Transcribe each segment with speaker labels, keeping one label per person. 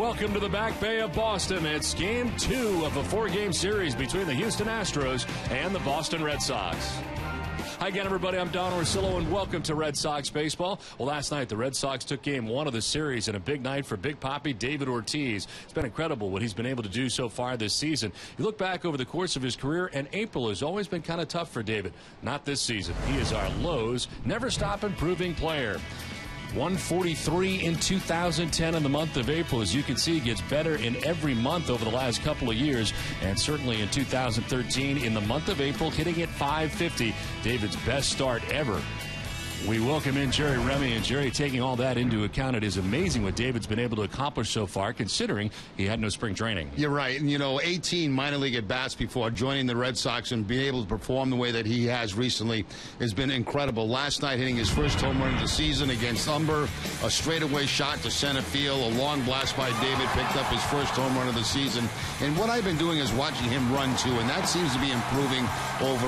Speaker 1: welcome to the Back Bay of Boston. It's Game 2 of a 4-game series between the Houston Astros and the Boston Red Sox. Hi again, everybody. I'm Don Orsillo, and welcome to Red Sox baseball. Well, last night, the Red Sox took Game 1 of the series, and a big night for Big Papi David Ortiz. It's been incredible what he's been able to do so far this season. You look back over the course of his career, and April has always been kind of tough for David. Not this season. He is our lows, never-stop improving player. 143 in 2010 in the month of April. As you can see, gets better in every month over the last couple of years, and certainly in 2013 in the month of April, hitting at 550. David's best start ever. We welcome in Jerry Remy, and Jerry, taking all that into account, it is amazing what David's been able to accomplish so far, considering he had no spring training.
Speaker 2: You're right. And, 18 minor league at-bats before joining the Red Sox and being able to perform the way that he has recently has been incredible. Last night, hitting his first home run of the season against Umber, a straightaway shot to center field, a long blast by David, picked up his first home run of the season. And what I've been doing is watching him run, too, and that seems to be improving over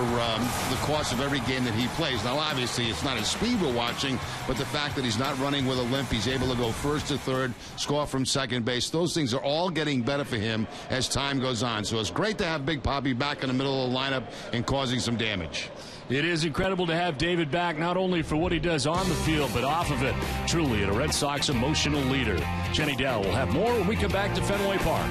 Speaker 2: the course of every game that he plays. Now, obviously, it's not his speed we're watching, but the fact that he's not running with a limp, he's able to go first to third, score from second base, those things are all getting better for him as time goes on. So it's great to have Big Papi back in the middle of the lineup and causing some damage.
Speaker 1: It is incredible to have David back, not only for what he does on the field, but off of it. Truly a Red Sox emotional leader. Jenny Dell will have more when we come back to Fenway Park.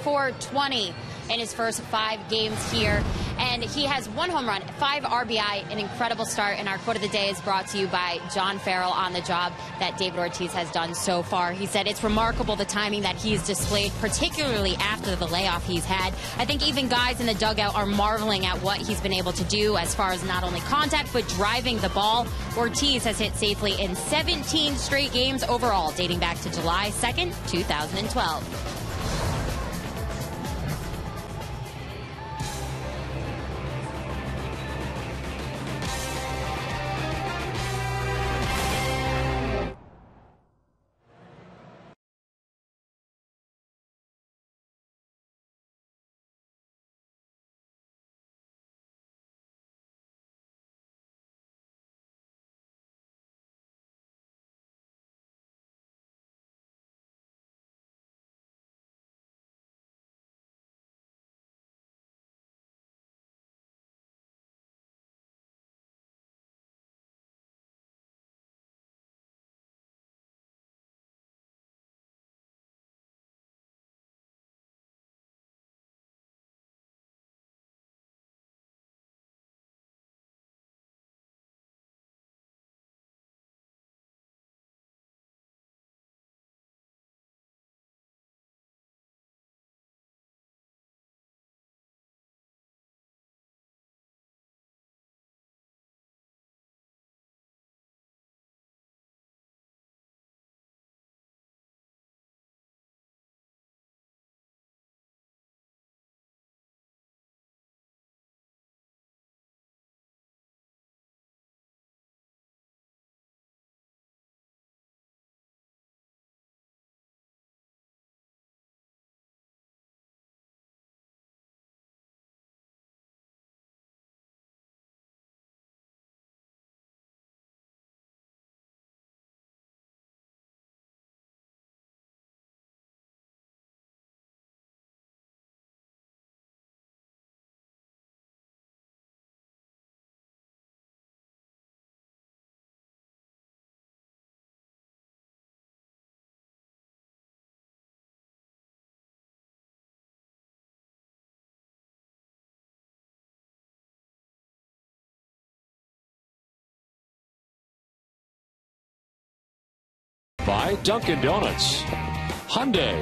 Speaker 3: .420 in his first 5 games here, and he has 1 home run, 5 RBI, an incredible start. And our quote of the day is brought to you by John Farrell on the job that David Ortiz has done so far. He said it's remarkable the timing that he's displayed, particularly after the layoff he's had. I think even guys in the dugout are marveling at what he's been able to do as far as not only contact but driving the ball. Ortiz has hit safely in 17 straight games overall, dating back to July 2nd, 2012.
Speaker 1: by Dunkin' Donuts, Hyundai,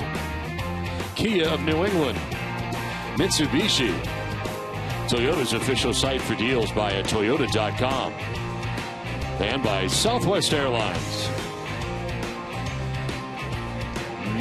Speaker 1: Kia of New England, Mitsubishi, Toyota's official site for deals by Toyota.com, and by Southwest Airlines.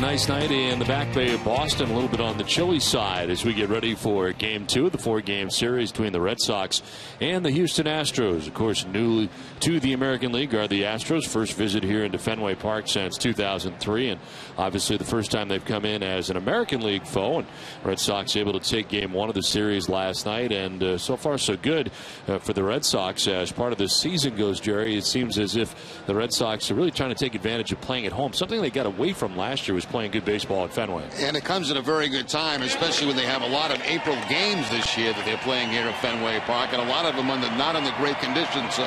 Speaker 1: Nice night in the Back Bay of Boston, a little bit on the chilly side as we get ready for Game 2 of the 4-game series between the Red Sox and the Houston Astros. Of course, new to the American League are the Astros. First visit here into Fenway Park since 2003, and obviously the first time they've come in as an American League foe. And Red Sox able to take Game 1 of the series last night, and so far so good for the Red Sox. As part of this season goes, Jerry, it seems as if the Red Sox are really trying to take advantage of playing at home. Something they got away from last year was playing good baseball at Fenway.
Speaker 2: And it comes at a very good time, especially when they have a lot of April games this year that they're playing here at Fenway Park, and a lot of them are not in the great conditions. So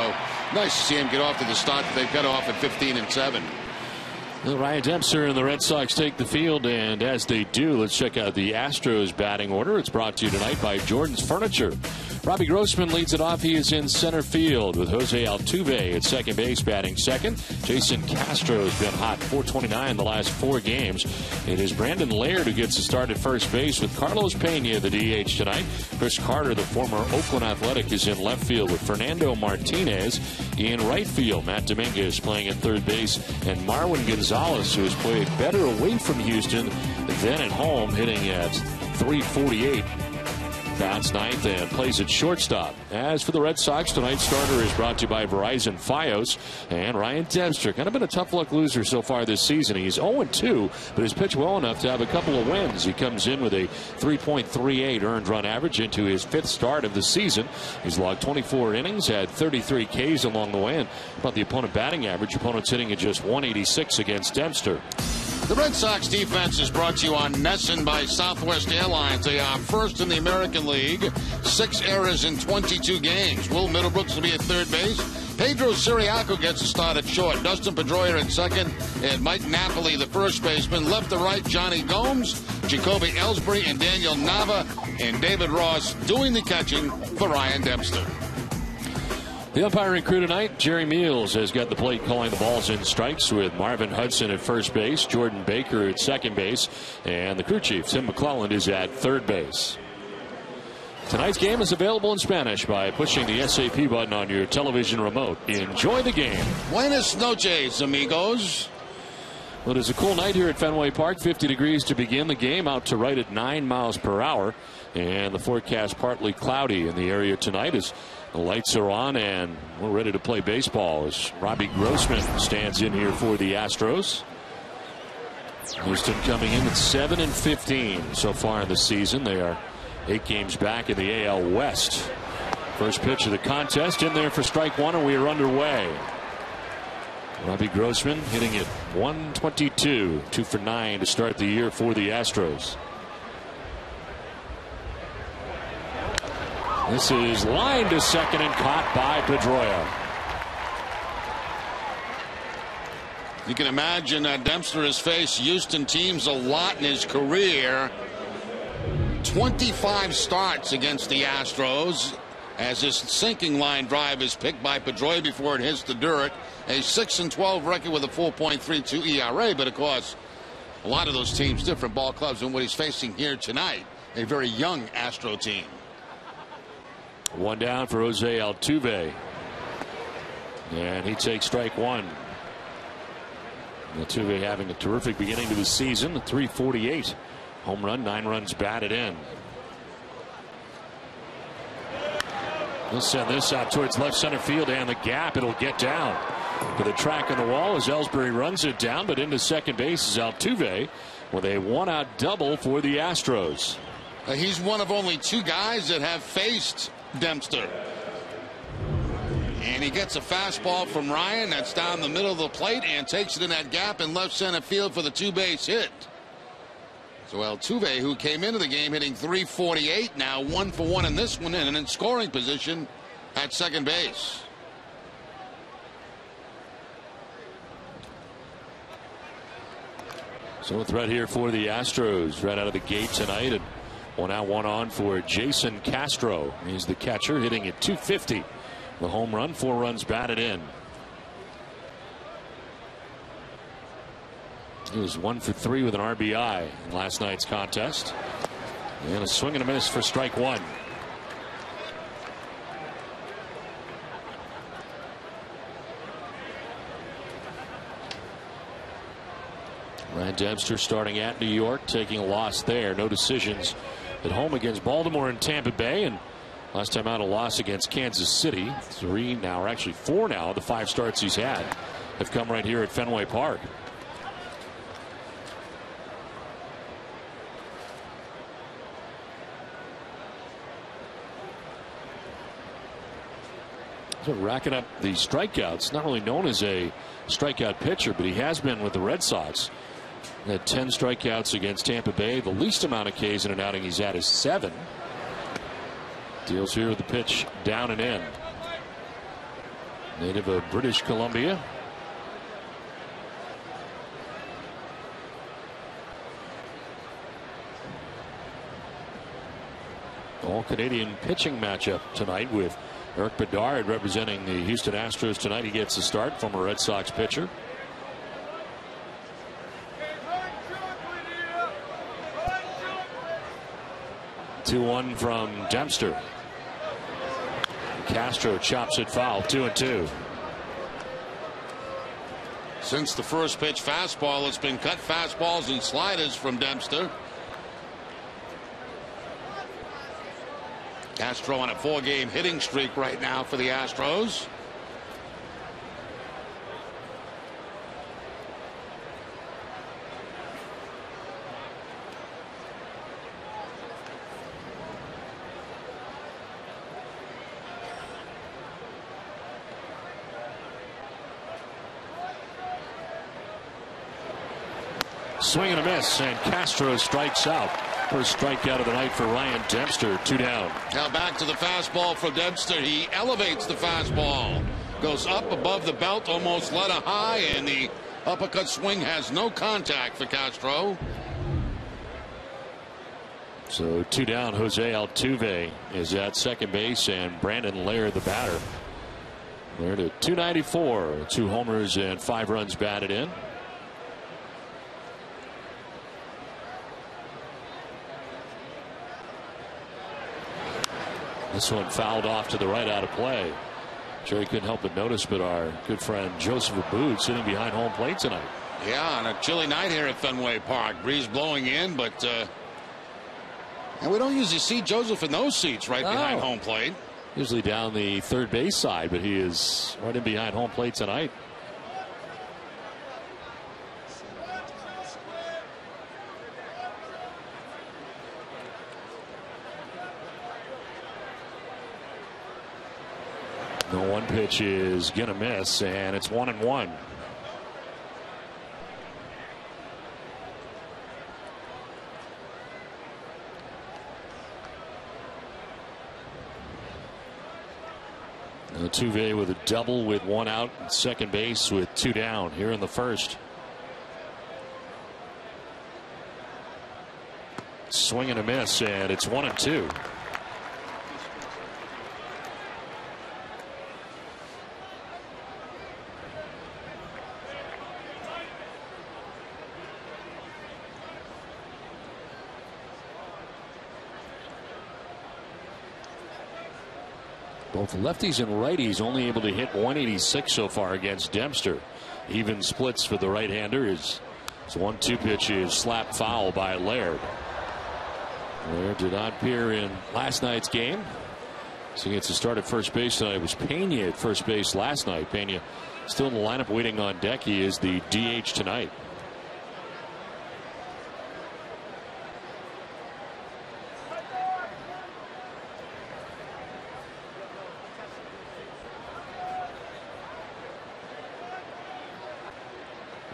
Speaker 2: nice to see them get off to the start that they've got off at 15-7.
Speaker 1: Well, Ryan Dempster and the Red Sox take the field, and as they do, let's check out the Astros batting order. It's brought to you tonight by Jordan's Furniture. Robbie Grossman leads it off. He is in center field with Jose Altuve at second base batting second. Jason Castro has been hot, 429 the last 4 games. It is Brandon Laird who gets the start at first base with Carlos Pena, the DH tonight. Chris Carter, the former Oakland Athletic, is in left field with Fernando Martinez in right field. Matt Dominguez playing at third base, and Marwin Gonzalez, who has played better away from Houston than at home, hitting at .348. Bats ninth and plays at shortstop. As for the Red Sox, tonight's starter is brought to you by Verizon Fios. And Ryan Dempster, kind of been a tough luck loser so far this season. He's 0-2, but has pitched well enough to have a couple of wins. He comes in with a 3.38 earned run average into his 5th start of the season. He's logged 24 innings, had 33 Ks along the way. And about the opponent batting average, opponents hitting at just 186 against Dempster.
Speaker 2: The Red Sox defense is brought to you on Nesson by Southwest Airlines. They are first in the American League. 6 errors in 22 games. Will Middlebrooks will be at third base. Pedro Siriaco gets a start at short. Dustin Pedroia at second. And Mike Napoli, the first baseman. Left to right, Johnny Gomes, Jacoby Ellsbury, and Daniel Nava. And David Ross doing the catching for Ryan Dempster.
Speaker 1: The umpiring crew tonight, Jerry Meals has got the plate calling the balls in strikes with Marvin Hudson at first base, Jordan Baker at second base, and the crew chief, Tim McClelland, is at third base. Tonight's game is available in Spanish by pushing the SAP button on your television remote. Enjoy the game.
Speaker 2: Buenas noches, amigos.
Speaker 1: Well, it is a cool night here at Fenway Park. 50 degrees to begin the game, out to right at 9 miles per hour. And the forecast partly cloudy in the area tonight as the lights are on and we're ready to play baseball as Robbie Grossman stands in here for the Astros. Houston coming in at 7-15 so far in the season. They are 8 games back in the AL West. First pitch of the contest in there for strike one, and we are underway. Robbie Grossman hitting at 122, 2 for 9 to start the year for the Astros. This is lined to second and caught by Pedroia.
Speaker 2: You can imagine Dempster has faced Houston teams a lot in his career. 25 starts against the Astros as his sinking line drive is picked by Pedroia before it hits the dirt. A 6-12 record with a 4.32 ERA. But of course, a lot of those teams, different ball clubs than what he's facing here tonight. A very young Astro team.
Speaker 1: One down for Jose Altuve. And he takes strike one. Altuve having a terrific beginning to the season. 348 home run, 9 runs batted in. He'll send this out towards left center field, and the gap, it'll get down to the track on the wall as Ellsbury runs it down, but into second base is Altuve with a 1-out double for the Astros.
Speaker 2: He's one of only 2 guys that have faced Dempster. And he gets a fastball from Ryan that's down the middle of the plate and takes it in that gap in left center field for the 2-base hit. So Altuve, who came into the game hitting 348, now 1 for 1 in this one and in scoring position at second base.
Speaker 1: So a threat here for the Astros right out of the gate tonight, and 1 out 1 on for Jason Castro. He's the catcher, hitting at 250. The home run, 4 runs batted in. He was 1 for 3 with an RBI in last night's contest. And a swing and a miss for strike one. Ryan Dempster starting at New York, taking a loss there. No decisions at home against Baltimore and Tampa Bay. And last time out, a loss against Kansas City. 3 now, or actually 4 now, the 5 starts he's had have come right here at Fenway Park. So racking up the strikeouts. Not only known as a strikeout pitcher, but he has been with the Red Sox. He had 10 strikeouts against Tampa Bay. The least amount of Ks in an outing he's had is 7. Deals here with the pitch down and in. Native of British Columbia. All Canadian pitching matchup tonight with Eric Bedard representing the Houston Astros tonight. He gets the start, former Red Sox pitcher. Two one from Dempster. Castro chops it foul. 2-2.
Speaker 2: Since the first pitch fastball, it's been cut fastballs and sliders from Dempster. Castro on a 4-game hitting streak right now for the Astros.
Speaker 1: Swing and a miss, and Castro strikes out. First strikeout of the night for Ryan Dempster. 2 down.
Speaker 2: Now back to the fastball for Dempster. He elevates the fastball. Goes up above the belt, almost let a high, and the uppercut swing has no contact for Castro.
Speaker 1: So 2 down. Jose Altuve is at second base, and Brandon Laird the batter. Laird at 294. 2 homers and 5 runs batted in. This one fouled off to the right, out of play. Jerry couldn't help but notice, but our good friend Joseph Abboud sitting behind home plate tonight.
Speaker 2: Yeah, on a chilly night here at Fenway Park. Breeze blowing in, but and we don't usually see Joseph in those seats right behind home plate.
Speaker 1: Usually down the third base side, but he is right in behind home plate tonight. The 1 pitch is going to miss, and it's 1-1. Altuve with a double with 1 out at second base with 2 down here in the first. Swing and a miss, and it's 1-2. Both lefties and righties only able to hit 186 so far against Dempster. Even splits for the right-hander. His 1-2 pitch is slapped foul by Laird. Laird did not appear in last night's game. So he gets to start at first base tonight. It was Pena at first base last night. Pena still in the lineup waiting on deck. He is the DH tonight.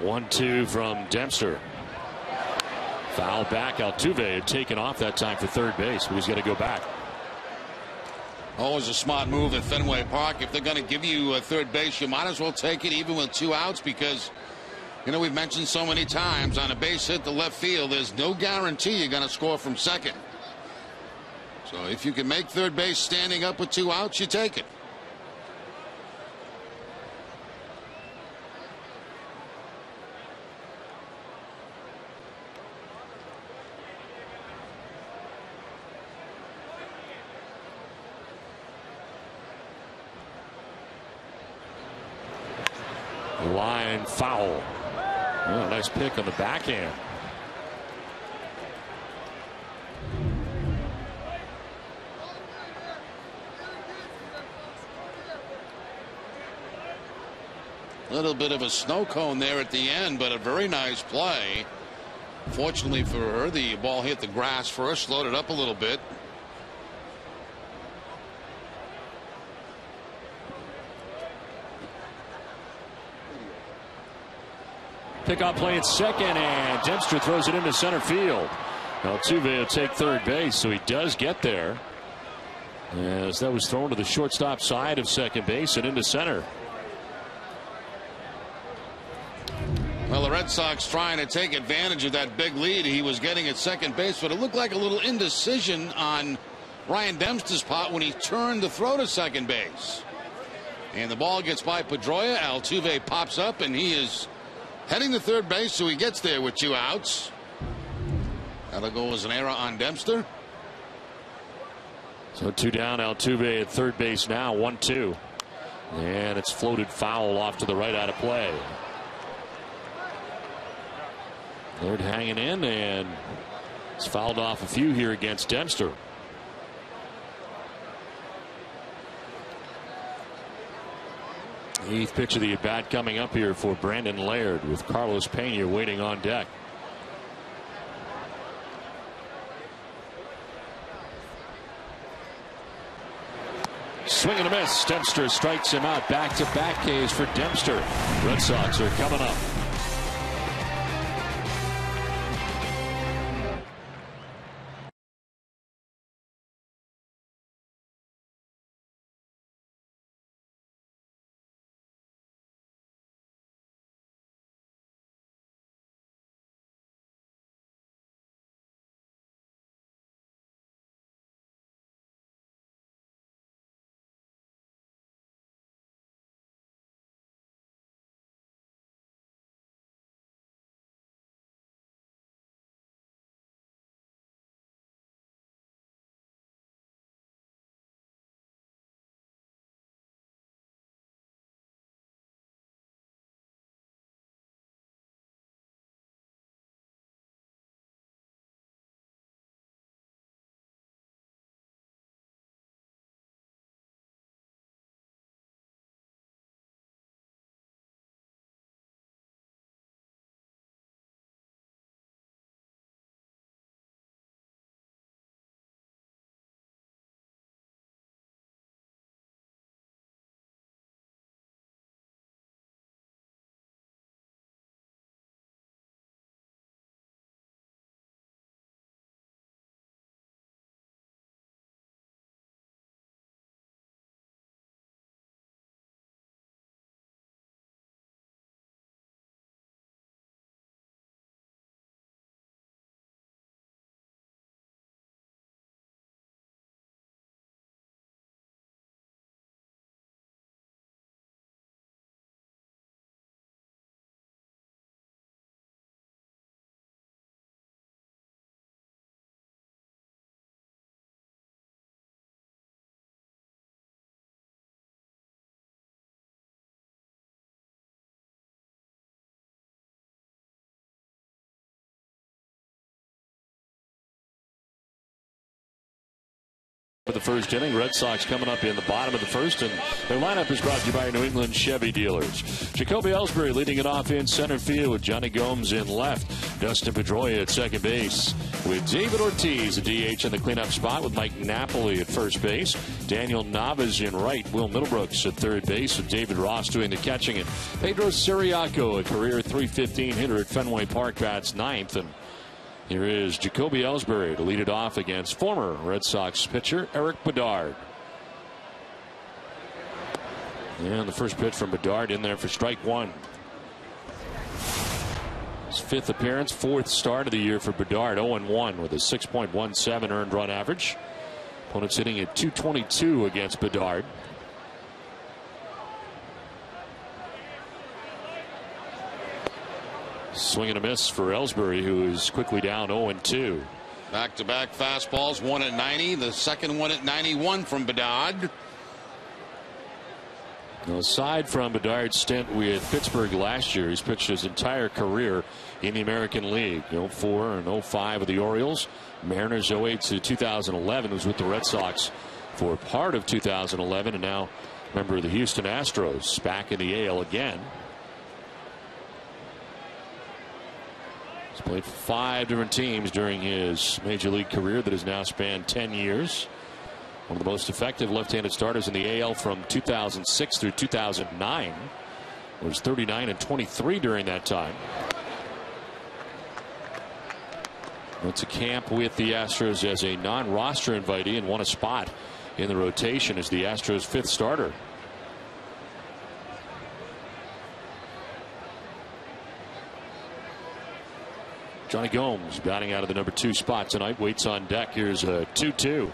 Speaker 1: One-two from Dempster. Foul back. Altuve had taken off that time for third base, but he's got to go back.
Speaker 2: Always a smart move at Fenway Park. If they're going to give you a third base, you might as well take it even with 2 outs, because, you know, we've mentioned so many times on a base hit to left field, there's no guarantee you're going to score from second. So if you can make third base standing up with 2 outs, you take it.
Speaker 1: Line foul. Oh, nice pick on the backhand.
Speaker 2: A little bit of a snow cone there at the end, but a very nice play. Fortunately for her, the ball hit the grass first, slowed it up a little bit.
Speaker 1: Pickoff play at second, and Dempster throws it into center field. Altuve will take third base, so he does get there, as that was thrown to the shortstop side of second base and into center.
Speaker 2: Well, the Red Sox trying to take advantage of that big lead he was getting at second base, but it looked like a little indecision on Ryan Dempster's part when he turned to throw to second base. And the ball gets by Pedroia. Altuve pops up, and he is heading to third base, so he gets there with 2 outs. That'll go as an error on Dempster.
Speaker 1: So 2 down. Altuve at third base now, 1-2. And it's floated foul off to the right, out of play. Third hanging in, and it's fouled off a few here against Dempster. Eighth pitch of the at bat coming up here for Brandon Laird, with Carlos Pena waiting on deck. Swing and a miss. Dempster strikes him out. Back-to-back Ks for Dempster. Red Sox are coming up. For the first inning, Red Sox coming up in the bottom of the first, and their lineup is brought to you by New England Chevy dealers. Jacoby Ellsbury leading it off in center field with Johnny Gomes in left. Dustin Pedroia at second base with David Ortiz, a DH in the cleanup spot with Mike Napoli at first base. Daniel Navas in right. Will Middlebrooks at third base with David Ross doing the catching. And Pedro Siriaco, a career .315 hitter at Fenway Park, bats ninth. And here is Jacoby Ellsbury to lead it off against former Red Sox pitcher Eric Bedard. And the first pitch from Bedard in there for strike one. His fifth appearance, fourth start of the year for Bedard, 0-1 with a 6.17 earned run average. Opponents hitting at .222 against Bedard. Swing and a miss for Ellsbury, who is quickly down 0-2.
Speaker 2: Back-to-back fastballs, one at 90. The second one at 91 from Bedard.
Speaker 1: Now, aside from Bedard's stint with Pittsburgh last year, he's pitched his entire career in the American League. 04 and 05 with the Orioles. Mariners 08 to 2011, was with the Red Sox for part of 2011, and now member of the Houston Astros, back in the AL again. He's played for 5 different teams during his major league career that has now spanned 10 years. One of the most effective left-handed starters in the AL from 2006 through 2009. Was 39 and 23 during that time. Went to camp with the Astros as a non-roster invitee and won a spot in the rotation as the Astros' 5th starter. Johnny Gomes batting out of the number 2 spot tonight. Waits on deck. Here's a 2-2.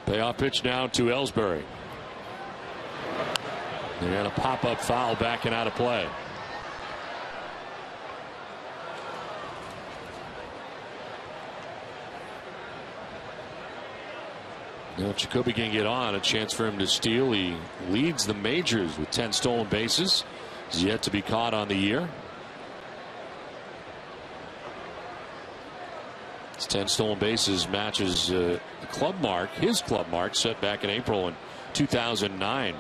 Speaker 1: Payoff pitch now to Ellsbury. They got a pop-up foul backing out of play. Now Jacoby can get on. A chance for him to steal. He leads the majors with 10 stolen bases. He's yet to be caught on the year. His 10 stolen bases matches the club mark, his club mark, set back in April in 2009.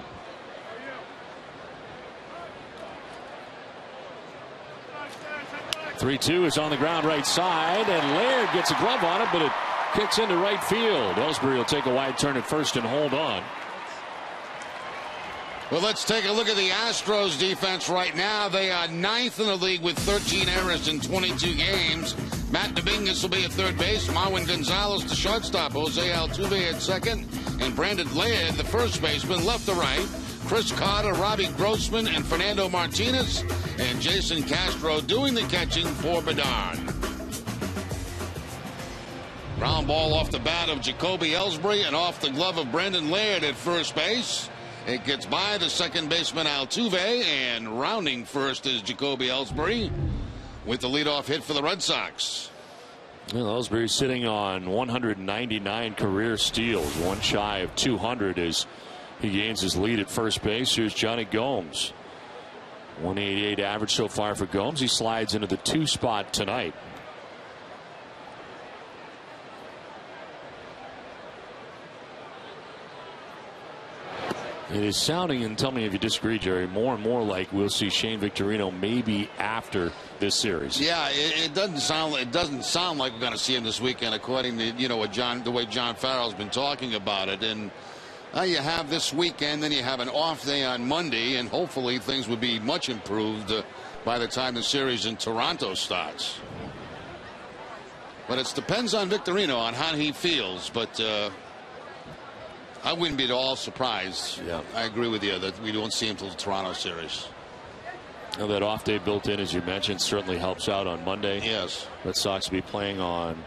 Speaker 1: Three-2 is on the ground right side, and Laird gets a glove on it, but it kicks into right field. Ellsbury will take a wide turn at first and hold on.
Speaker 2: Well, let's take a look at the Astros defense right now. They are 9th in the league with 13 errors in 22 games. Matt Dominguez will be at third base. Marwin Gonzalez, the shortstop. Jose Altuve at second. And Brandon Laird, the first baseman, left to right. Chris Carter, Robbie Grossman, and Fernando Martinez. And Jason Castro doing the catching for Bedard. Ground ball off the bat of Jacoby Ellsbury and off the glove of Brandon Laird at first base. It gets by the second baseman Altuve, and rounding first is Jacoby Ellsbury with the leadoff hit for the Red Sox.
Speaker 1: Well, Ellsbury sitting on 199 career steals, one shy of 200 as he gains his lead at first base. Here's Johnny Gomes. 188 average so far for Gomes. He slides into the 2 spot tonight. It is sounding, and tell me if you disagree, Jerry, more and more like we'll see Shane Victorino maybe after this series.
Speaker 2: Yeah, it doesn't sound like we're going to see him this weekend, according to the way John Farrell's been talking about it. And you have this weekend, then you have an off day on Monday, and hopefully things would be much improved by the time the series in Toronto starts. But it depends on Victorino on how he feels, but. I wouldn't be at all surprised.
Speaker 1: Yeah,
Speaker 2: I agree with you that we don't see him until the Toronto series.
Speaker 1: Now that off day built in, as you mentioned, certainly helps out on Monday.
Speaker 2: Yes.
Speaker 1: Red Sox will be playing on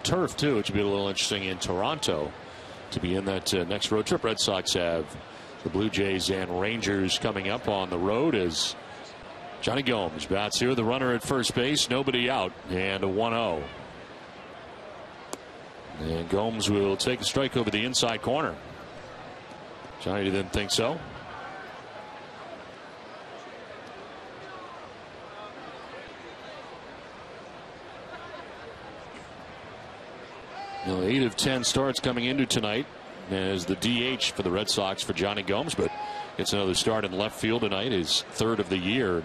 Speaker 1: turf too, which will be a little interesting in Toronto to be in that next road trip. Red Sox have the Blue Jays and Rangers coming up on the road as Johnny Gomes bats here. The runner at first base, nobody out, and a 1-0. And Gomes will take a strike over the inside corner. Johnny didn't think so. Now, 8 of 10 starts coming into tonight as the DH for the Red Sox for Johnny Gomes, but gets another start in left field tonight, his 3rd of the year.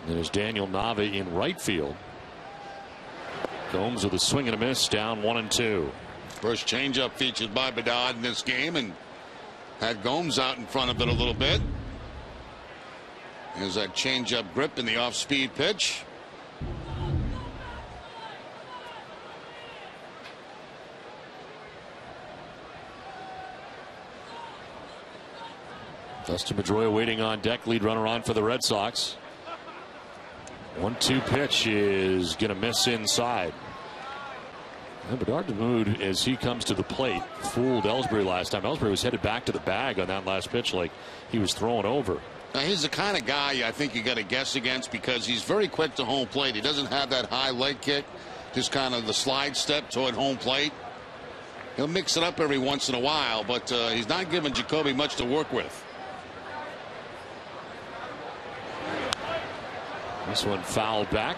Speaker 1: And there's Daniel Nava in right field. Gomes with a swing and a miss, down 1-2.
Speaker 2: First changeup featured by Bedard in this game, and had Gomes out in front of it a little bit. There's that changeup grip in the off-speed pitch.
Speaker 1: Dustin Pedroia waiting on deck, lead runner on for the Red Sox. 1-2 pitch is going to miss inside. And Bedard's mood as he comes to the plate fooled Ellsbury last time. Ellsbury was headed back to the bag on that last pitch like he was thrown over.
Speaker 2: Now, he's the kind of guy I think you got to guess against because he's very quick to home plate. He doesn't have that high leg kick, just kind of the slide step toward home plate. He'll mix it up every once in a while, but he's not giving Jacoby much to work with.
Speaker 1: This one fouled back.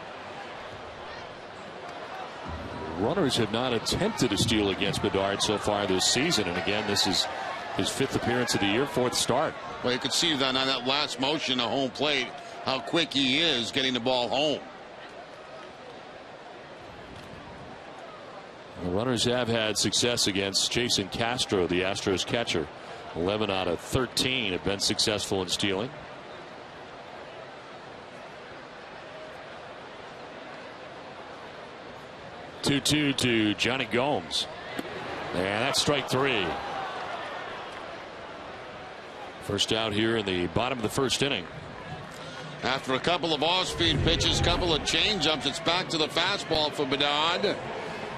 Speaker 1: Runners have not attempted a steal against Bedard so far this season. And again, this is his 5th appearance of the year, 4th start.
Speaker 2: Well, you could see that on that last motion to home plate, how quick he is getting the ball home.
Speaker 1: The runners have had success against Jason Castro, the Astros catcher. 11 out of 13 have been successful in stealing. Two to Johnny Gomes. And that's strike 3. First out here in the bottom of the 1st inning.
Speaker 2: After a couple of off-speed pitches, couple of change-ups, it's back to the fastball for Bedard.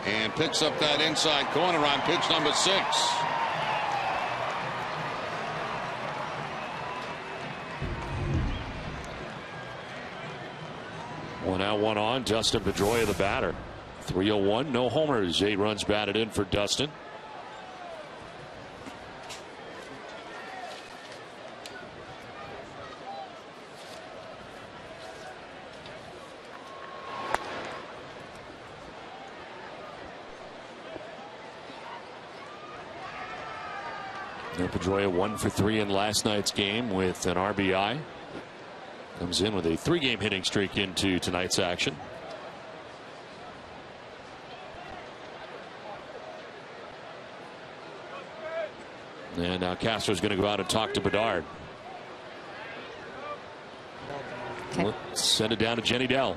Speaker 2: And picks up that inside corner on pitch number 6.
Speaker 1: One out, one on. Dustin Pedroia, the batter. 301, no homers. 8 runs batted in for Dustin. Pedroia 1 for 3 in last night's game with an RBI. Comes in with a 3-game hitting streak into tonight's action. And now Castro's going to go out and talk to Bedard.
Speaker 3: Okay.
Speaker 1: Let's send it down to Jenny Dell.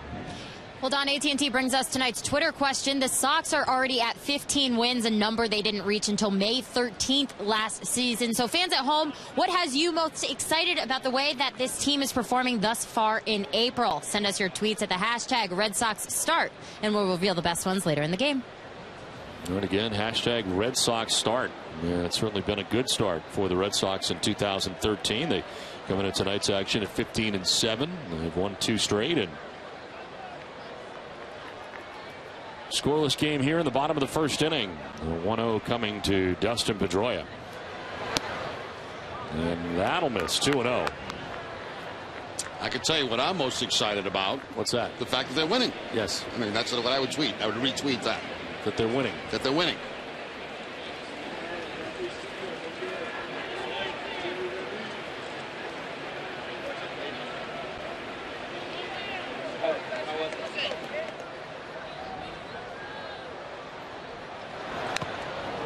Speaker 3: Well, Don, AT&T brings us tonight's Twitter question. The Sox are already at 15 wins, a number they didn't reach until May 13th last season. So fans at home, what has you most excited about the way that this team is performing thus far in April? Send us your tweets at the hashtag Red Sox Start, and we'll reveal the best ones later in the game.
Speaker 1: And again, hashtag Red Sox Start. Yeah, it's certainly been a good start for the Red Sox in 2013. They come into tonight's action at 15-7. They've won 2 straight and scoreless game here in the bottom of the 1st inning. 1-0 coming to Dustin Pedroia. And that'll miss. 2-0.
Speaker 2: I can tell you what I'm most excited about.
Speaker 1: What's that?
Speaker 2: The fact that they're winning.
Speaker 1: Yes.
Speaker 2: I mean, that's what I would tweet. I would retweet that.
Speaker 1: That they're winning.
Speaker 2: That they're winning.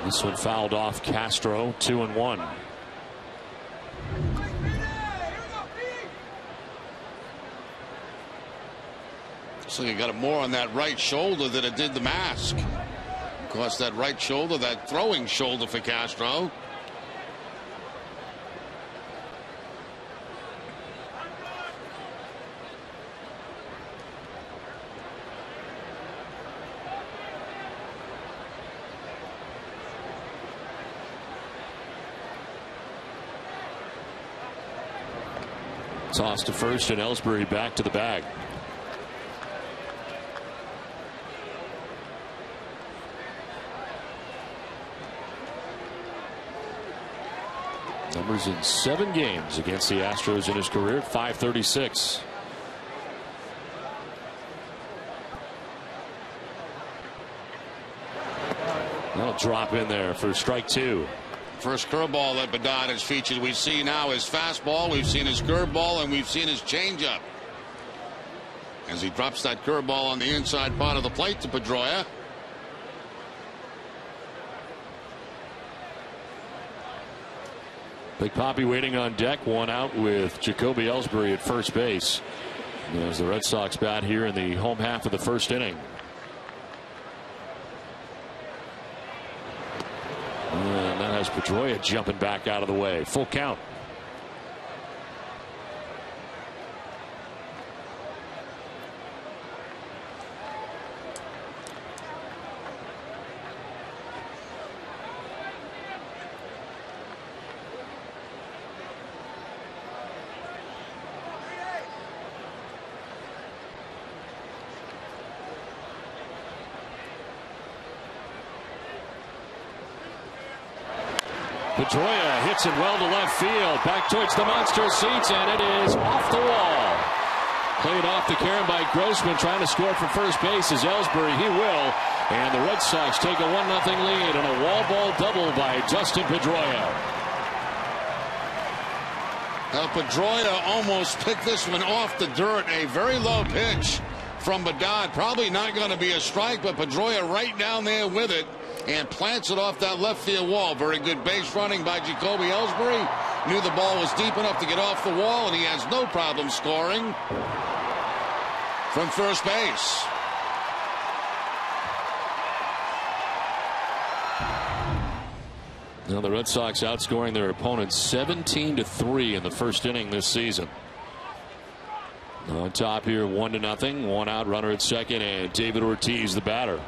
Speaker 1: This one fouled off Castro. 2-1.
Speaker 2: So you got it more on that right shoulder than it did the mask. Of course, that right shoulder, that throwing shoulder for Castro.
Speaker 1: Toss to first and Ellsbury back to the bag. Numbers in 7 games against the Astros in his career. 536. That'll drop in there for strike 2.
Speaker 2: First curveball that Bedard has featured. We see now his fastball, we've seen his curveball, and we've seen his changeup. As he drops that curveball on the inside part of the plate to Pedroia.
Speaker 1: Big Poppy waiting on deck. 1 out with Jacoby Ellsbury at first base. As the Red Sox bat here in the home half of the 1st inning. And that has Pedroia jumping back out of the way. Full count. Pedroia hits it well to left field. Back towards the monster seats, and it is off the wall. Played off the carom by Grossman, trying to score from first base is Ellsbury. He will. And the Red Sox take a 1-0 lead on a wall ball double by Justin Pedroia.
Speaker 2: Now Pedroia almost picked this one off the dirt. A very low pitch from Bedard. Probably not going to be a strike, but Pedroia right down there with it and plants it off that left field wall. Very good base running by Jacoby Ellsbury. Knew the ball was deep enough to get off the wall, and he has no problem scoring from first base.
Speaker 1: Now the Red Sox outscoring their opponents 17-3 in the first inning this season. On top here, 1-0, 1 out, runner at second, and David Ortiz the batter.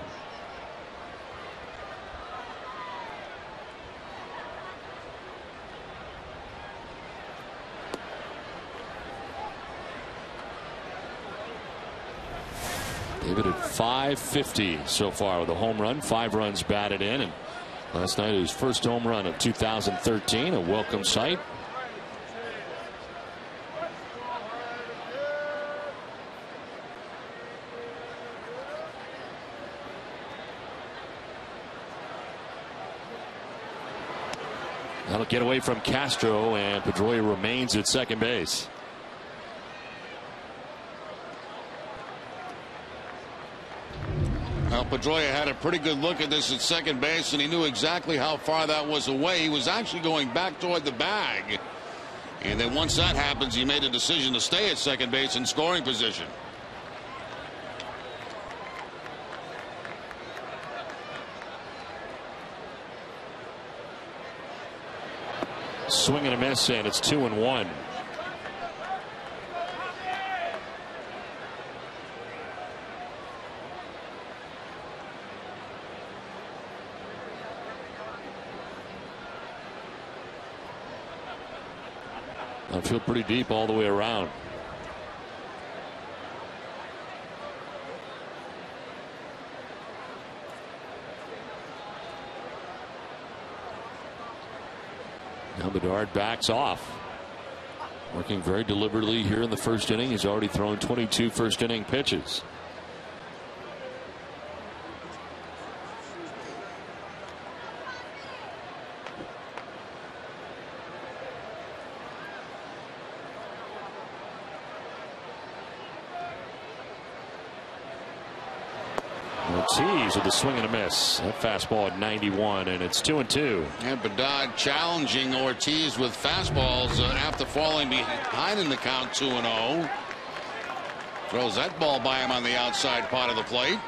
Speaker 1: David at 550 so far with a home run, 5 runs batted in, and last night his first home run of 2013, a welcome sight. That'll get away from Castro, and Pedroia remains at second base.
Speaker 2: Well, Pedroia had a pretty good look at this at second base, and he knew exactly how far that was away. He was actually going back toward the bag. And then once that happens, he made a decision to stay at second base in scoring position.
Speaker 1: Swing and a miss, and it's 2-1. Outfield pretty deep all the way around. Now Bedard backs off. Working very deliberately here in the first inning. He's already thrown 22 first inning pitches. Ortiz with a swing and a miss. That fastball at 91, and it's 2-2.
Speaker 2: And Bedard challenging Ortiz with fastballs after falling behind in the count 2-0. Throws that ball by him on the outside part of the plate.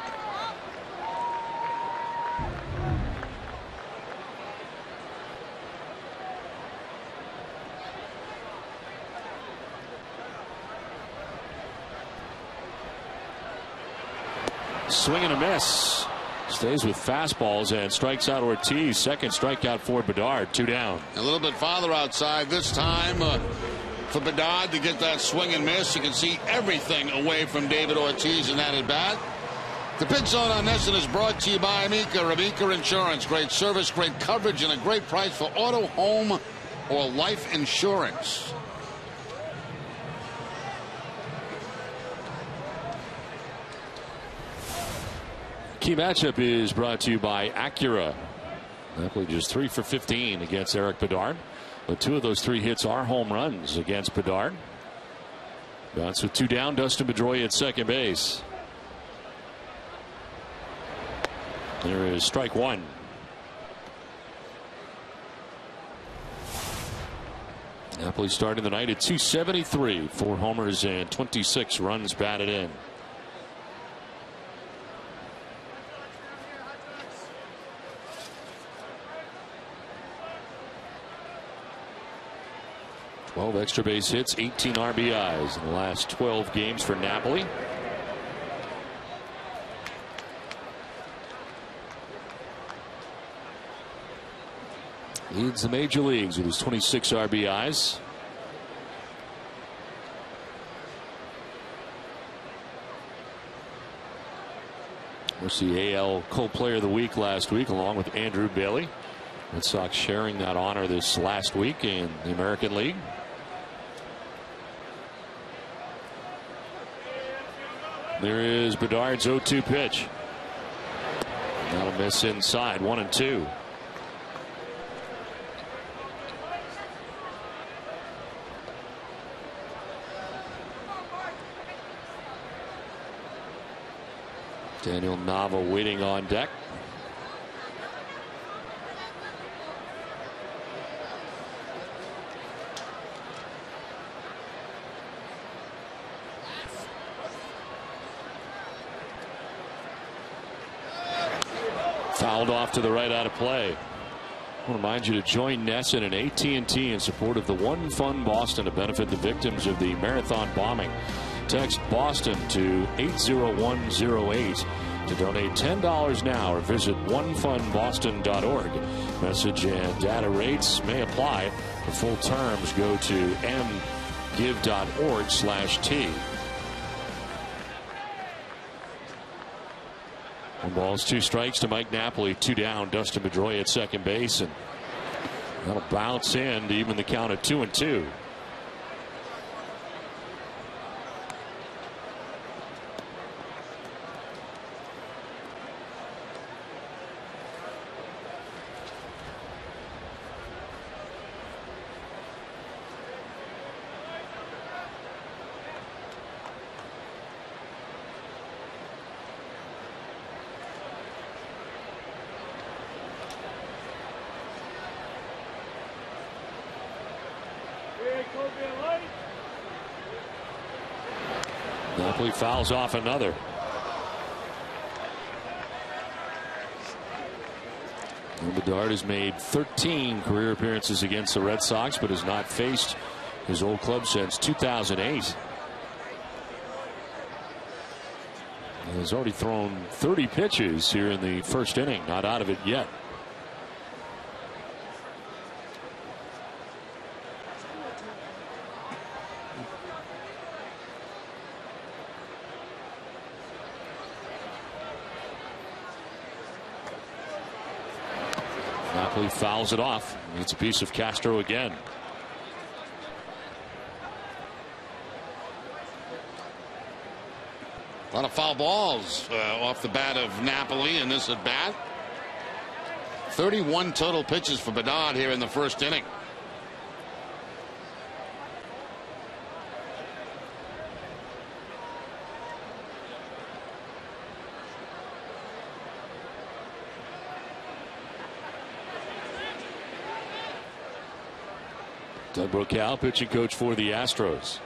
Speaker 1: Swing and a miss. Stays with fastballs and strikes out Ortiz. Second strikeout for Bedard. 2 down.
Speaker 2: A little bit farther outside this time for Bedard to get that swing and miss. You can see everything away from David Ortiz in that at bat. The Pit Zone on NESN is brought to you by Amica Insurance. Great service, great coverage, and a great price for auto, home, or life insurance.
Speaker 1: Key matchup is brought to you by Acura. Napoli just 3 for 15 against Eric Bedard, but 2 of those 3 hits are home runs against Bedard. Bounce with 2 down. Dustin Pedroia at second base. There is strike 1. Napoli starting the night at 273, 4 homers and 26 runs batted in. Extra base hits, 18 RBIs in the last 12 games for Napoli. Leads the major leagues with his 26 RBIs. Was the AL Co-Player of the Week last week, along with Andrew Bailey. Red Sox sharing that honor this last week in the American League. There is Bedard's 0-2 pitch. That'll miss inside, 1-2. Daniel Nava waiting on deck. Fouled off to the right, out of play. I want to remind you to join Nesson and AT&T in support of the One Fund Boston to benefit the victims of the marathon bombing. Text Boston to 80108 to donate $10 now or visit onefundboston.org. Message and data rates may apply. For full terms, go to mgive.org/T. 1 ball, 2 strikes to Mike Napoli. 2 down. Dustin Pedroia at second base, and that'll bounce in to even the count at 2-2. Napoli fouls off another. Bedard has made 13 career appearances against the Red Sox, but has not faced his old club since 2008. He has already thrown 30 pitches here in the first inning, not out of it yet. Napoli fouls it off. It's a piece of Castro again.
Speaker 2: A lot of foul balls off the bat of Napoli in this at bat. 31 total pitches for Bedard here in the first inning.
Speaker 1: Doug Brocal, pitching coach for the Astros.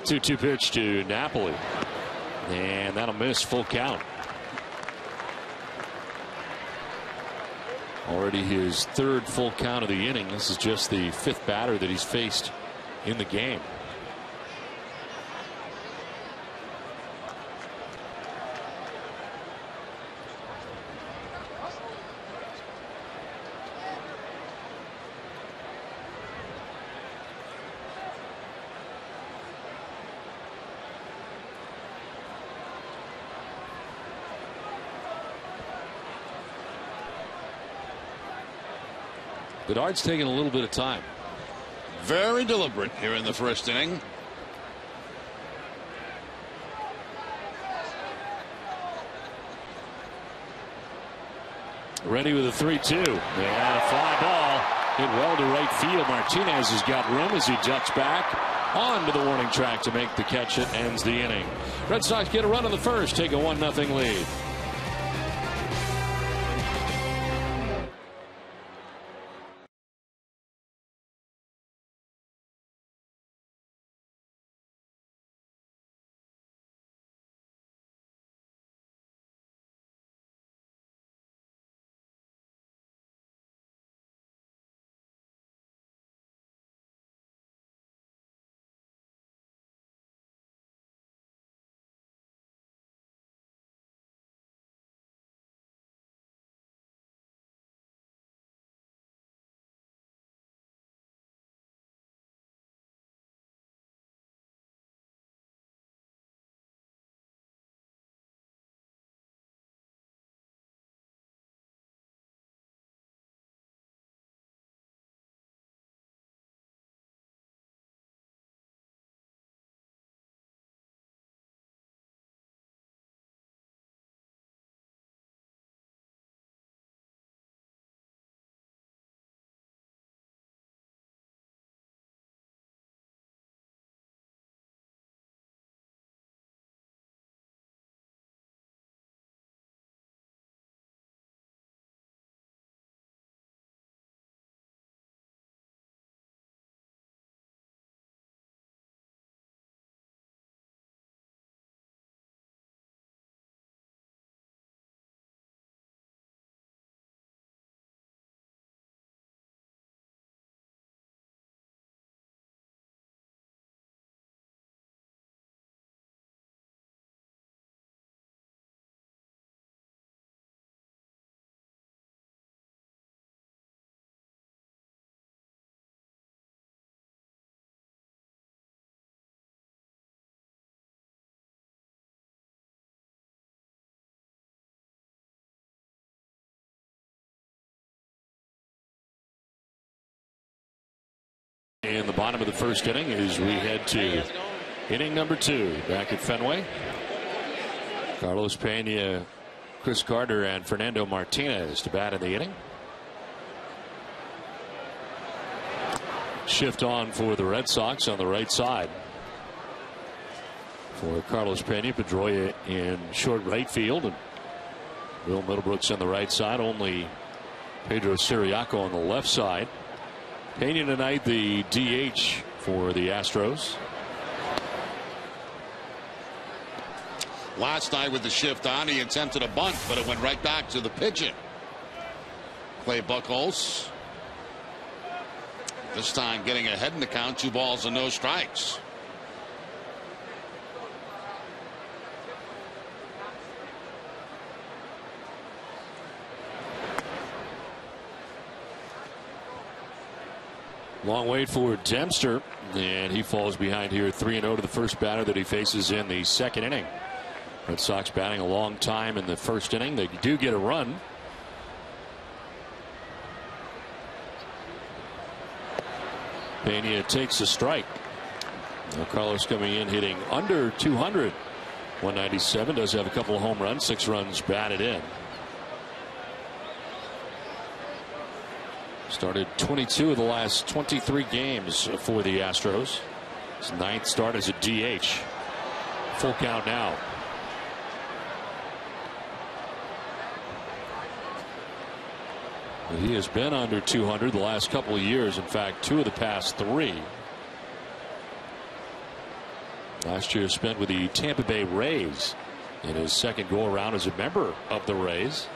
Speaker 1: Two pitch to Napoli, and that'll miss, full count. Already his 3rd full count of the inning. This is just the 5th batter that he's faced in the game. Bedard's taking a little bit of time.
Speaker 2: Very deliberate here in the first inning.
Speaker 1: Ready with a 3-2. And a fly ball hit well to right field. Martinez has got room as he ducks back onto the warning track to make the catch that ends the inning. Red Sox get a run in the first, take a 1-0 lead. in the bottom of the first inning as we head to inning number 2 back at Fenway. Carlos Pena, Chris Carter, and Fernando Martinez to bat in the inning. Shift on for the Red Sox on the right side. For Carlos Pena, Pedroia in short right field, and Will Middlebrooks on the right side. Only Pedro Siriaco on the left side. Pena tonight the DH for the Astros.
Speaker 2: Last night with the shift on, he attempted a bunt, but it went right back to the pitcher, Clay Buchholz. This time getting ahead in the count, 2 balls and no strikes.
Speaker 1: Long wait for Dempster, and he falls behind here 3-0 to the first batter that he faces in the second inning. Red Sox batting a long time in the first inning. They do get a run. Pena takes a strike. Now Carlos coming in hitting under 200. 197, does have a couple of home runs, 6 runs batted in. Started 22 of the last 23 games for the Astros. His 9th start as a DH. Full count now. He has been under 200 the last couple of years. In fact, 2 of the past 3. Last year spent with the Tampa Bay Rays in his second go around as a member of the Rays.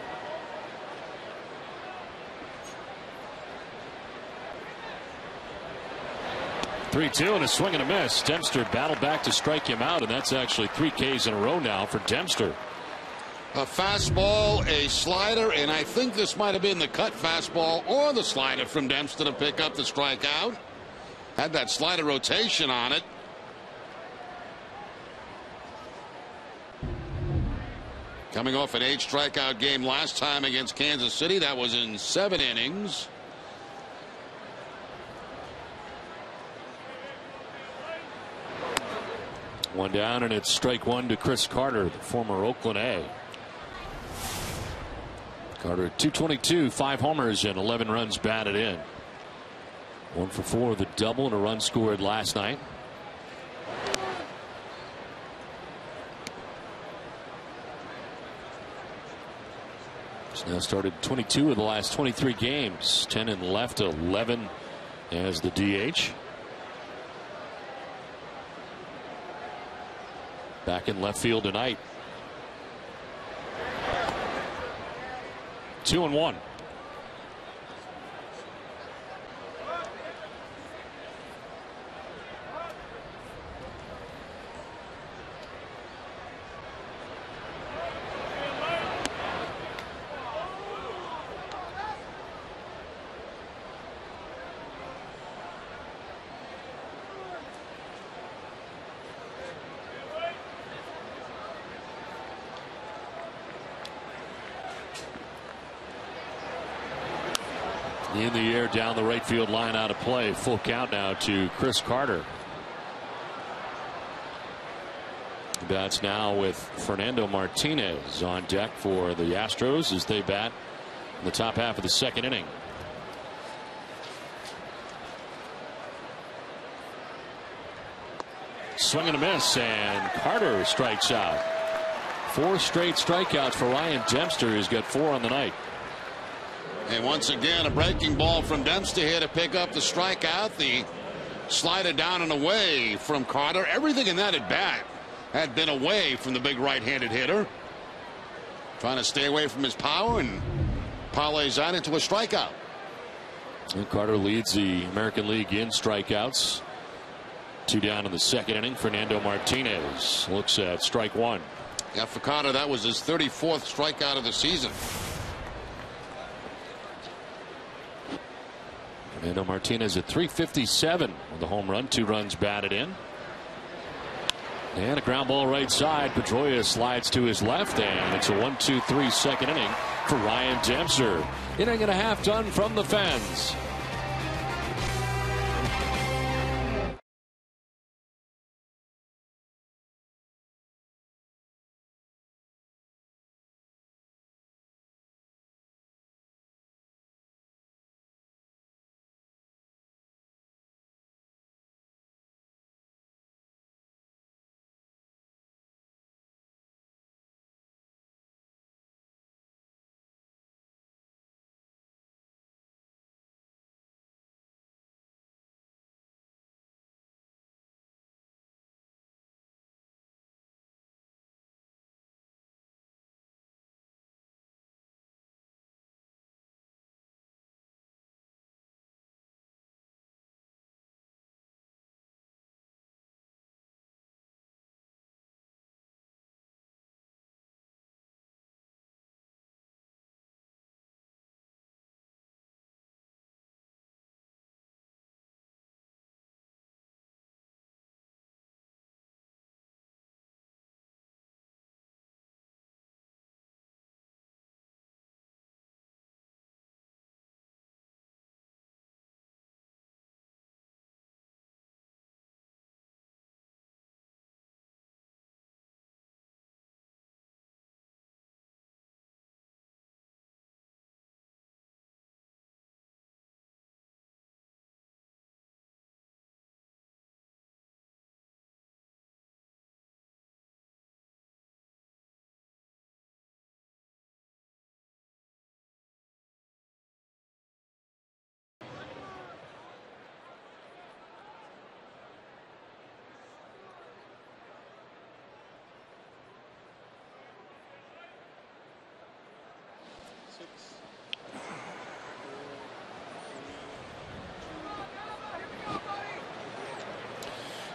Speaker 1: (3-2) and a swing and a miss. Dempster battled back to strike him out, and that's actually 3 Ks in a row now for Dempster.
Speaker 2: A fastball, a slider, and I think this might have been the cut fastball or the slider from Dempster to pick up the strikeout. Had that slider rotation on it. Coming off an 8 strikeout game last time against Kansas City. That was in 7 innings.
Speaker 1: One down, and it's strike 1 to Chris Carter, the former Oakland A. Carter 222, 5 homers and 11 runs batted in. 1 for 4 with a double and a run scored last night. He's now started 22 of the last 23 games, 10 in left, 11 as the DH. Back in left field tonight. 2-1. In the air down the right field line, out of play. Full count now to Chris Carter. Bats now with Fernando Martinez on deck for the Astros as they bat in the top half of the second inning. Swing and a miss, and Carter strikes out. 4 straight strikeouts for Ryan Dempster, who's got 4 on the night.
Speaker 2: And once again, a breaking ball from Dempster here to pick up the strikeout. The slider down and away from Carter. Everything in that at bat had been away from the big right-handed hitter. Trying to stay away from his power, and parlays that into a strikeout.
Speaker 1: And Carter leads the American League in strikeouts. 2 down in the second inning. Fernando Martinez looks at strike 1.
Speaker 2: Yeah, for Carter, that was his 34th strikeout of the season.
Speaker 1: Fernando Martinez at 357 with a home run, 2 runs batted in. And a ground ball right side. Pedroia slides to his left, and it's a 1-2-3 second inning for Ryan Dempster. Inning and a half done from the Fens.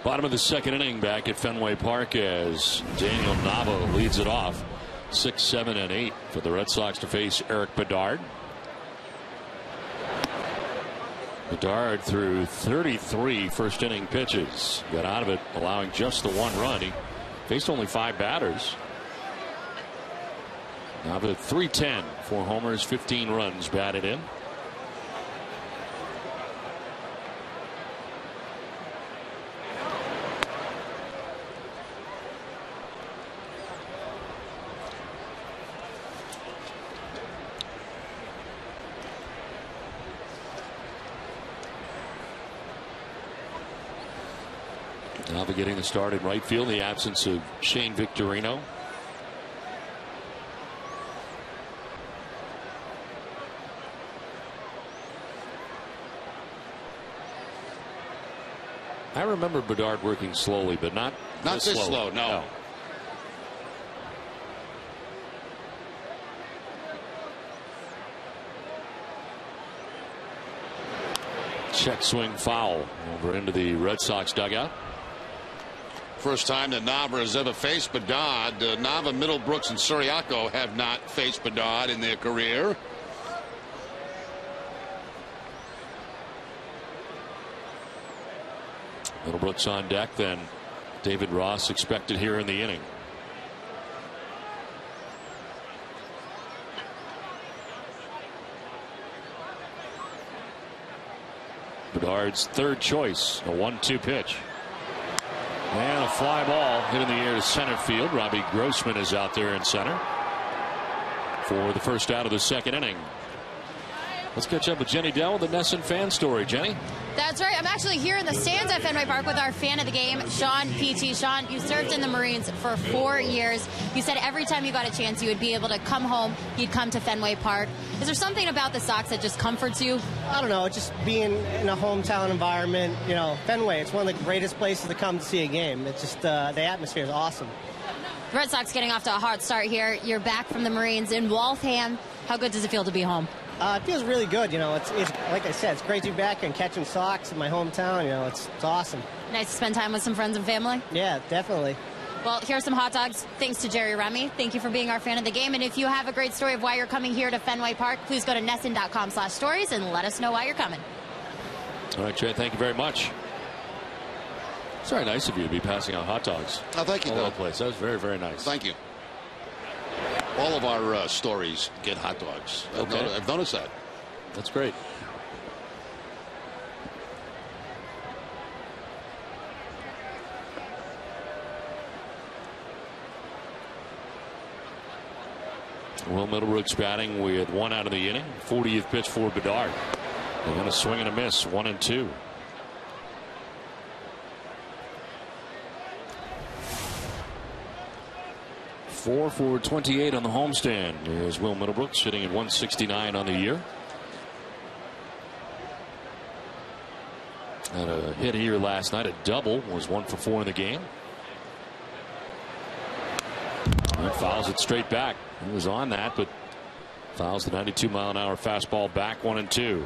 Speaker 1: Bottom of the second inning back at Fenway Park as Daniel Nava leads it off. 6, 7, and 8 for the Red Sox to face Eric Bedard. Bedard threw 33 first inning pitches. Got out of it allowing just the 1 run. He faced only 5 batters. Nava 310, 4 homers, 15 runs batted in. Nava getting the start in right field, the absence of Shane Victorino. I remember Bedard working slowly, but not
Speaker 2: this slow. No.
Speaker 1: Check swing foul over into the Red Sox dugout.
Speaker 2: First time that Nava has ever faced Bedard. Nava, Middlebrooks, and Suriaco have not faced Bedard in their career.
Speaker 1: Middlebrooks on deck, then David Ross expected here in the inning. Bedard's third choice, a 1-2 pitch. And a fly ball hit in the air to center field. Robbie Grossman is out there in center for the first out of the second inning. Let's catch up with Jenny Dell with the Nesson fan story. Jenny?
Speaker 3: That's right. I'm actually here in the stands at Fenway Park with our fan of the game, Sean P.T. Sean, you served in the Marines for 4 years. You said every time you got a chance you would be able to come home, you'd come to Fenway Park. Is there something about the Sox that just comforts you?
Speaker 4: I don't know, just being in a hometown environment. You know, Fenway, it's one of the greatest places to come to see a game. It's just, the atmosphere is awesome.
Speaker 3: The Red Sox getting off to a hot start here. You're back from the Marines in Waltham. How good does it feel to be home?
Speaker 4: It feels really good. You know, it's like I said, it's great to be back and catching Sox in my hometown. You know, it's awesome.
Speaker 3: Nice to spend time with some friends and family?
Speaker 4: Yeah, definitely.
Speaker 3: Well, here's some hot dogs. Thanks to Jerry Remy. Thank you for being our fan of the game. And if you have a great story of why you're coming here to Fenway Park, please go to Nesson.com/stories and let us know why you're coming.
Speaker 1: All right, Jay, thank you very much. It's very nice of you to be passing out hot dogs.
Speaker 2: Oh, thank you,
Speaker 1: all over
Speaker 2: Doug.
Speaker 1: the place. That was very, very nice.
Speaker 2: Thank you. All of our stories get hot dogs.
Speaker 1: Okay.
Speaker 2: I've noticed that.
Speaker 1: That's great. Will Middlebrooks batting with 1 out of the inning. 40th pitch for Bedard. They're going to swing and a miss. 1-2. Four for 28 on the homestand is Will Middlebrooks, sitting at 169 on the year. Had a hit here last night. A double, was 1 for 4 in the game. And fouls it straight back. He was on that, but fouls the 92-mile-an-hour fastball back. 1-2.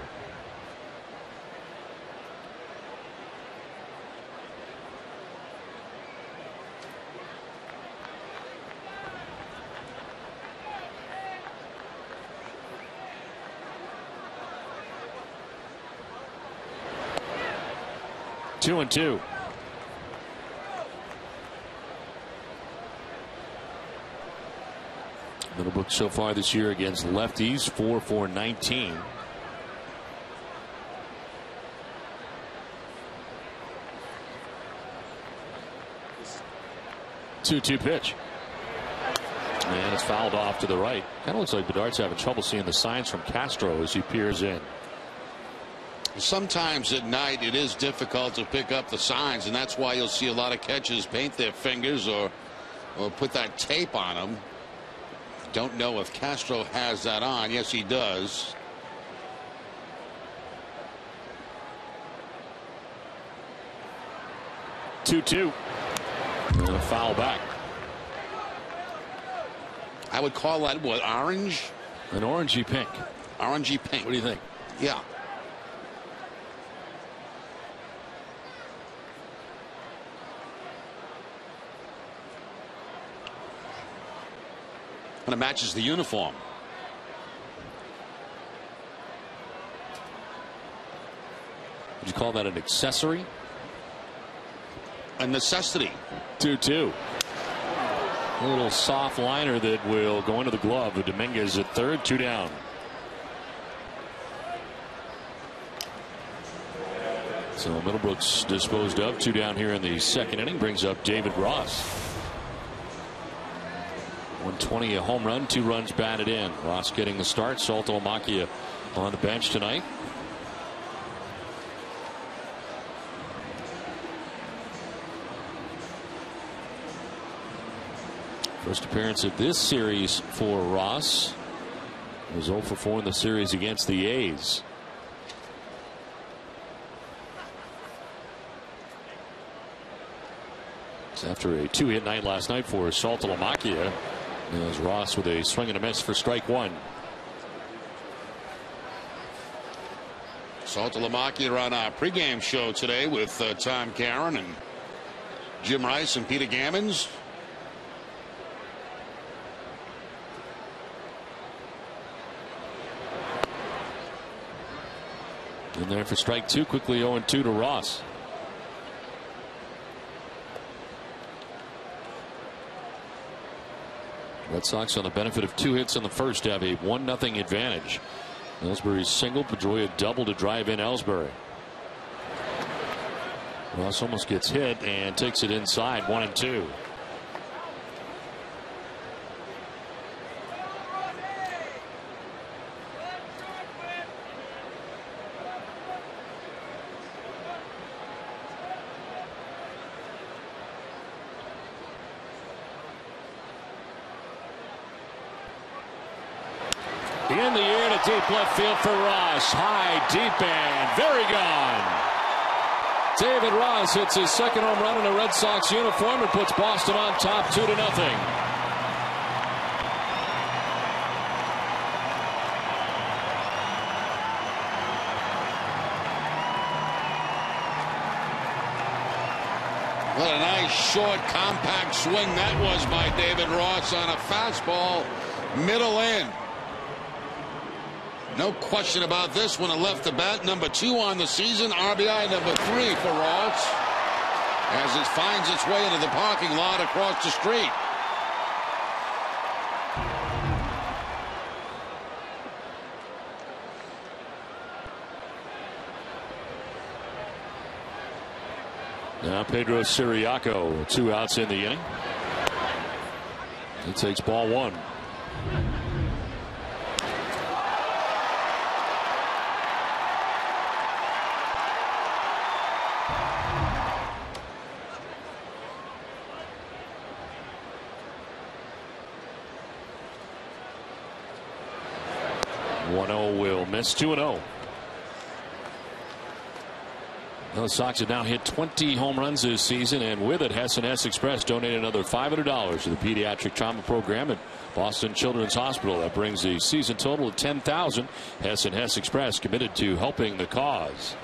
Speaker 1: Two and two. Middlebrooks so far this year against lefties, 4 for 19. Two-two pitch. And it's fouled off to the right. Kind of looks like Bedard's having trouble seeing the signs from Castro as he peers in.
Speaker 2: Sometimes at night it is difficult to pick up the signs, and that's why you'll see a lot of catchers paint their fingers or put that tape on them. Don't know if Castro has that on. Yes, he does.
Speaker 1: Two-two. And a foul back.
Speaker 2: I would call that what, orange?
Speaker 1: An orangey pink.
Speaker 2: Orangey pink.
Speaker 1: What do you think?
Speaker 2: Yeah. And it matches the uniform.
Speaker 1: Would you call that an accessory?
Speaker 2: A necessity.
Speaker 1: 2-2. A little soft liner that will go into the glove of Dominguez at third. 2 down. So Middlebrooks disposed of. 2 down here in the second inning. Brings up David Ross. 120, a home run, 2 runs batted in. Ross getting the start. Saltalamacchia on the bench tonight. First appearance of this series for Ross. He was 0 for 4 in the series against the A's. It's after a 2-hit night last night for Saltalamacchia. As Ross with a swing and a miss for strike 1.
Speaker 2: Saltalamacchia on our pregame show today with Tom Caron and Jim Rice and Peter Gammons.
Speaker 1: In there for strike 2. Quickly 0-2 to Ross. Red Sox on the benefit of 2 hits in the first have a 1-0 advantage. Ellsbury's single, Pedroia double to drive in Ellsbury. Ross almost gets hit and takes it inside. 1-2. In the air to deep left field for Ross. High, deep, and very gone. David Ross hits his second home run in a Red Sox uniform and puts Boston on top 2-0.
Speaker 2: What a nice short compact swing that was by David Ross on a fastball middle in. No question about this one. It left the bat. Number 2 on the season. RBI number 3 for Ross as it finds its way into the parking lot across the street.
Speaker 1: Now Pedro Siriaco, 2 outs in the inning. He takes ball 1. Will miss. 2-0. The Sox have now hit 20 home runs this season, and with it, Hess Express donated another $500 to the pediatric trauma program at Boston Children's Hospital. That brings the season total to $10,000. Hess Express committed to helping the cause.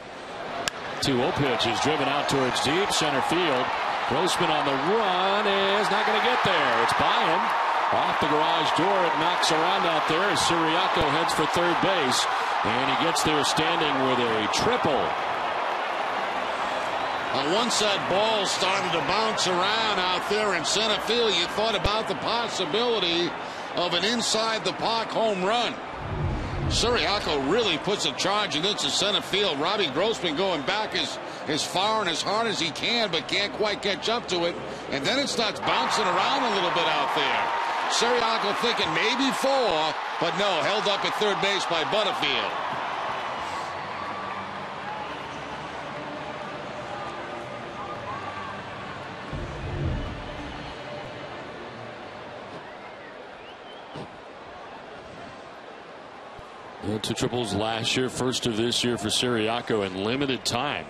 Speaker 1: 2-0 pitch is driven out towards deep center field. Grossman on the run is not going to get there. It's by him. Off the garage door, it knocks around out there as Siriaco heads for third base, and he gets there standing with a triple.
Speaker 2: Once that ball started to bounce around out there in center field, you thought about the possibility of an inside the park home run. Siriaco really puts a charge into center field. Robbie Grossman going back as far and as hard as he can, but can't quite catch up to it. And then it starts bouncing around a little bit out there. Siriaco thinking maybe 4, but no, held up at third base by Butterfield.
Speaker 1: Two triples last year, first of this year for Siriaco in limited time.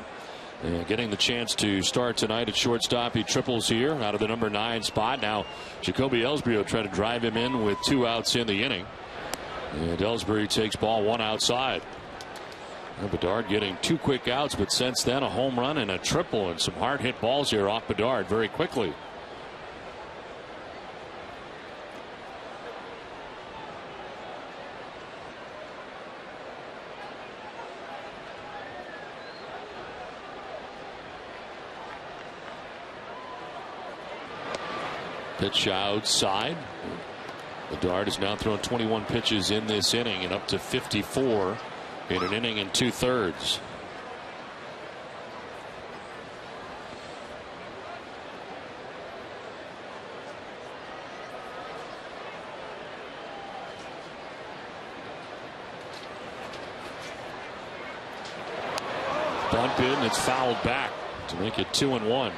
Speaker 1: Getting the chance to start tonight at shortstop. He triples here out of the number 9 spot. Now Jacoby Ellsbury will try to drive him in with 2 outs in the inning. And Ellsbury takes ball one outside. Bedard getting 2 quick outs, but since then a home run and a triple and some hard hit balls here off Bedard very quickly. Pitch outside. Bedard has now thrown 21 pitches in this inning and up to 54 in an inning and 2/3. Bunt in, it's fouled back to make it 2-1.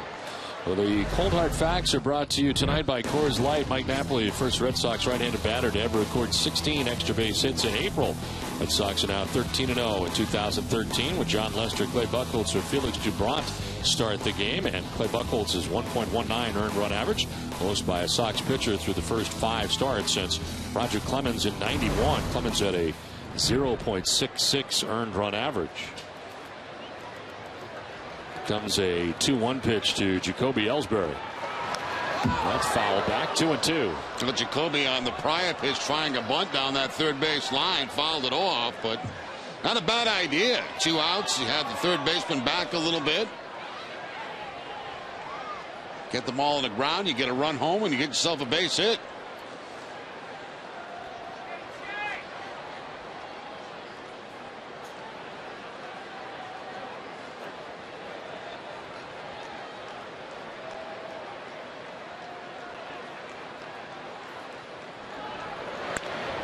Speaker 1: Well, the Cold Hard Facts are brought to you tonight by Coors Light. Mike Napoli, first Red Sox right-handed batter to ever record 16 extra base hits in April. Red Sox are now 13-0 in 2013 with John Lester, Clay Buchholz, or Felix Dubront start the game. And Clay Buchholz's 1.19 earned run average, lowest by a Sox pitcher through the first 5 starts since Roger Clemens in '91. Clemens had a 0.66 earned run average. Comes a 2-1 pitch to Jacoby Ellsbury. That's fouled back. 2-2.
Speaker 2: But Jacoby on the prior pitch trying a bunt down that third base line, fouled it off, but not a bad idea. 2 outs. You had the third baseman back a little bit. Get the ball on the ground, you get a run home, and you get yourself a base hit.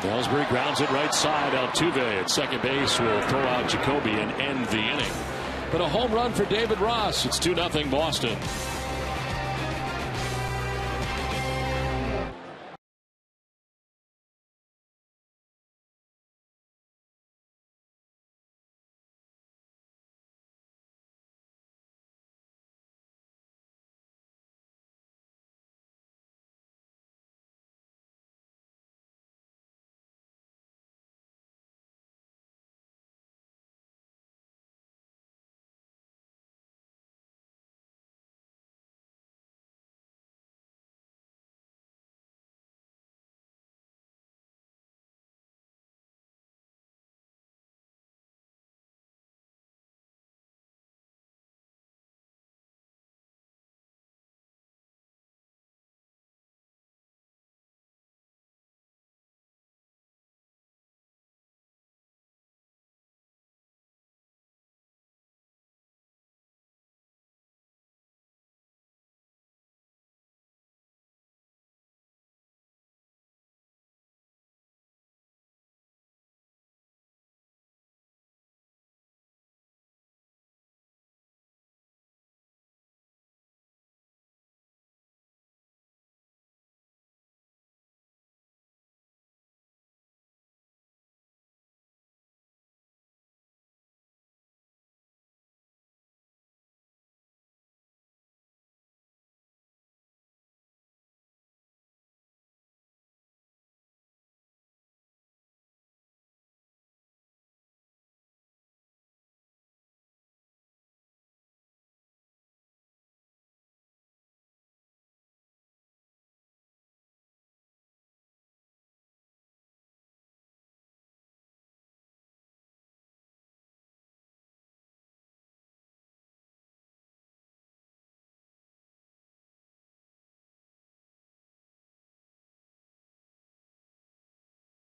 Speaker 1: Ellsbury grounds it right side. Altuve at second base will throw out Jacoby and end the inning. But a home run for David Ross. It's 2-0 Boston.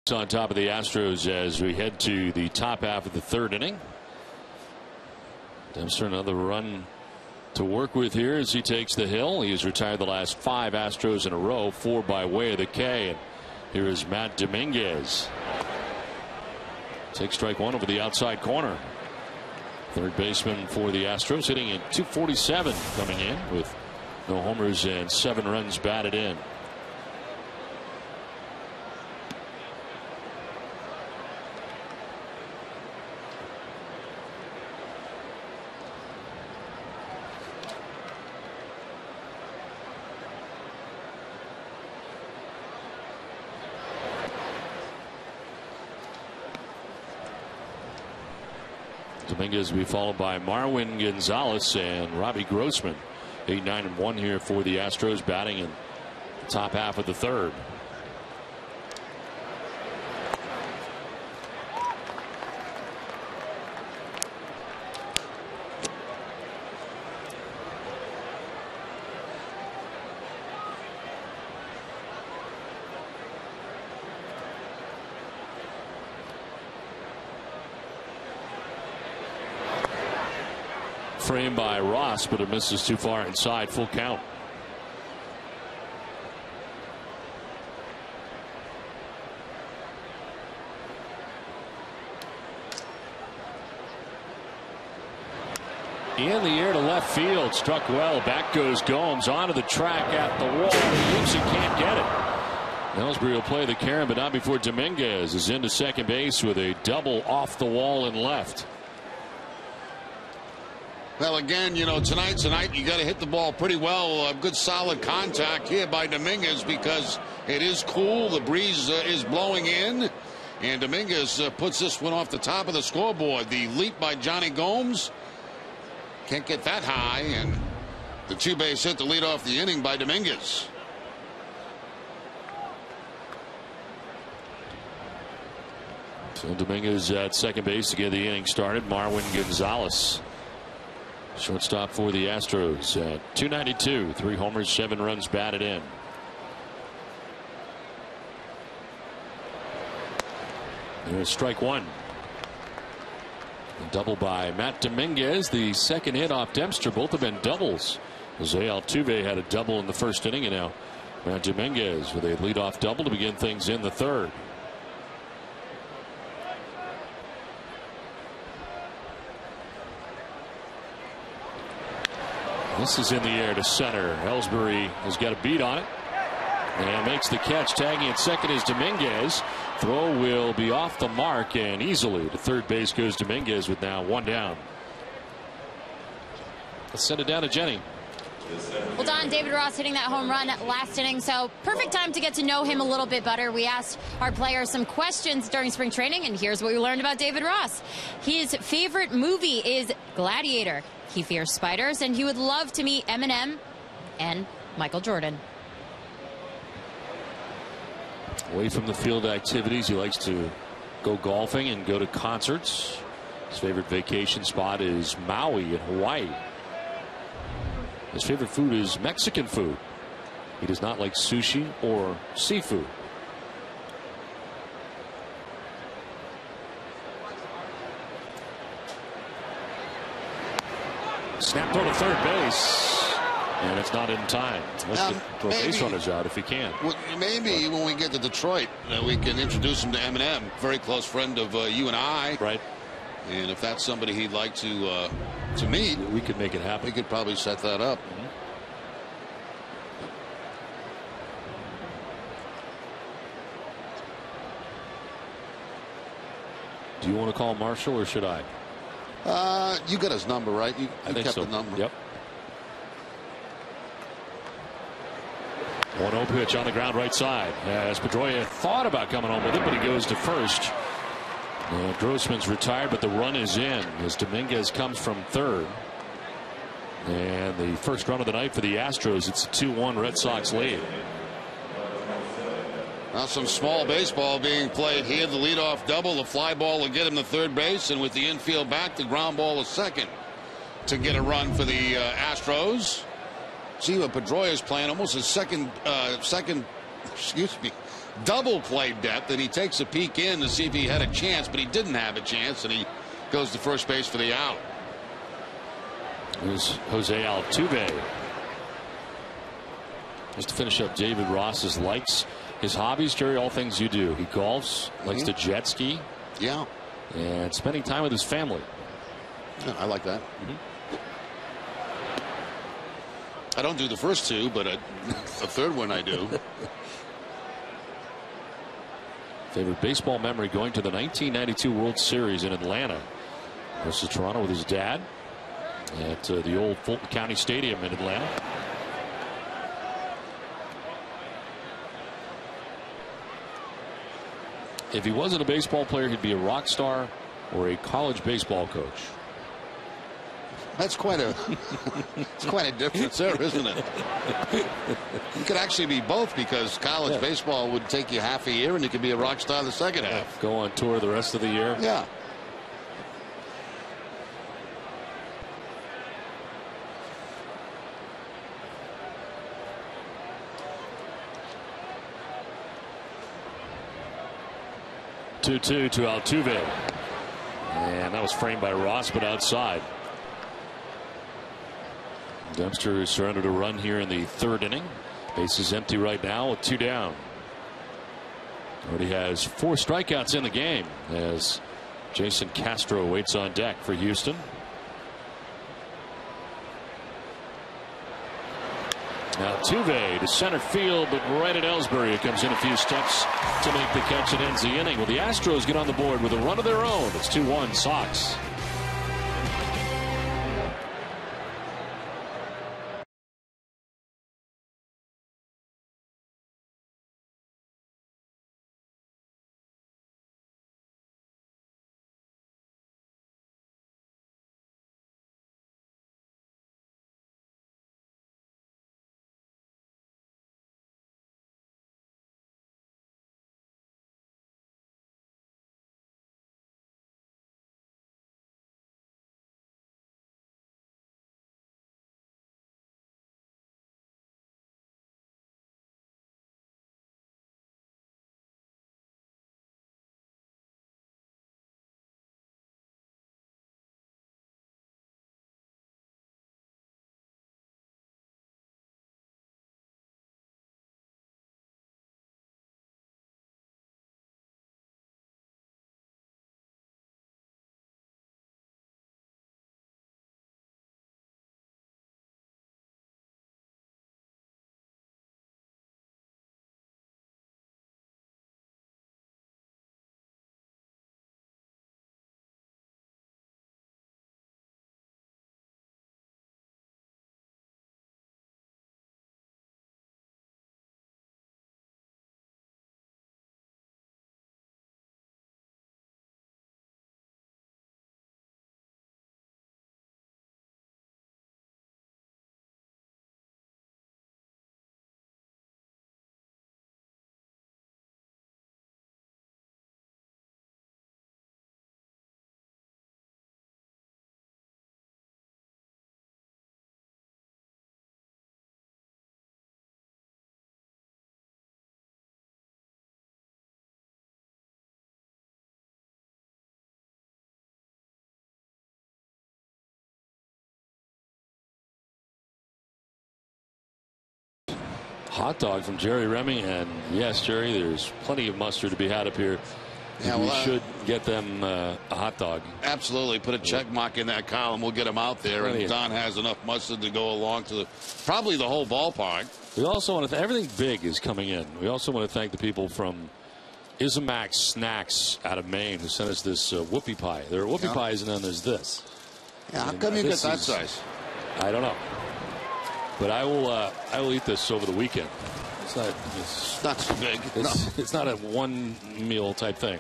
Speaker 1: On top of the Astros as we head to the top half of the 3rd inning. Dempster another run to work with here as he takes the hill. He has retired the last 5 Astros in a row, 4 by way of the K. And here is Matt Dominguez. Takes strike 1 over the outside corner. Third baseman for the Astros hitting at .247 coming in with no homers and 7 runs batted in. Dominguez will be followed by Marwin Gonzalez and Robbie Grossman. 8-9-1 here for the Astros, batting in the top half of the third. Framed by Ross, but it misses too far inside. Full count. In the air to left field, struck well. Back goes Gomes onto the track at the wall. He looks, he can't get it. Ellsbury will play the carom, but not before Dominguez is into second base with a double off the wall and left.
Speaker 2: Well, again, you know, tonight you got to hit the ball pretty well. Good solid contact here by Dominguez because it is cool. The breeze is blowing in, and Dominguez puts this one off the top of the scoreboard. The leap by Johnny Gomes can't get that high, and the two-base hit to lead off the inning by Dominguez.
Speaker 1: So Dominguez at second base to get the inning started. Marwin Gonzalez, shortstop for the Astros, at .292, 3 homers, 7 runs batted in. There's strike one. A double by Matt Dominguez. The second hit off Dempster. Both have been doubles. Jose Altuve had a double in the first inning, and now Matt Dominguez with a leadoff double to begin things in the third. This is in the air to center. Ellsbury has got a beat on it and makes the catch. Tagging at second is Dominguez. Throw will be off the mark, and easily to third base goes Dominguez with now 1 down. Let's send it down to Jenny.
Speaker 3: Well, Don, David Ross hitting that home run last inning, so perfect time to get to know him a little bit better. We asked our players some questions during spring training, and here's what we learned about David Ross. His favorite movie is Gladiator. He fears spiders, and he would love to meet Eminem and Michael Jordan.
Speaker 1: Away from the field activities, he likes to go golfing and go to concerts. His favorite vacation spot is Maui in Hawaii. His favorite food is Mexican food. He does not like sushi or seafood. Snapped on to third base, and it's not in time. Let's throw base runners out if he can.
Speaker 2: Well, maybe when we get to Detroit, we can introduce him to Eminem, very close friend of you and I.
Speaker 1: Right.
Speaker 2: And if that's somebody he'd like to meet,
Speaker 1: we could make it happen.
Speaker 2: We could probably set that up.
Speaker 1: Do you want to call Marshall or should I?
Speaker 2: You got his number, right? You kept
Speaker 1: so.
Speaker 2: the number.
Speaker 1: Yep. 1-0 pitch on the ground right side. As Pedroia thought about coming home with it, but he goes to first. Grossman's retired, but the run is in as Dominguez comes from third. And the first run of the night for the Astros. It's a 2-1 Red Sox lead.
Speaker 2: Now some small baseball being played here. The leadoff double, the fly ball will get him to third base, and with the infield back, the ground ball is second to get a run for the Astros. See what Pedroia is playing, almost his second double play depth, and he takes a peek in to see if he had a chance, but he didn't have a chance, and he goes to first base for the out.
Speaker 1: Here's Jose Altuve. Just to finish up David Ross's likes. His hobbies, Jerry, all things you do. He golfs, likes to jet ski.
Speaker 2: Yeah.
Speaker 1: And spending time with his family.
Speaker 2: Yeah, I like that. I don't do the first two, but a third one I do.
Speaker 1: Favorite baseball memory going to the 1992 World Series in Atlanta versus Toronto with his dad at the old Fulton County Stadium in Atlanta. If he wasn't a baseball player, he'd be a rock star or a college baseball coach.
Speaker 2: That's quite a it's quite a difference there, isn't it? You could actually be both, because college baseball would take you half a year and you could be a rock star the second half.
Speaker 1: Go on tour the rest of the year.
Speaker 2: Yeah.
Speaker 1: Two to Altuve, and that was framed by Ross, but outside. Dempster surrendered a run here in the third inning. Base is empty right now with 2 down. Already has 4 strikeouts in the game as Jason Castro waits on deck for Houston. Altuve to center field, but right at Ellsbury. It comes in a few steps to make the catch and ends the inning. Well, the Astros get on the board with a run of their own. It's 2-1 Sox. Hot dog from Jerry Remy, and yes, Jerry, there's plenty of mustard to be had up here. Yeah, we should get them a hot dog.
Speaker 2: Absolutely. Put a check mark in that column. We'll get them out there. And Don has enough mustard to go along to probably the whole ballpark.
Speaker 1: We also want to everything big is coming in. We also want to thank the people from Isamax Snacks out of Maine who sent us this whoopie pie. There are whoopie pies, and then there's this.
Speaker 2: Yeah, how come you get that size?
Speaker 1: I don't know. But I will eat this over the weekend. It's
Speaker 2: not so big.
Speaker 1: It's not a one meal type thing.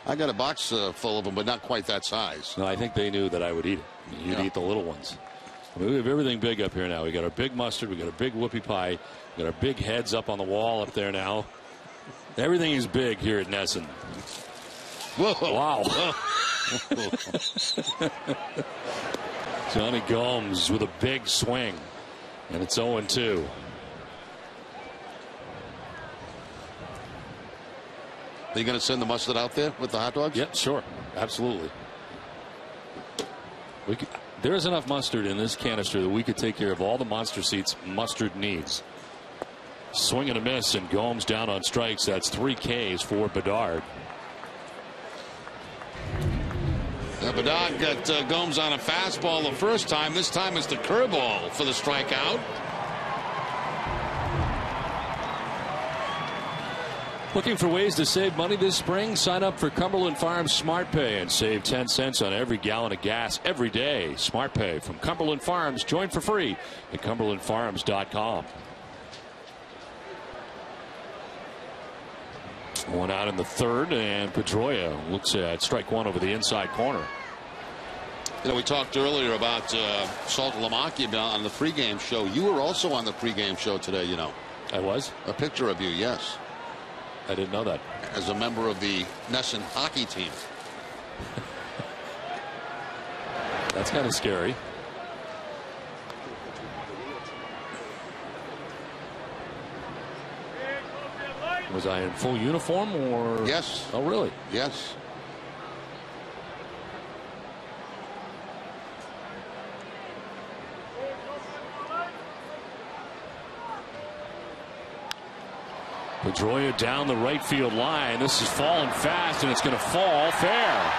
Speaker 2: I got a box full of them, but not quite that size.
Speaker 1: No, I think they knew that I would eat it. You'd eat the little ones. I mean, we have everything big up here now. We got our big mustard. We got our big whoopie pie. We got our big heads up on the wall up there now. Everything is big here at Nesson.
Speaker 2: Whoa!
Speaker 1: Wow! Johnny Gomes with a big swing. And it's 0-2.
Speaker 2: Are you going to send the mustard out there with the hot dogs?
Speaker 1: Yeah, sure. Absolutely. There's enough mustard in this canister that we could take care of all the Monster Seats mustard needs. Swing and a miss, and Gomes down on strikes. That's 3 Ks for Bedard.
Speaker 2: Bedard got Gomes on a fastball the first time. This time it's the curveball for the strikeout.
Speaker 1: Looking for ways to save money this spring? Sign up for Cumberland Farms Smart Pay and save 10 cents on every gallon of gas every day. Smart Pay from Cumberland Farms. Join for free at cumberlandfarms.com. One out in the third, and Pedroia looks at strike one over the inside corner.
Speaker 2: You know, we talked earlier about Salt Lamaki on the pregame show. You were also on the pregame show today, you know.
Speaker 1: I was?
Speaker 2: A picture of you, yes.
Speaker 1: I didn't know that.
Speaker 2: As a member of the Nesson hockey team.
Speaker 1: That's kind of scary. Was I in full uniform or?
Speaker 2: Yes.
Speaker 1: Oh, really?
Speaker 2: Yes.
Speaker 1: Pedroia down the right field line. This is falling fast, and it's going to fall fair.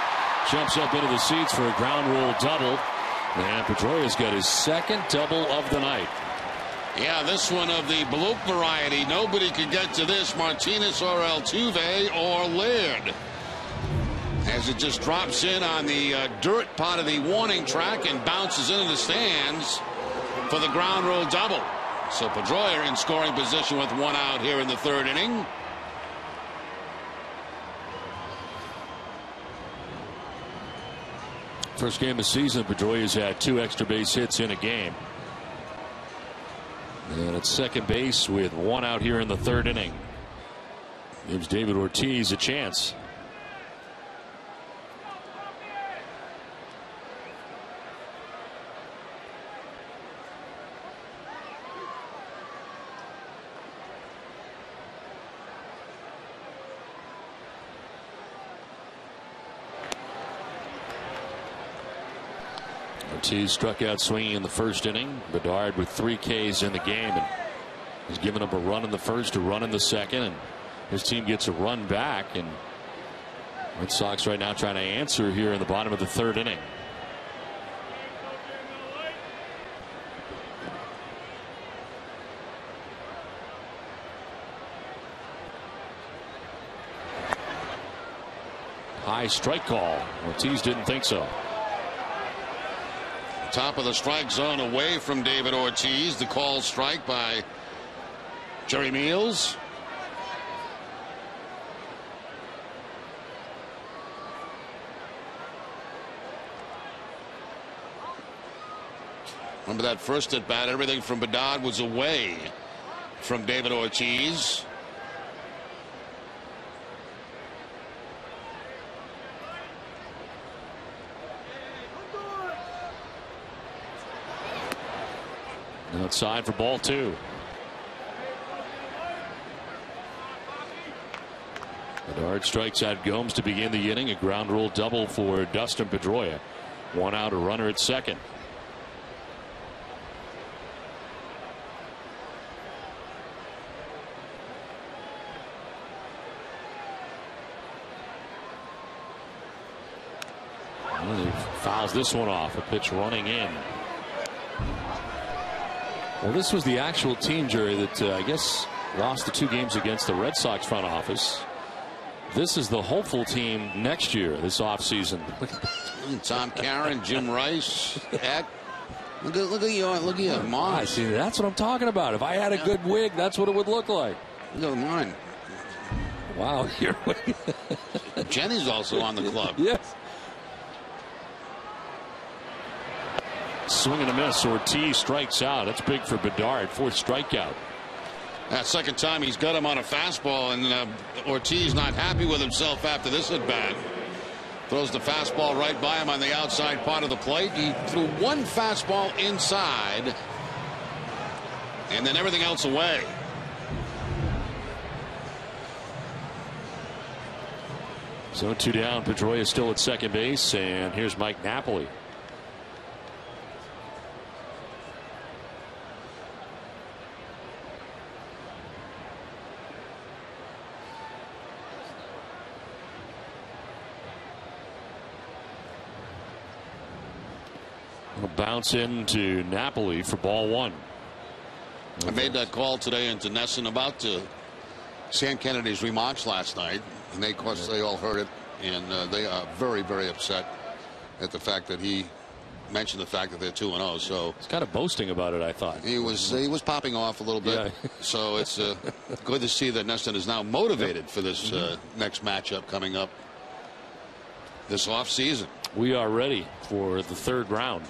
Speaker 1: Jumps up into the seats for a ground rule double. And Pedroia's got his second double of the night.
Speaker 2: Yeah, this one of the bloop variety. Nobody could get to this. Martinez or Altuve or Laird. As it just drops in on the dirt part of the warning track and bounces into the stands for the ground rule double. So Pedroia in scoring position with one out here in the third inning.
Speaker 1: First game of the season, Pedroia's had 2 extra base hits in a game. And at second base with one out here in the third inning. Gives David Ortiz a chance. Ortiz struck out swinging in the first inning. Bedard with 3 Ks in the game, and he's given up a run in the first, a run in the second, and his team gets a run back. And Red Sox right now trying to answer here in the bottom of the third inning. High strike call. Ortiz didn't think so.
Speaker 2: Top of the strike zone away from David Ortiz. The call strike by Jerry Meals. Remember that first at bat, everything from Bedard was away from David Ortiz.
Speaker 1: Outside for ball 2. Bedard strikes out Gomes to begin the inning. A ground rule double for Dustin Pedroia. One out, a runner at second. Well, he fouls this one off. A pitch running in. Well, this was the actual team, Jerry, that I guess lost the 2 games against the Red Sox front office. This is the hopeful team next year, this offseason.
Speaker 2: Tom Caron, Jim Rice, Eck. Look at your Moss.
Speaker 1: I see. That's what I'm talking about. If I had a good wig, that's what it would look like.
Speaker 2: Look at mine.
Speaker 1: Wow, you're
Speaker 2: Jenny's also on the club.
Speaker 1: Yes. Swing and a miss. Ortiz strikes out. That's big for Bedard. 4th strikeout.
Speaker 2: That second time he's got him on a fastball, and Ortiz not happy with himself after this at bat. Throws the fastball right by him on the outside part of the plate. He threw one fastball inside, and then everything else away.
Speaker 1: So 2 down. Pedroia is still at second base, and here's Mike Napoli. Bounce into Napoli for ball 1.
Speaker 2: I made that call today into Nesson about Sam Kennedy's remarks last night, and they, of course, they all heard it, and they are very, very upset at the fact that he mentioned the fact that they're 2-0. So
Speaker 1: he's kind of boasting about it. I thought
Speaker 2: he was popping off a little bit. Yeah. So it's good to see that Nesson is now motivated for this next matchup coming up this off season.
Speaker 1: we are ready for the third round.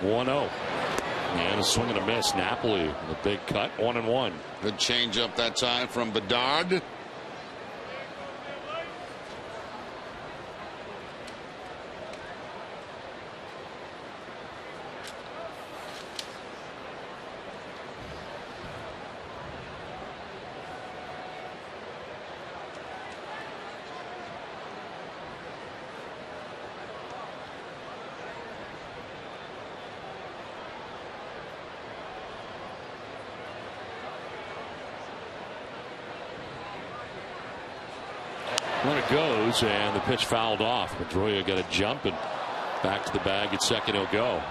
Speaker 1: One 0. And a swing and a miss. Napoli with a big cut. 1-1.
Speaker 2: Good change up that time from Bedard.
Speaker 1: When it goes, and the pitch fouled off. Pedroia got a jump and back to the bag at second. He'll go.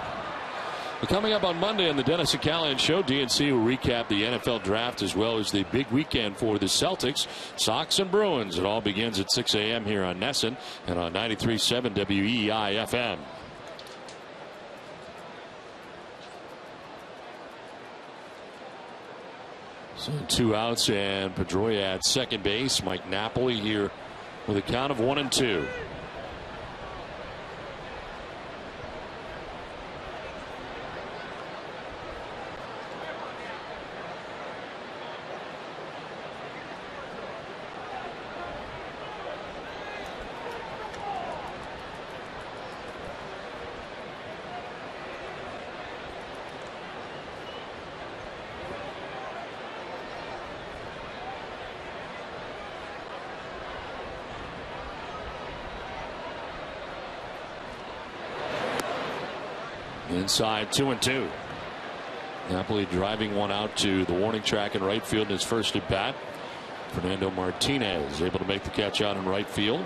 Speaker 1: But coming up on Monday on the Dennis and Callahan Show, DNC will recap the NFL draft as well as the big weekend for the Celtics, Sox, and Bruins. It all begins at 6 a.m. here on Nesson and on 93.7 WEEI FM. So 2 outs and Pedroia at second base. Mike Napoli here with a count of 1-2. Inside 2-2. Napoli driving one out to the warning track in right field in his first at bat. Fernando Martinez able to make the catch out in right field.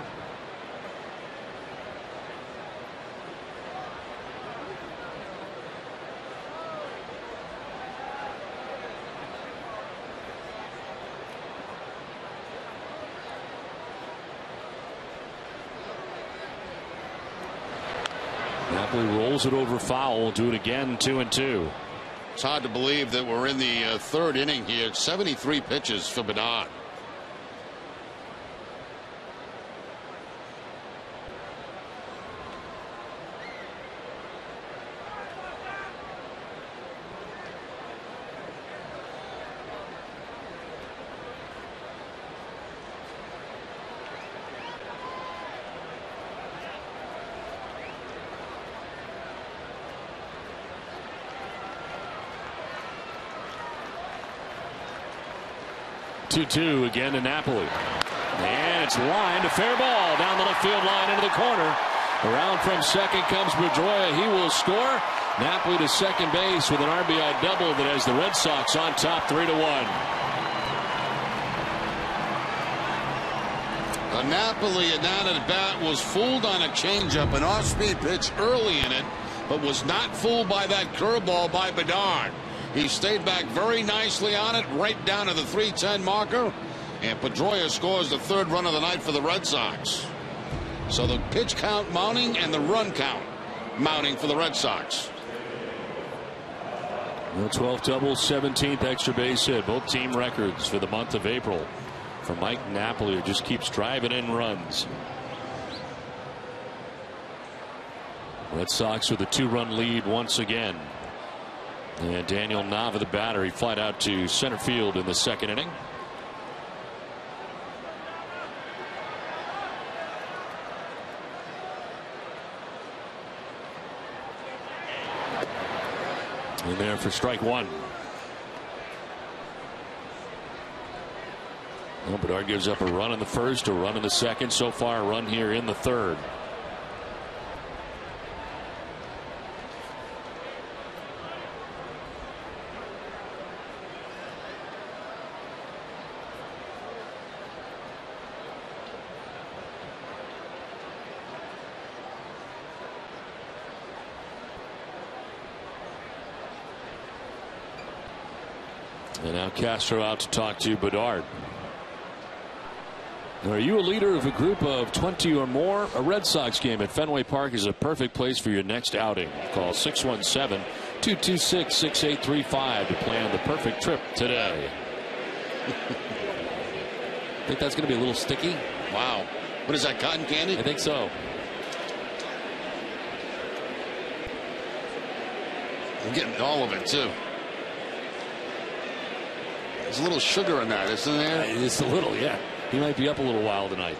Speaker 1: Napoli rolls it over foul. We'll do it again. 2-2.
Speaker 2: It's hard to believe that we're in the third inning here. 73 pitches for Bedard.
Speaker 1: Two again to Napoli, and it's lined to fair ball down the left field line into the corner. Around from second comes Pedroia. He will score. Napoli to second base with an RBI double that has the Red Sox on top 3-1.
Speaker 2: Napoli down at bat was fooled on a changeup, an off-speed pitch early in it, but was not fooled by that curveball by Bedard. He stayed back very nicely on it, right down to the 3:10 marker, and Pedroia scores the third run of the night for the Red Sox. So the pitch count mounting and the run count mounting for the Red Sox.
Speaker 1: 12 doubles, 17th extra base hit, both team records for the month of April for Mike Napoli, who just keeps driving in runs. Red Sox with a 2-run lead once again. And Daniel Nava, the batter, he flied out to center field in the second inning. And there for strike one. Well, Bedard gives up a run in the first, a run in the second. So far, a run here in the third. And now Castro out to talk to Bedard. Are you a leader of a group of 20 or more? A Red Sox game at Fenway Park is a perfect place for your next outing. Call 617-226-6835 to plan the perfect trip today. Think that's going to be a little sticky?
Speaker 2: Wow. What is that, cotton candy?
Speaker 1: I think so.
Speaker 2: I'm getting all of it, too. There's a little sugar in that, isn't there?
Speaker 1: It's a little, yeah. He might be up a little while tonight.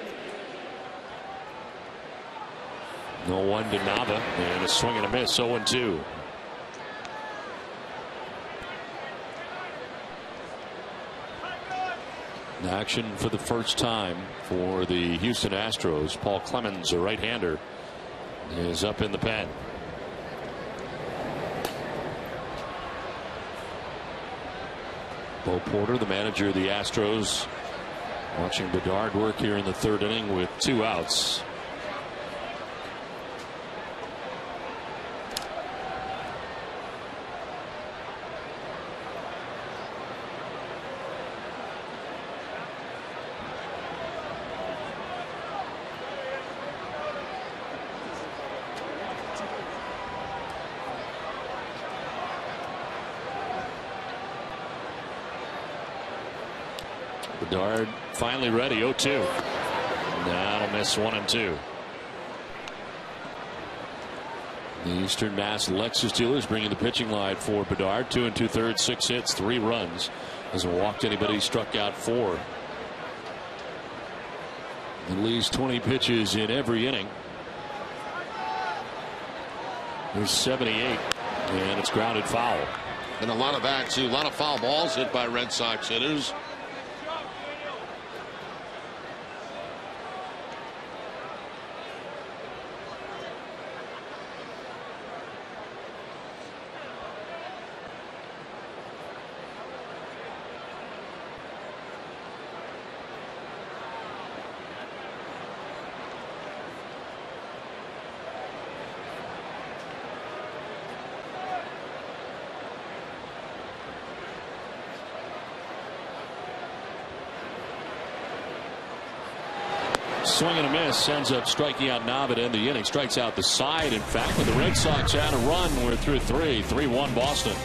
Speaker 1: 0-1 to Nava, and a swing and a miss, 0-2. Action for the first time for the Houston Astros. Paul Clemens, a right-hander, is up in the pen. Bo Porter, the manager of the Astros, watching Bedard work here in the third inning with 2 outs. Bedard finally ready. 0-2. That'll miss 1-2. The Eastern Mass Lexus dealers bringing the pitching line for Bedard. 2 2/3, 6 hits, 3 runs. Hasn't walked anybody, struck out 4. At least 20 pitches in every inning. There's 78, and it's grounded foul.
Speaker 2: And a lot of that, too. A lot of foul balls hit by Red Sox hitters.
Speaker 1: Swing and a miss, ends up striking out Nava to end the inning. Strikes out the side. In fact, with the Red Sox had a run, we're through 3. 3-1 Boston.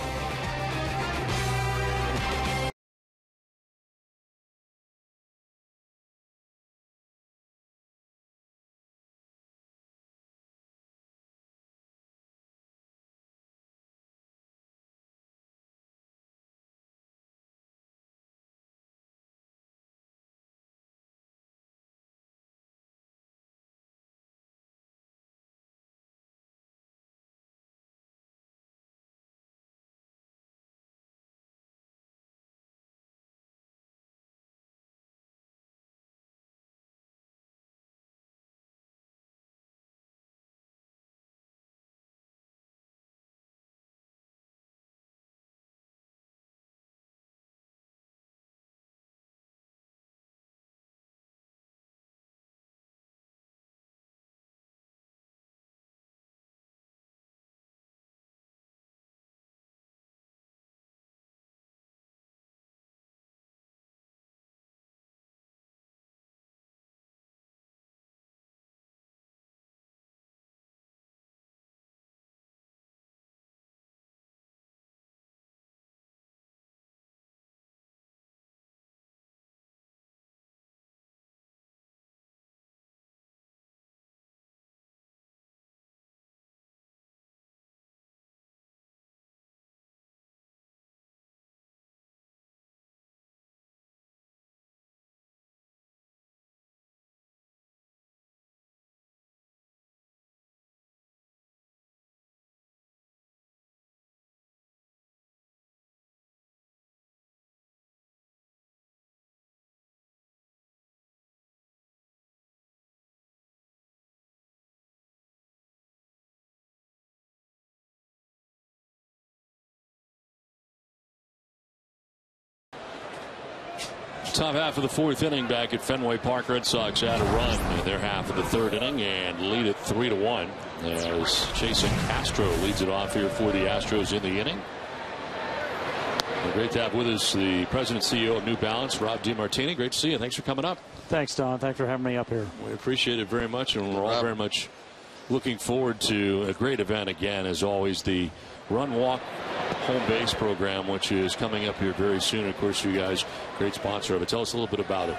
Speaker 1: Top half of the 4th inning back at Fenway Park. Red Sox had a run in their half of the 3rd inning and lead it 3-1 as Jason Castro leads it off here for the Astros in the inning. Great to have with us the president and CEO of New Balance, Rob DeMartini. Great to see you. Thanks for coming up.
Speaker 5: Thanks, Don. Thanks for having me up here.
Speaker 1: We appreciate it very much, and we're all very much looking forward to a great event again, as always, the Run Walk Home Base program, which is coming up here very soon. Of course, you guys, great sponsor of it. Tell us a little bit about it.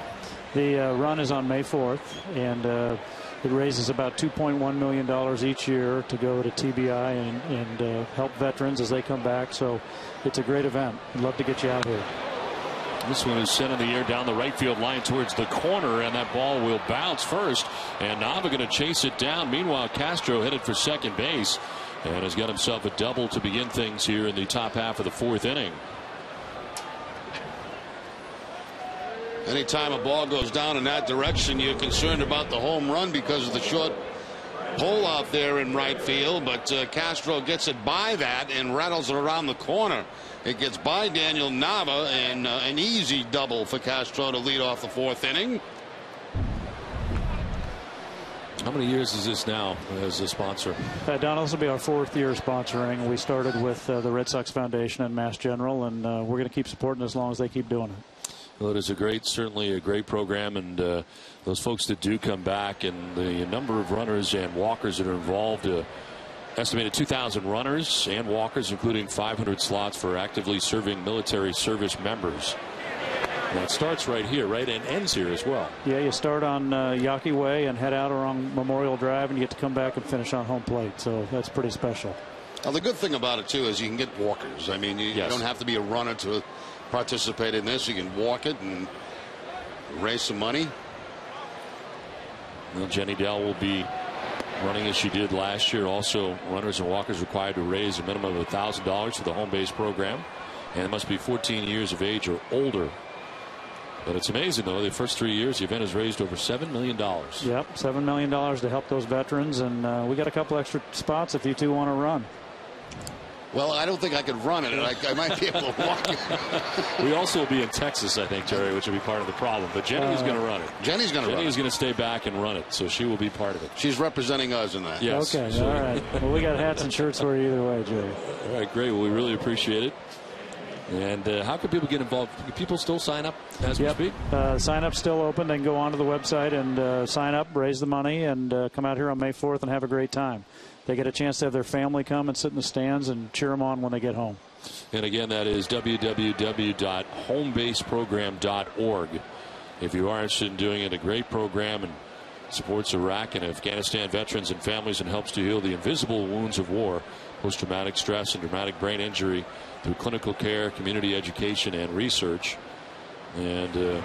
Speaker 5: The run is on May 4th, and it raises about $2.1 million each year to go to TBI and help veterans as they come back. So it's a great event. I'd love to get you out here.
Speaker 1: This one is sent in the air down the right field line towards the corner, and that ball will bounce first, and Nava going to chase it down. Meanwhile, Castro headed for second base and has got himself a double to begin things here in the top half of the fourth inning.
Speaker 2: Anytime a ball goes down in that direction, you're concerned about the home run because of the short pole out there in right field, but Castro gets it by that and rattles it around the corner. It gets by Daniel Nava, and an easy double for Castro to lead off the fourth inning.
Speaker 1: How many years is this now as a sponsor?
Speaker 5: Donald, this will be our fourth year sponsoring. We started with the Red Sox Foundation and Mass General, and we're going to keep supporting it as long as they keep doing it.
Speaker 1: Well, it is certainly a great program, and those folks that do come back, and the number of runners and walkers that are involved, estimated 2,000 runners and walkers, including 500 slots for actively serving military service members. Now it starts right here, right, and ends here as well.
Speaker 5: Yeah, you start on Yawkey Way and head out around Memorial Drive, and you get to come back and finish on home plate. So that's pretty special.
Speaker 2: Now, the good thing about it, too, is you can get walkers. I mean, you don't have to be a runner to participate in this. You can walk it and raise some money.
Speaker 1: Well, Jenny Dell will be running as she did last year. Also, runners and walkers required to raise a minimum of $1,000 for the home base program, and it must be 14 years of age or older. But it's amazing, though, the first 3 years the event has raised over $7 million.
Speaker 5: Yep, $7 million to help those veterans, and we got a couple extra spots if you two want to run.
Speaker 2: Well, I don't think I could run it. I might be able to walk it.
Speaker 1: We also will be in Texas, I think, Jerry, which will be part of the problem. But Jenny's going to run it.
Speaker 2: Jenny's going to run it.
Speaker 1: Jenny's going to stay back and run it, so she will be part of it.
Speaker 2: She's representing us in that.
Speaker 1: Yes.
Speaker 5: Okay, all right. Well, we got hats and shirts for you either way, Jerry.
Speaker 1: All right, great. Well, we really appreciate it. And how can people get involved? Can people still sign up as we speak?
Speaker 5: Sign up's still open. They can go onto the website and sign up, raise the money, and come out here on May 4th and have a great time. They get a chance to have their family come and sit in the stands and cheer them on when they get home.
Speaker 1: And again, that is www.homebaseprogram.org. If you are interested in doing it, a great program and supports Iraq and Afghanistan veterans and families and helps to heal the invisible wounds of war, post-traumatic stress and traumatic brain injury through clinical care, community education, and research. And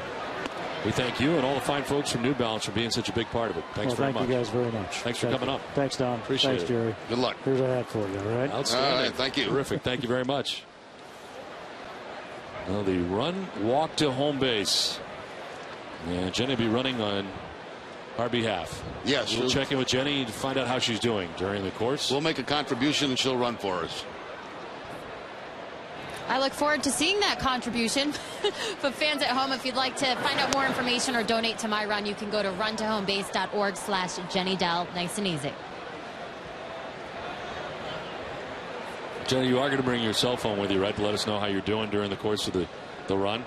Speaker 1: we thank you and all the fine folks from New Balance for being such a big part of it. Thanks very much.
Speaker 5: Thank you guys very much.
Speaker 1: Thanks for coming up.
Speaker 5: Thanks, Don.
Speaker 1: Appreciate it.
Speaker 5: Thanks, Jerry.
Speaker 2: Good luck.
Speaker 5: Here's a hat for you, all right?
Speaker 1: Outstanding.
Speaker 2: All right, thank you.
Speaker 1: Terrific. Thank you very much. Well, the run, walk to home base. And Jenny will be running on our behalf.
Speaker 2: Yes.
Speaker 1: We'll check in with Jenny to find out how she's doing during the course.
Speaker 2: We'll make a contribution and she'll run for us.
Speaker 3: I look forward to seeing that contribution. For fans at home, if you'd like to find out more information or donate to my run, you can go to runtohomebase.org/Jenny Dell. Nice and easy.
Speaker 1: Jenny, you are going to bring your cell phone with you, right, to let us know how you're doing during the course of the run?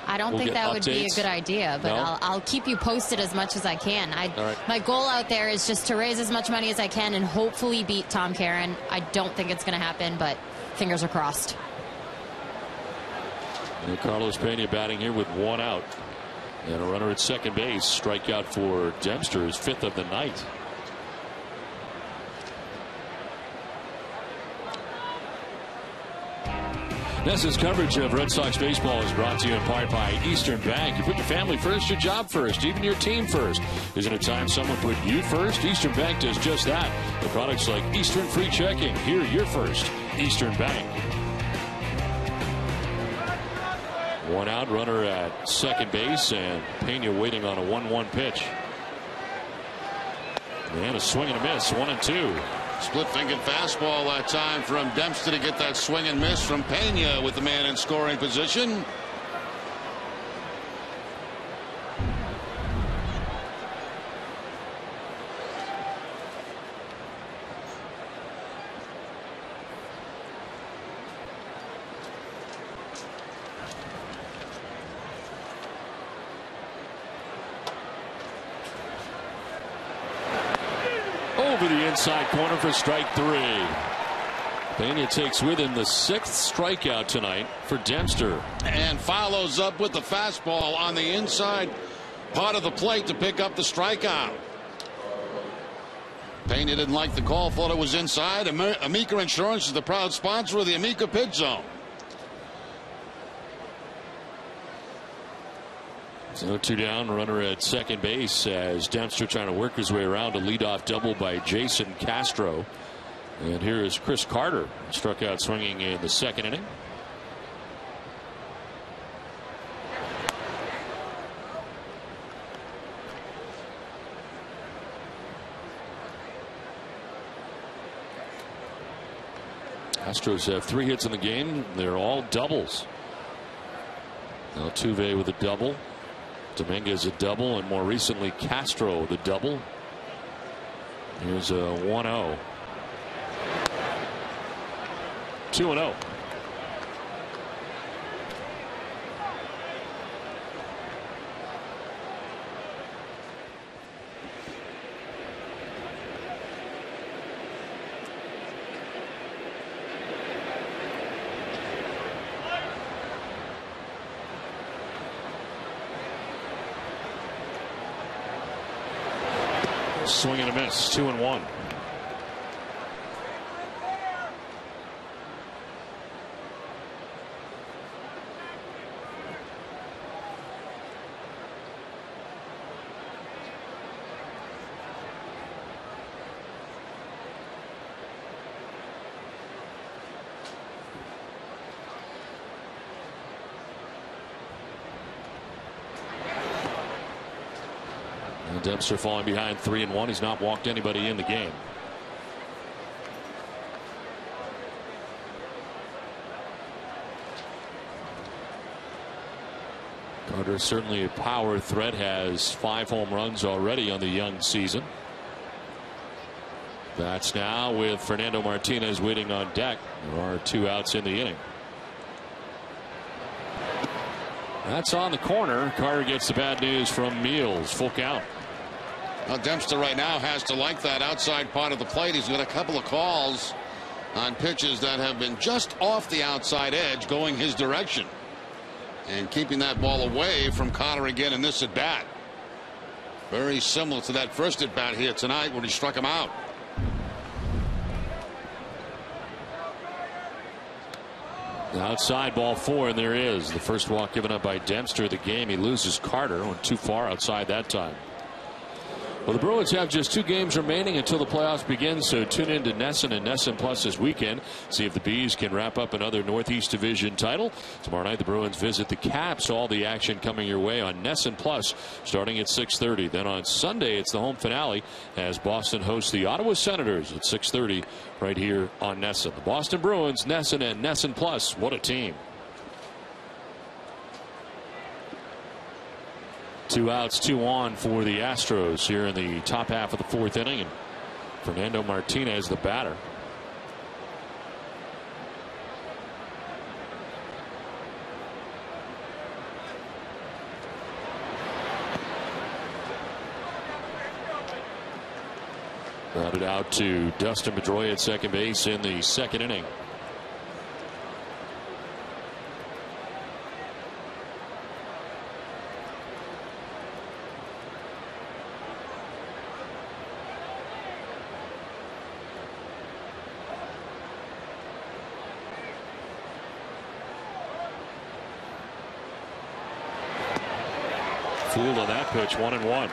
Speaker 3: I don't think that would be a good idea, but
Speaker 1: No?
Speaker 3: I'll keep you posted as much as I can.
Speaker 1: All right.
Speaker 3: My goal out there is just to raise as much money as I can and hopefully beat Tom Caron. I don't think it's going to happen, but fingers are crossed.
Speaker 1: And Carlos Pena batting here with one out. And a runner at second base. Strikeout for Dempster, his fifth of the night. NES's coverage of Red Sox baseball is brought to you in part by Eastern Bank. You put your family first, your job first, even your team first. Isn't it time someone put you first? Eastern Bank does just that. The products like Eastern Free Checking. Here, you're first. Eastern Bank. One out, runner at second base, and Pena waiting on a 1-1 pitch. And a swing and a miss, 1-2.
Speaker 2: Split-fingered fastball that time from Dempster to get that swing and miss from Pena with the man in scoring position.
Speaker 1: over the inside corner for strike 3. Pena takes with him the 6th strikeout tonight for Dempster.
Speaker 2: And follows up with the fastball on the inside part of the plate to pick up the strikeout. Pena didn't like the call, thought it was inside. Amica Insurance is the proud sponsor of the Amica Pitch Zone.
Speaker 1: So 2 down, runner at second base as Dempster trying to work his way around a leadoff double by Jason Castro. And here is Chris Carter, struck out swinging in the 2nd inning. Astros have 3 hits in the game. They're all doubles. Altuve with a double. Dominguez a double, and more recently Castro with a double. Here's a 1-0. 2-0. Swing and a miss. 2-1. Dempster falling behind 3-1. He's not walked anybody in the game. Carter certainly a power threat, has 5 home runs already on the young season. That's now with Fernando Martinez waiting on deck. There are 2 outs in the inning. That's on the corner. Carter gets the bad news from Meals. Full count.
Speaker 2: Now Dempster right now has to like that outside part of the plate. He's got a couple of calls on pitches that have been just off the outside edge going his direction, and keeping that ball away from Carter again in this at bat. Very similar to that first at bat here tonight when he struck him out.
Speaker 1: The outside ball 4, and there is the first walk given up by Dempster of the game. He loses Carter, went too far outside that time. Well, the Bruins have just 2 games remaining until the playoffs begin, so tune in to NESN and NESN Plus this weekend. See if the Bees can wrap up another Northeast Division title. Tomorrow night, the Bruins visit the Caps. All the action coming your way on NESN Plus starting at 6:30. Then on Sunday, it's the home finale as Boston hosts the Ottawa Senators at 6:30 right here on NESN. The Boston Bruins, NESN and NESN Plus. What a team. 2 outs, 2 on for the Astros here in the top half of the 4th inning, and Fernando Martinez the batter. Grounded out to Dustin Pedroia at second base in the 2nd inning. Fooled on that pitch. 1-1.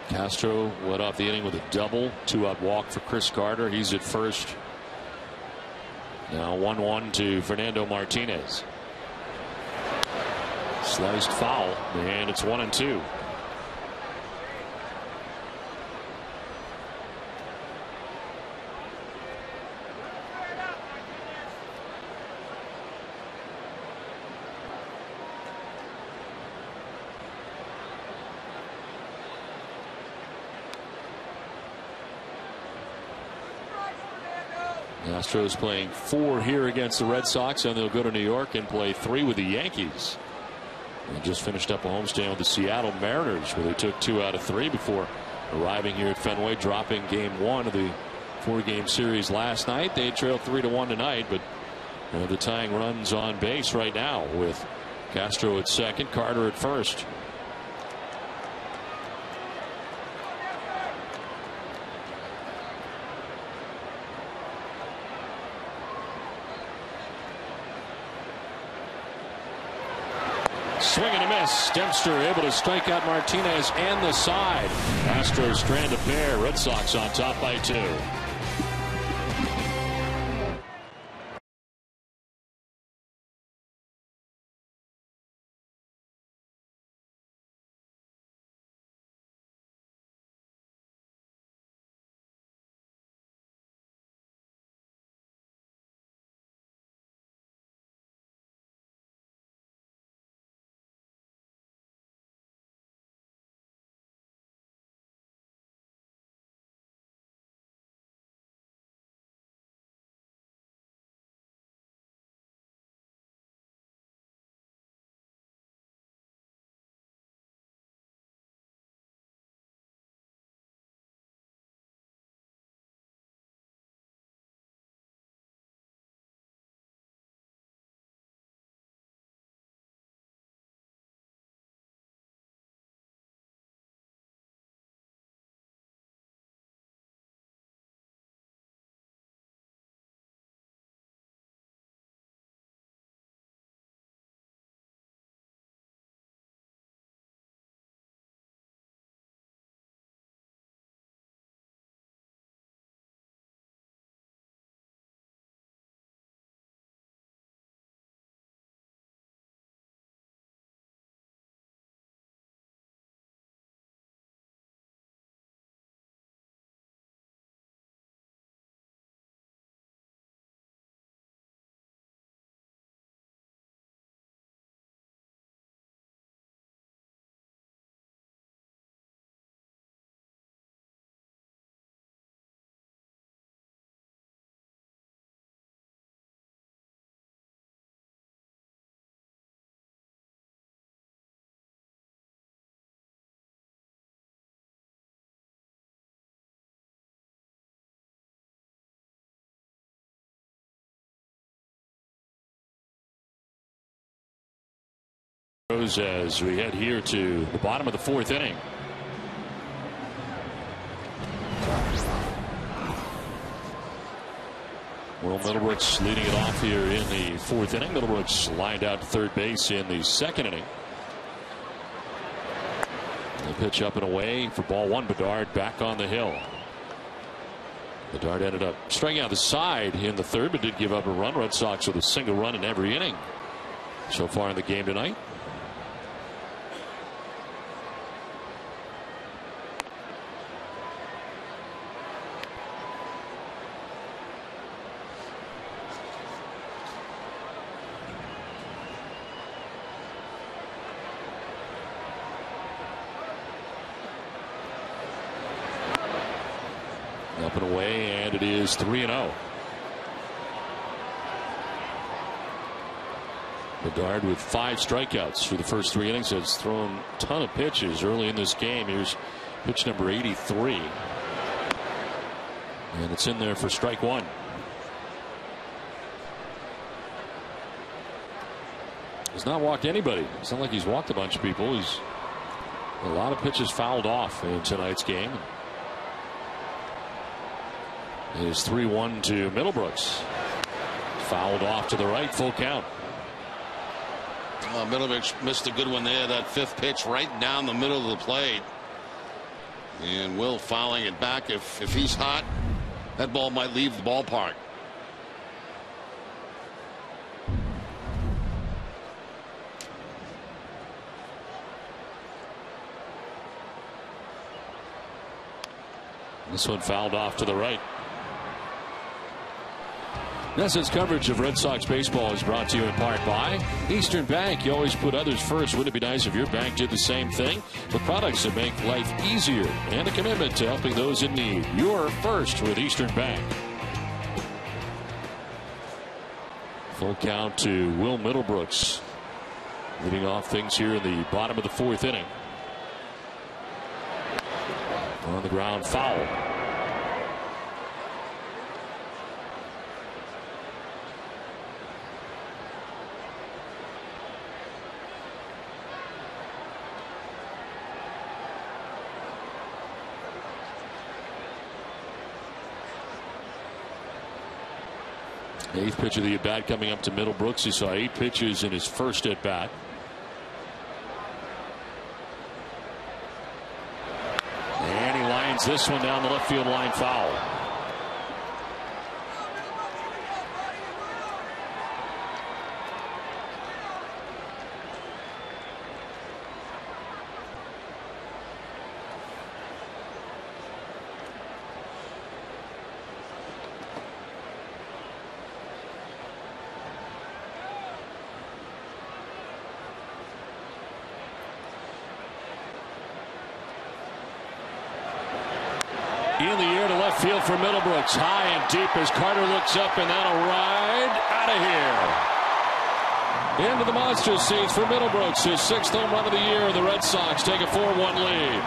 Speaker 1: Castro led off the inning with a double. 2-out walk for Chris Carter. He's at first. Now 1-1 to Fernando Martinez. Sliced foul, and it's 1-2. The Astros playing 4 here against the Red Sox, and they'll go to New York and play 3 with the Yankees. They just finished up a homestand with the Seattle Mariners, where they took 2 out of 3 before arriving here at Fenway, dropping game 1 of the 4-game series last night. They trailed 3-1 tonight, but the tying runs on base right now with Castro at second, Carter at first. Swing and a miss. Dempster able to strike out Martinez and the side. Astros strand a pair. Red Sox on top by 2. As we head here to the bottom of the 4th inning. Well, Middlebrooks leading it off here in the 4th inning. Middlebrooks lined out to third base in the 2nd inning. The pitch up and away for ball 1. Bedard back on the hill. Bedard ended up striking out the side in the 3rd, but did give up a run. Red Sox with a single run in every inning so far in the game tonight. Up and away, and it is 3-0. Bedard with 5 strikeouts through the first 3 innings. Has thrown a ton of pitches early in this game. Here's pitch number 83. And it's in there for strike 1. He's not walked anybody. It's not like he's walked a bunch of people. He's a lot of pitches fouled off in tonight's game. It is 3-1 to Middlebrooks. Fouled off to the right, full count.
Speaker 2: Middlebrooks missed a good one there. That 5th pitch right down the middle of the plate. And Will fouling it back. If he's hot, that ball might leave the ballpark.
Speaker 1: This one fouled off to the right. NESN's coverage of Red Sox baseball is brought to you in part by Eastern Bank. You always put others first. Wouldn't it be nice if your bank did the same thing? With products that make life easier and a commitment to helping those in need. You're first with Eastern Bank. Full count to Will Middlebrooks, leading off things here in the bottom of the 4th inning. On the ground, foul. Eighth pitch of the at bat coming up to Middlebrooks. He saw 8 pitches in his first at bat. And he lines this one down the left field line, foul. In the air to left field for Middlebrooks. High and deep as Carter looks up, and that'll ride out of here. Into the monster seats for Middlebrooks. His 6th home run of the year. The Red Sox take a 4-1 lead.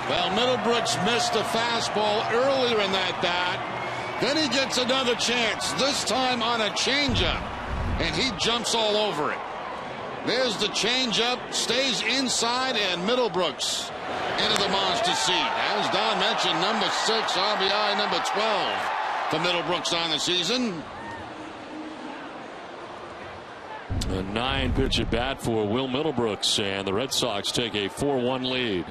Speaker 2: Well, Middlebrooks missed a fastball earlier in that bat. Then he gets another chance, this time on a changeup, and he jumps all over it. There's the changeup, stays inside, and Middlebrooks into the monster seat. As Don mentioned, number 6 RBI, number 12 for Middlebrooks on the season.
Speaker 1: A 9-pitch at bat for Will Middlebrooks, and the Red Sox take a 4-1 lead.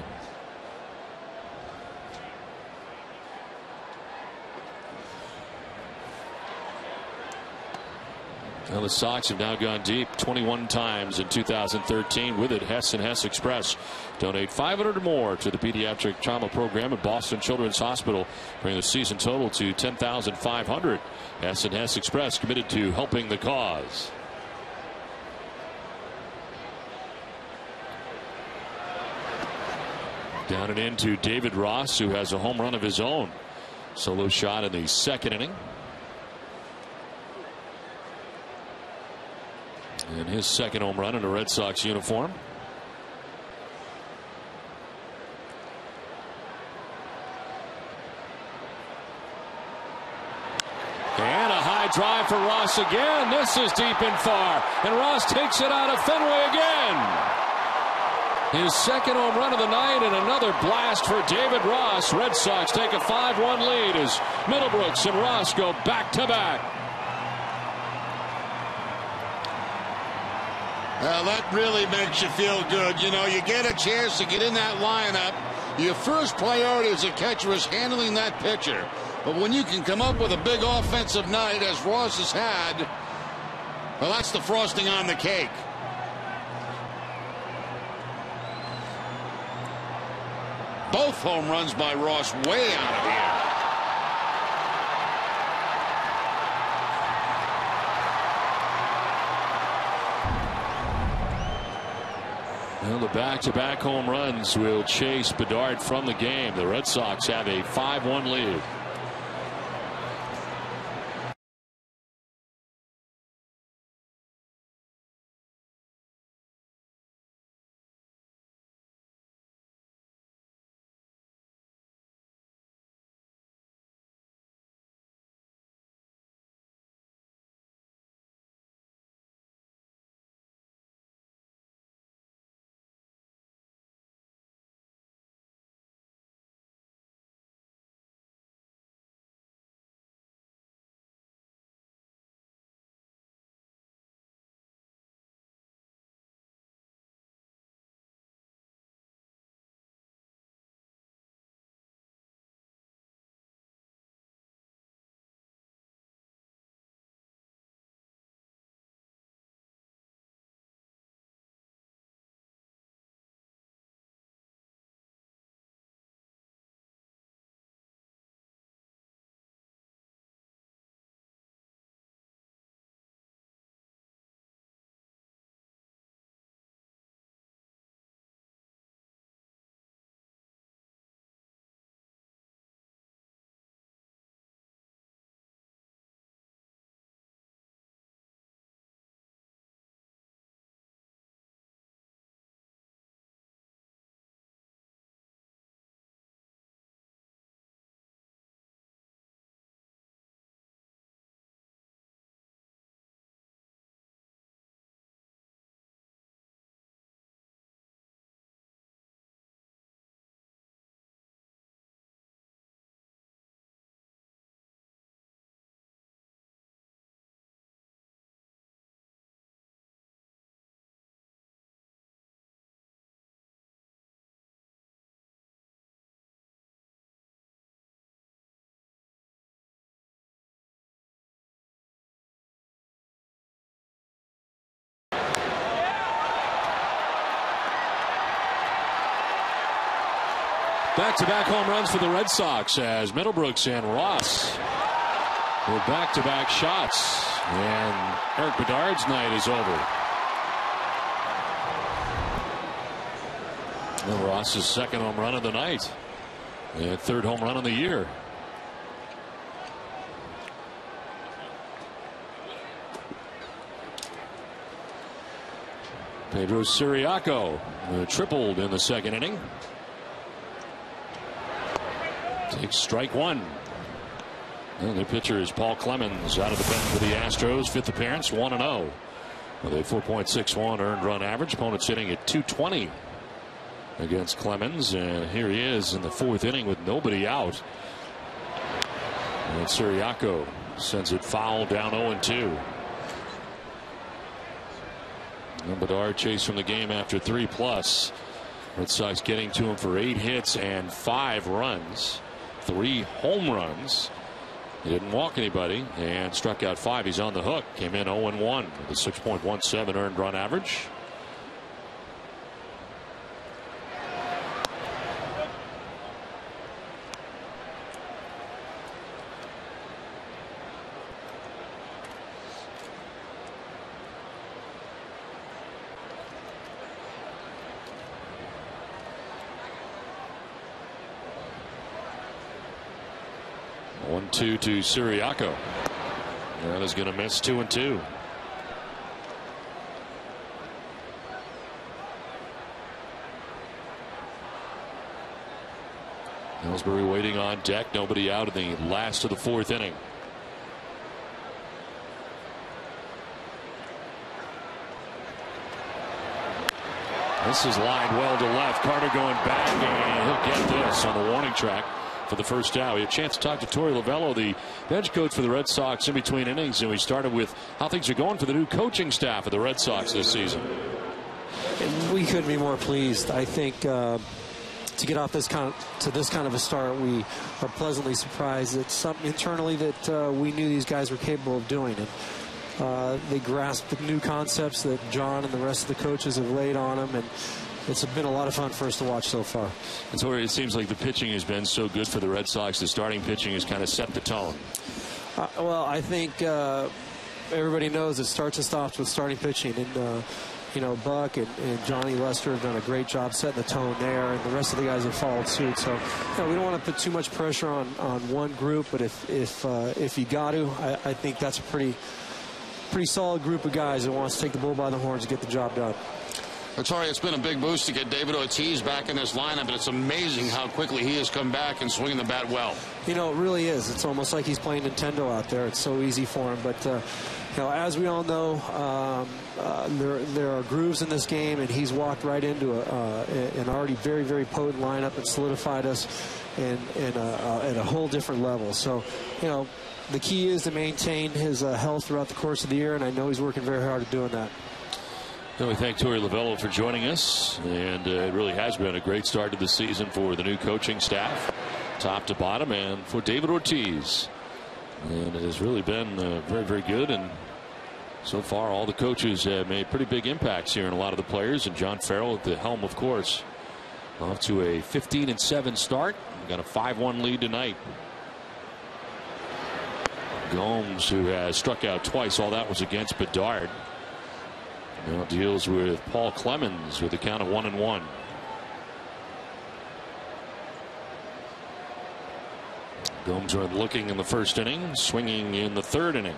Speaker 1: Well, the Sox have now gone deep 21 times in 2013. With it, Hess and Hess Express donate $500 or more to the pediatric trauma program at Boston Children's Hospital, bringing the season total to $10,500. Hess and Hess Express committed to helping the cause. Down and into David Ross, who has a home run of his own. Solo shot in the 2nd inning. And his 2nd home run in a Red Sox uniform. And a high drive for Ross again. This is deep and far. And Ross takes it out of Fenway again. His 2nd home run of the night, and another blast for David Ross. Red Sox take a 5-1 lead as Middlebrooks and Ross go back to back.
Speaker 2: Well, that really makes you feel good. You know, you get a chance to get in that lineup. Your first priority as a catcher is handling that pitcher. But when you can come up with a big offensive night, as Ross has had, well, that's the frosting on the cake. Both home runs by Ross way out of here.
Speaker 1: Well, the back-to-back home runs will chase Bedard from the game. The Red Sox have a 5-1 lead. Back-to-back home runs for the Red Sox as Middlebrooks and Ross with back-to-back shots. And Eric Bedard's night is over. And Ross's second home run of the night. And third home run of the year. Pedro Siriaco tripled in the second inning. Takes strike one. And the pitcher is Paul Clemens out of the pen for the Astros. Fifth appearance, 1-0. With a 4.61 earned run average. Opponents hitting at 220 against Clemens. And here he is in the fourth inning with nobody out. And Siriaco sends it foul down 0-2. And Bedard chased from the game after 3+. Red Sox getting to him for 8 hits and 5 runs. 3 home runs. He didn't walk anybody and struck out 5. He's on the hook. Came in 0-1 with a 6.17 earned run average. One-two to Siriaco. That is going to miss. 2-2. Ellsbury waiting on deck. Nobody out in the last of the fourth inning. This is lined well to left. Carter going back, and he'll get this on the warning track for the first out. We had a chance to talk to Torey Lovello, the bench coach for the Red Sox, in between innings, and we started with how things are going for the new coaching staff of the Red Sox this season.
Speaker 6: We couldn't be more pleased. I think to get off this kind of a start, we are pleasantly surprised. It's something internally that we knew these guys were capable of doing, and they grasped the new concepts that John and the rest of the coaches have laid on them, and it's been a lot of fun for us to watch so far.
Speaker 1: And so it seems like the pitching has been so good for the Red Sox. The starting pitching has kind of set the tone.
Speaker 6: Well, I think everybody knows it starts and stops with starting pitching. And, you know, Buck and Johnny Lester have done a great job setting the tone there, and the rest of the guys have followed suit. So, you know, we don't want to put too much pressure on one group, but if you got to, I think that's a pretty solid group of guys that wants to take the bull by the horns and get the job done.
Speaker 2: Sorry, it's been a big boost to get David Ortiz back in this lineup, but it's amazing how quickly he has come back and swinging the bat well.
Speaker 6: You know, it really is. It's almost like he's playing Nintendo out there. It's so easy for him. But, you know, as we all know, there are grooves in this game, and he's walked right into an already very, very potent lineup that solidified us at a whole different level. So, you know, the key is to maintain his health throughout the course of the year, and I know he's working very hard at doing that.
Speaker 1: We thank Torey Lovello for joining us, and it really has been a great start to the season for the new coaching staff, top to bottom, and for David Ortiz. And it has really been very, very good, and so far all the coaches have made pretty big impacts here in a lot of the players, and John Farrell at the helm, of course. Off to a 15-7 start. We've got a 5-1 lead tonight. Gomes, who has struck out twice, all that was against Bedard. Now deals with Paul Clemens with a count of 1-1. Gomes are looking in the first inning, swinging in the third inning.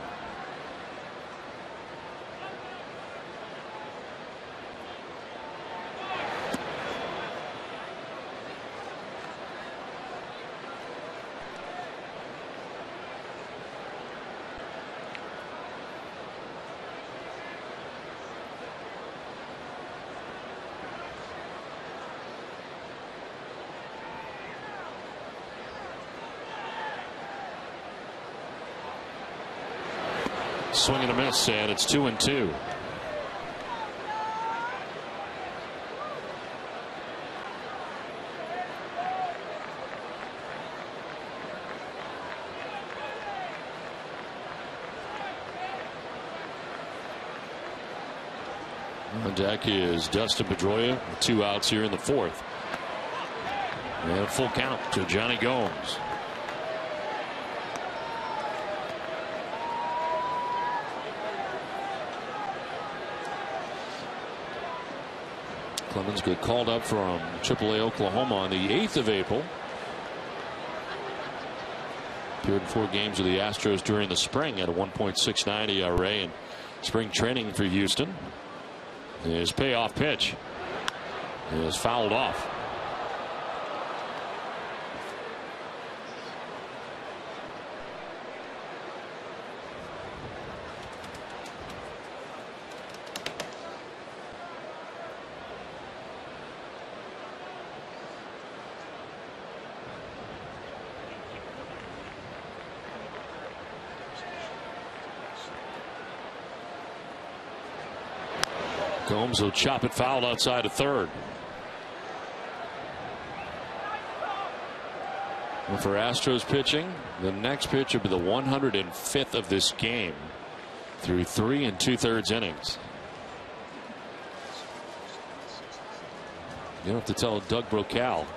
Speaker 1: Swing and a miss, and it's 2-2. On deck is Dustin Pedroia, 2 outs here in the fourth. And a full count to Johnny Gomes. Clemens got called up from AAA Oklahoma on the 8th of April. Appeared in 4 games of the Astros during the spring at a 1.69 ERA in spring training for Houston. His payoff pitch is fouled off. Gomes will chop it foul outside of third. And for Astros pitching, the next pitch will be the 105th of this game through 3 2/3 innings. You don't have to tell Doug Brocal.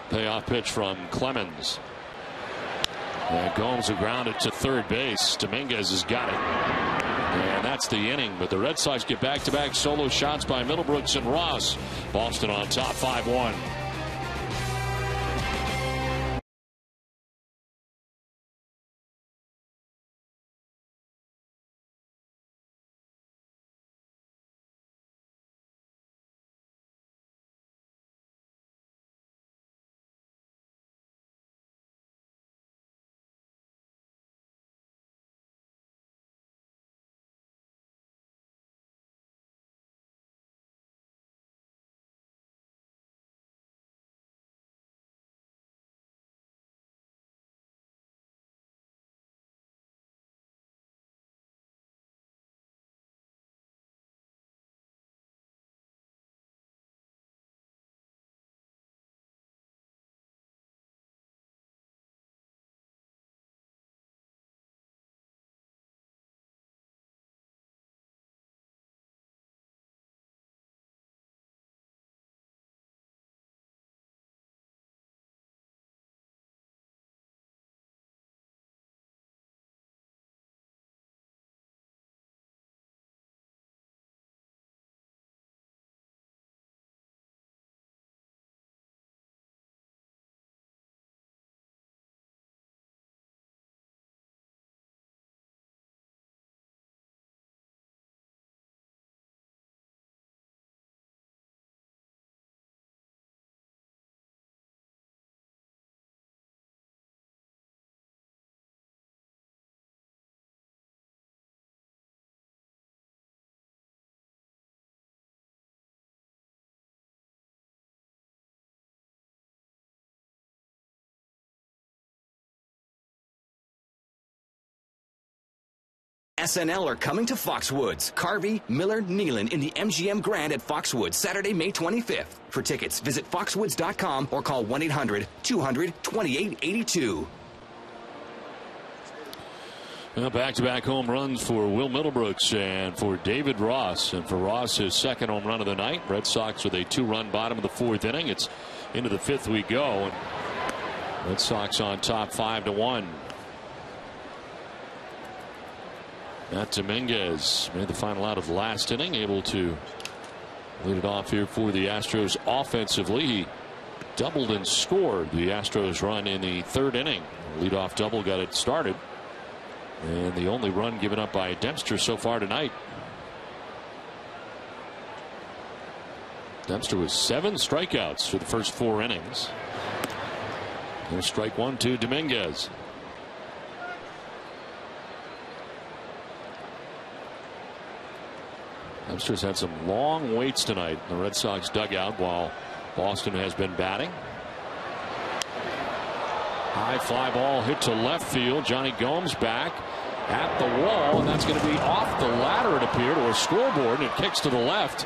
Speaker 1: Payoff pitch from Clemens. And Gomes will ground it to third base. Dominguez has got it. And that's the inning. But the Red Sox get back-to-back solo shots by Middlebrooks and Ross. Boston on top 5-1.
Speaker 7: SNL are coming to Foxwoods. Carvey, Miller, Nealon in the MGM Grand at Foxwoods, Saturday, May 25th. For tickets, visit foxwoods.com or call 1-800-200-2882.
Speaker 1: Back-to-back home runs for Will Middlebrooks and for David Ross. And for Ross, his second home run of the night. Red Sox with a 2-run bottom of the 4th inning. It's into the 5th we go. And Red Sox on top 5-1. Matt Dominguez made the final out of the last inning, able to lead it off here for the Astros offensively. He doubled and scored the Astros run in the 3rd inning. Leadoff double got it started. And the only run given up by Dempster so far tonight. Dempster with 7 strikeouts for the first 4 innings. There's strike 1 to Dominguez. Dempster's had some long waits tonight in the Red Sox dugout while Boston has been batting. High fly ball hit to left field. Johnny Gomes back at the wall, and that's going to be off the ladder, it appeared, or a scoreboard, and it kicks to the left.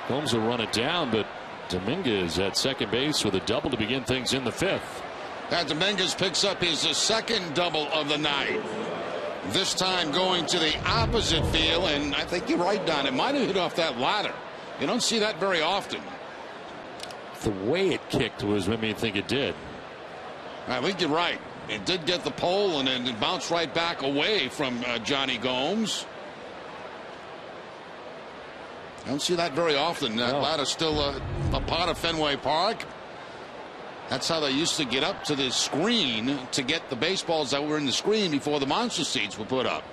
Speaker 1: Gomes will run it down, but Dominguez at second base with a double to begin things in the 5th.
Speaker 2: Now Dominguez picks up his second double of the night. This time going to the opposite field, and I think you're right, Don. It might have hit off that ladder. You don't see that very often.
Speaker 1: The way it kicked was what made me think it did.
Speaker 2: I think you're right. It did get the pole, and then it bounced right back away from Johnny Gomes. I don't see that very often. That ladder's still a part of Fenway Park. That's how they used to get up to the screen to get the baseballs that were in the screen before the monster seats were put up.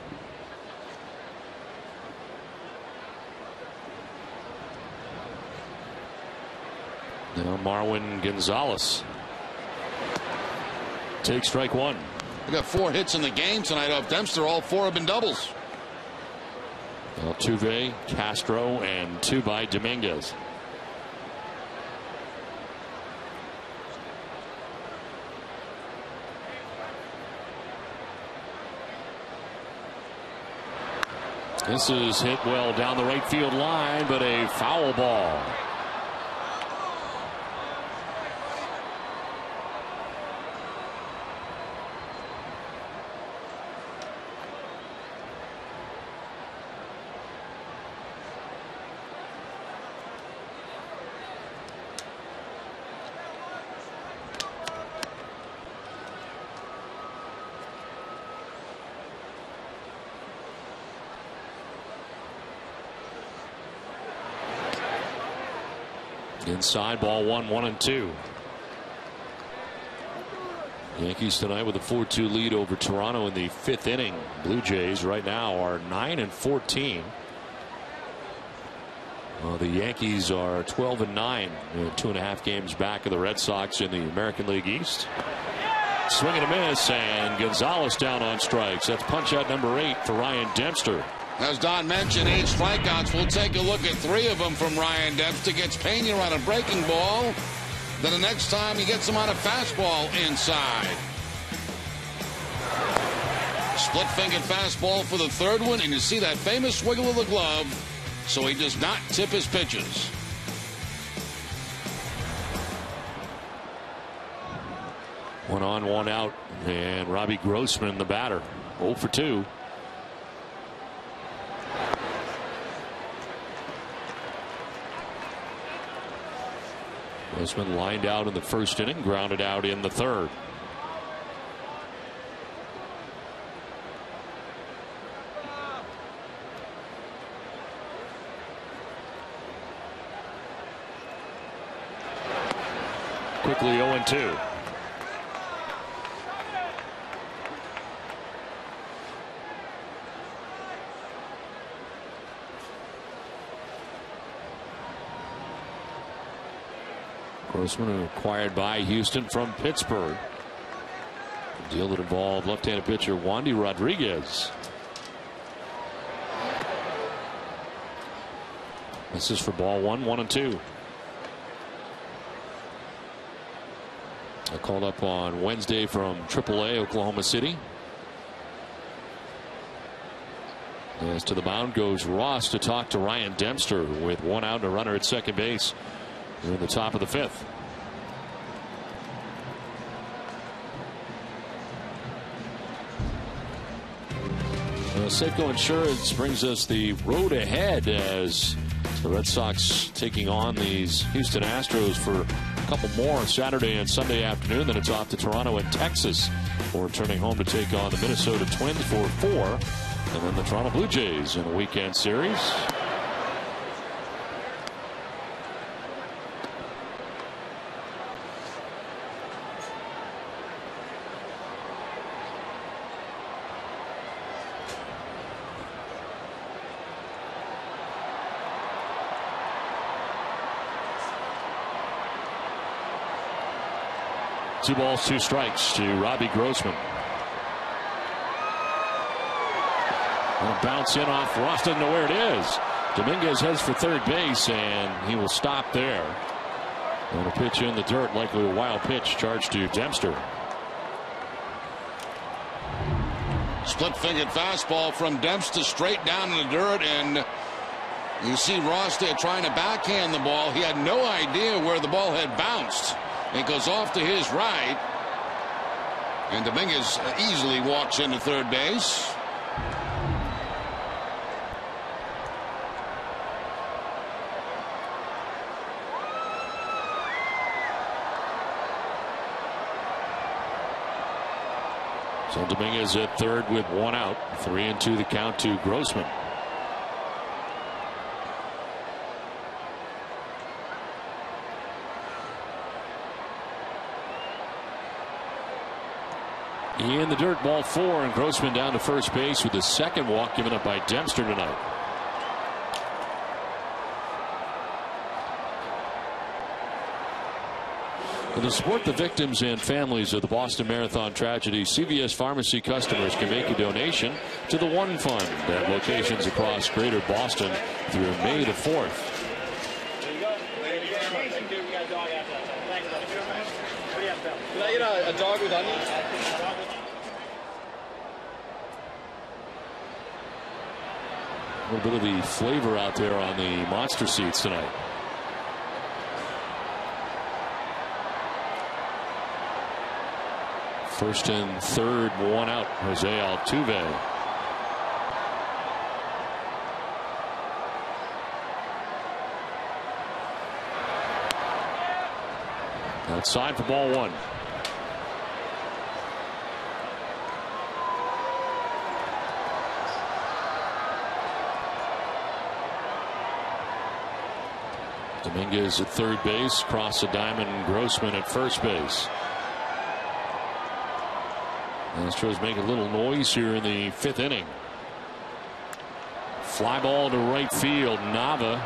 Speaker 1: Now Marwin Gonzalez takes strike one.
Speaker 2: We got 4 hits in the game tonight off Dempster. All 4 have been doubles.
Speaker 1: Altuve, Castro, and 2 by Dominguez. This is hit well down the right field line, but a foul ball. Inside, ball 1, 1-2. Yankees tonight with a 4-2 lead over Toronto in the 5th inning. Blue Jays right now are 9-14. The Yankees are 12-9, 2.5 games back of the Red Sox in the American League East. Swing and a miss, and Gonzalez down on strikes. That's punch out number 8 for Ryan Dempster.
Speaker 2: As Don mentioned, 8 strikeouts. We'll take a look at 3 of them from Ryan Dempster. Gets Pena on a breaking ball. Then the next time he gets him on a fastball inside. Split-fingered fastball for the 3rd one, and you see that famous wiggle of the glove, so he does not tip his pitches.
Speaker 1: One on, one out, and Robbie Grossman, the batter, 0 for 2. Grossman lined out in the 1st inning, grounded out in the 3rd. Quickly 0-2. Grossman acquired by Houston from Pittsburgh. A deal that involved left-handed pitcher Wandy Rodriguez. This is for ball 1, 1-2. Called up on Wednesday from AAA Oklahoma City. As to the mound goes Ross to talk to Ryan Dempster with 1 out and a runner at second base. We're in the top of the 5th. Safeco Insurance brings us the road ahead as the Red Sox taking on these Houston Astros for a couple more Saturday and Sunday afternoon. Then it's off to Toronto and Texas for returning home to take on the Minnesota Twins for 4. And then the Toronto Blue Jays in a weekend series. Two balls, 2 strikes to Robbie Grossman. And a bounce in off Ross, doesn't know where it is. Dominguez heads for 3rd base, and he will stop there. And a pitch in the dirt, likely a wild pitch, charged to Dempster.
Speaker 2: Split-fingered fastball from Dempster straight down in the dirt, and You see Ross there trying to backhand the ball. He had no idea where the ball had bounced. It goes off to his right. And Dominguez easily walks into third base.
Speaker 1: So Dominguez at third with one out. 3-2 the count to Grossman. In the dirt, ball 4, and Grossman down to first base with the second walk given up by Dempster tonight. And to support the victims and families of the Boston Marathon tragedy, CVS Pharmacy customers can make a donation to the One Fund at locations across Greater Boston through May the 4th.
Speaker 8: Can I get a dog with onions?
Speaker 1: A little bit of the flavor out there on the monster seats tonight. First and third, one out. Jose Altuve. Outside for ball 1. Dominguez at third base, cross the diamond, Grossman at first base. Astros make a little noise here in the 5th inning. Fly ball to right field. Nava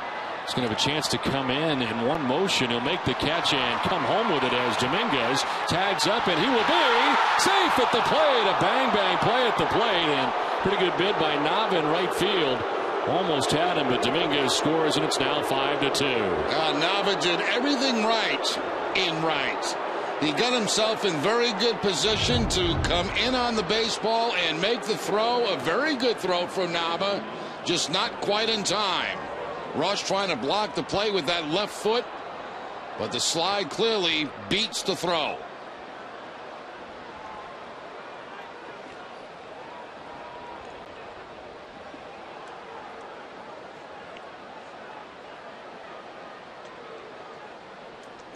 Speaker 1: is going to have a chance to come in one motion. He'll make the catch and come home with it as Dominguez tags up, and he will be safe at the plate. A bang play at the plate, and pretty good bid by Nava in right field. Almost had him, but Dominguez scores, and it's now 5-2.
Speaker 2: Nava did everything right in right. He got himself in very good position to come in on the baseball and make the throw. A very good throw from Nava, just not quite in time. Rush trying to block the play with that left foot, but the slide clearly beats the throw.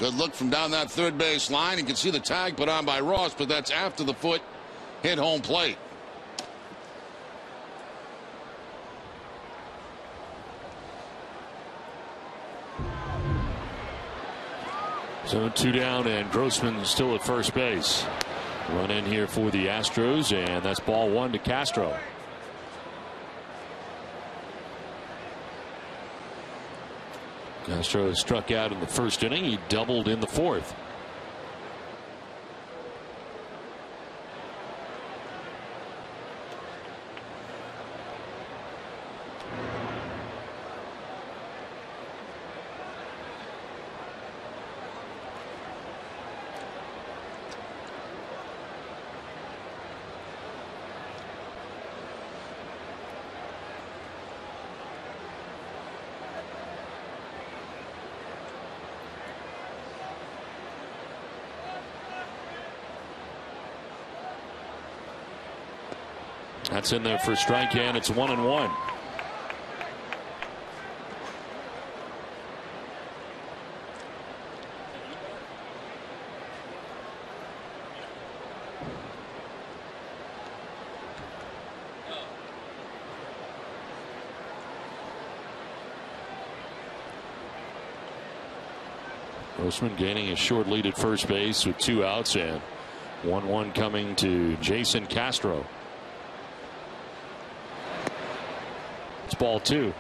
Speaker 2: Good look from down that third base line. You can see the tag put on by Ross, but that's after the foot hit home plate.
Speaker 1: So 2 down, and Grossman still at first base. Run in here for the Astros, and that's ball 1 to Castro. Castro struck out in the first inning. He doubled in the 4th. That's in there for a strike, and it's 1-1. Grossman gaining a short lead at first base with 2 outs, and 1-1 coming to Jason Castro. It's ball 2.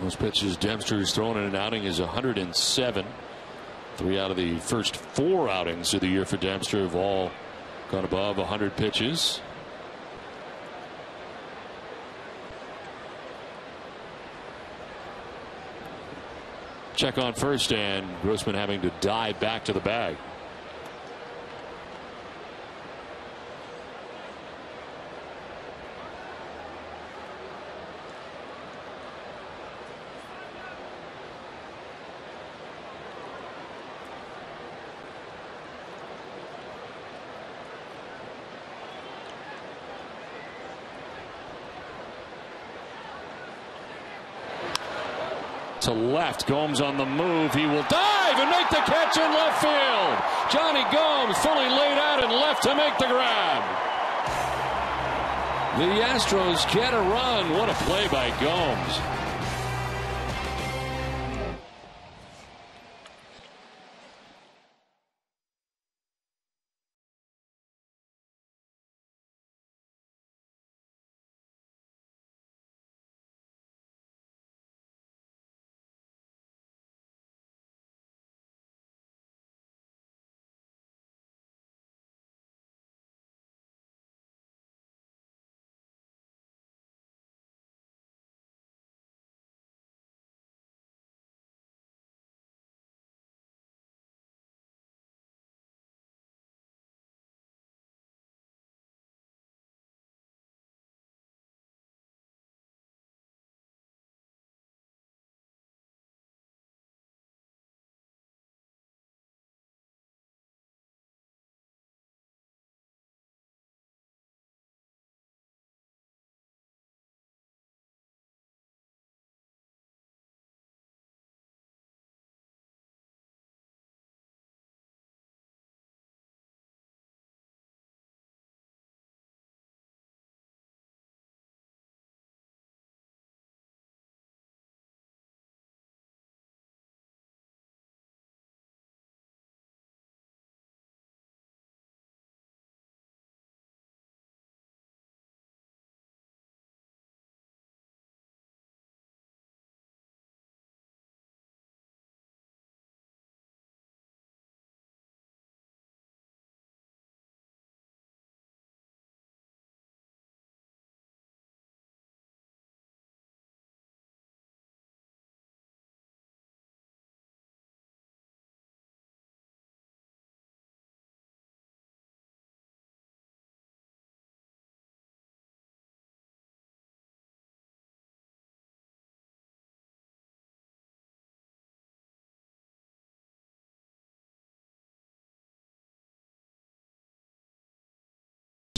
Speaker 1: Most pitches Dempster's thrown in an outing is 107. 3 out of the first 4 outings of the year for Dempster have all gone above 100 pitches. Check on first, and Grossman having to dive back to the bag. to left. Gomes on the move. He will dive and make the catch in left field. Johnny Gomes fully laid out and left to make the grab. The Astros get a run. What a play by Gomes.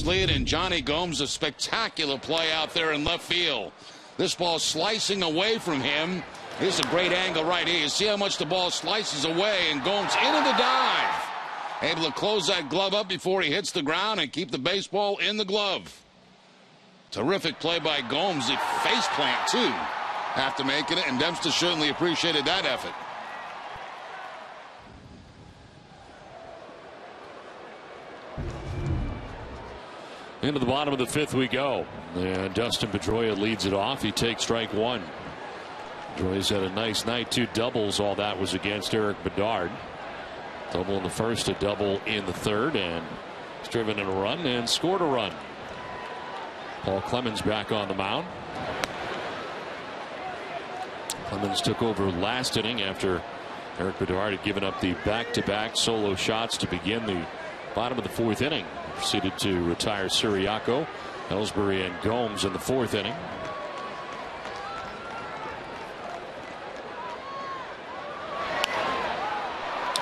Speaker 2: Lead, and Johnny Gomes, a spectacular play out there in left field. This ball slicing away from him. This is a great angle right here. You see how much the ball slices away, and Gomes into the dive. Able to close that glove up before he hits the ground and keep the baseball in the glove. Terrific play by Gomes. The face plant, too, after making it, and Dempster certainly appreciated that effort.
Speaker 1: Into the bottom of the fifth we go. And Dustin Pedroia leads it off. He takes strike one. Pedroia's had a nice night. 2 doubles. All that was against Eric Bedard. Double in the first, a double in the third, and he's driven in a run and scored a run. Paul Clemens back on the mound. Clemens took over last inning after Eric Bedard had given up the back-to-back solo shots to begin the bottom of the 4th inning. Proceeded to retire Siriaco, Ellsbury, and Gomes in the 4th inning.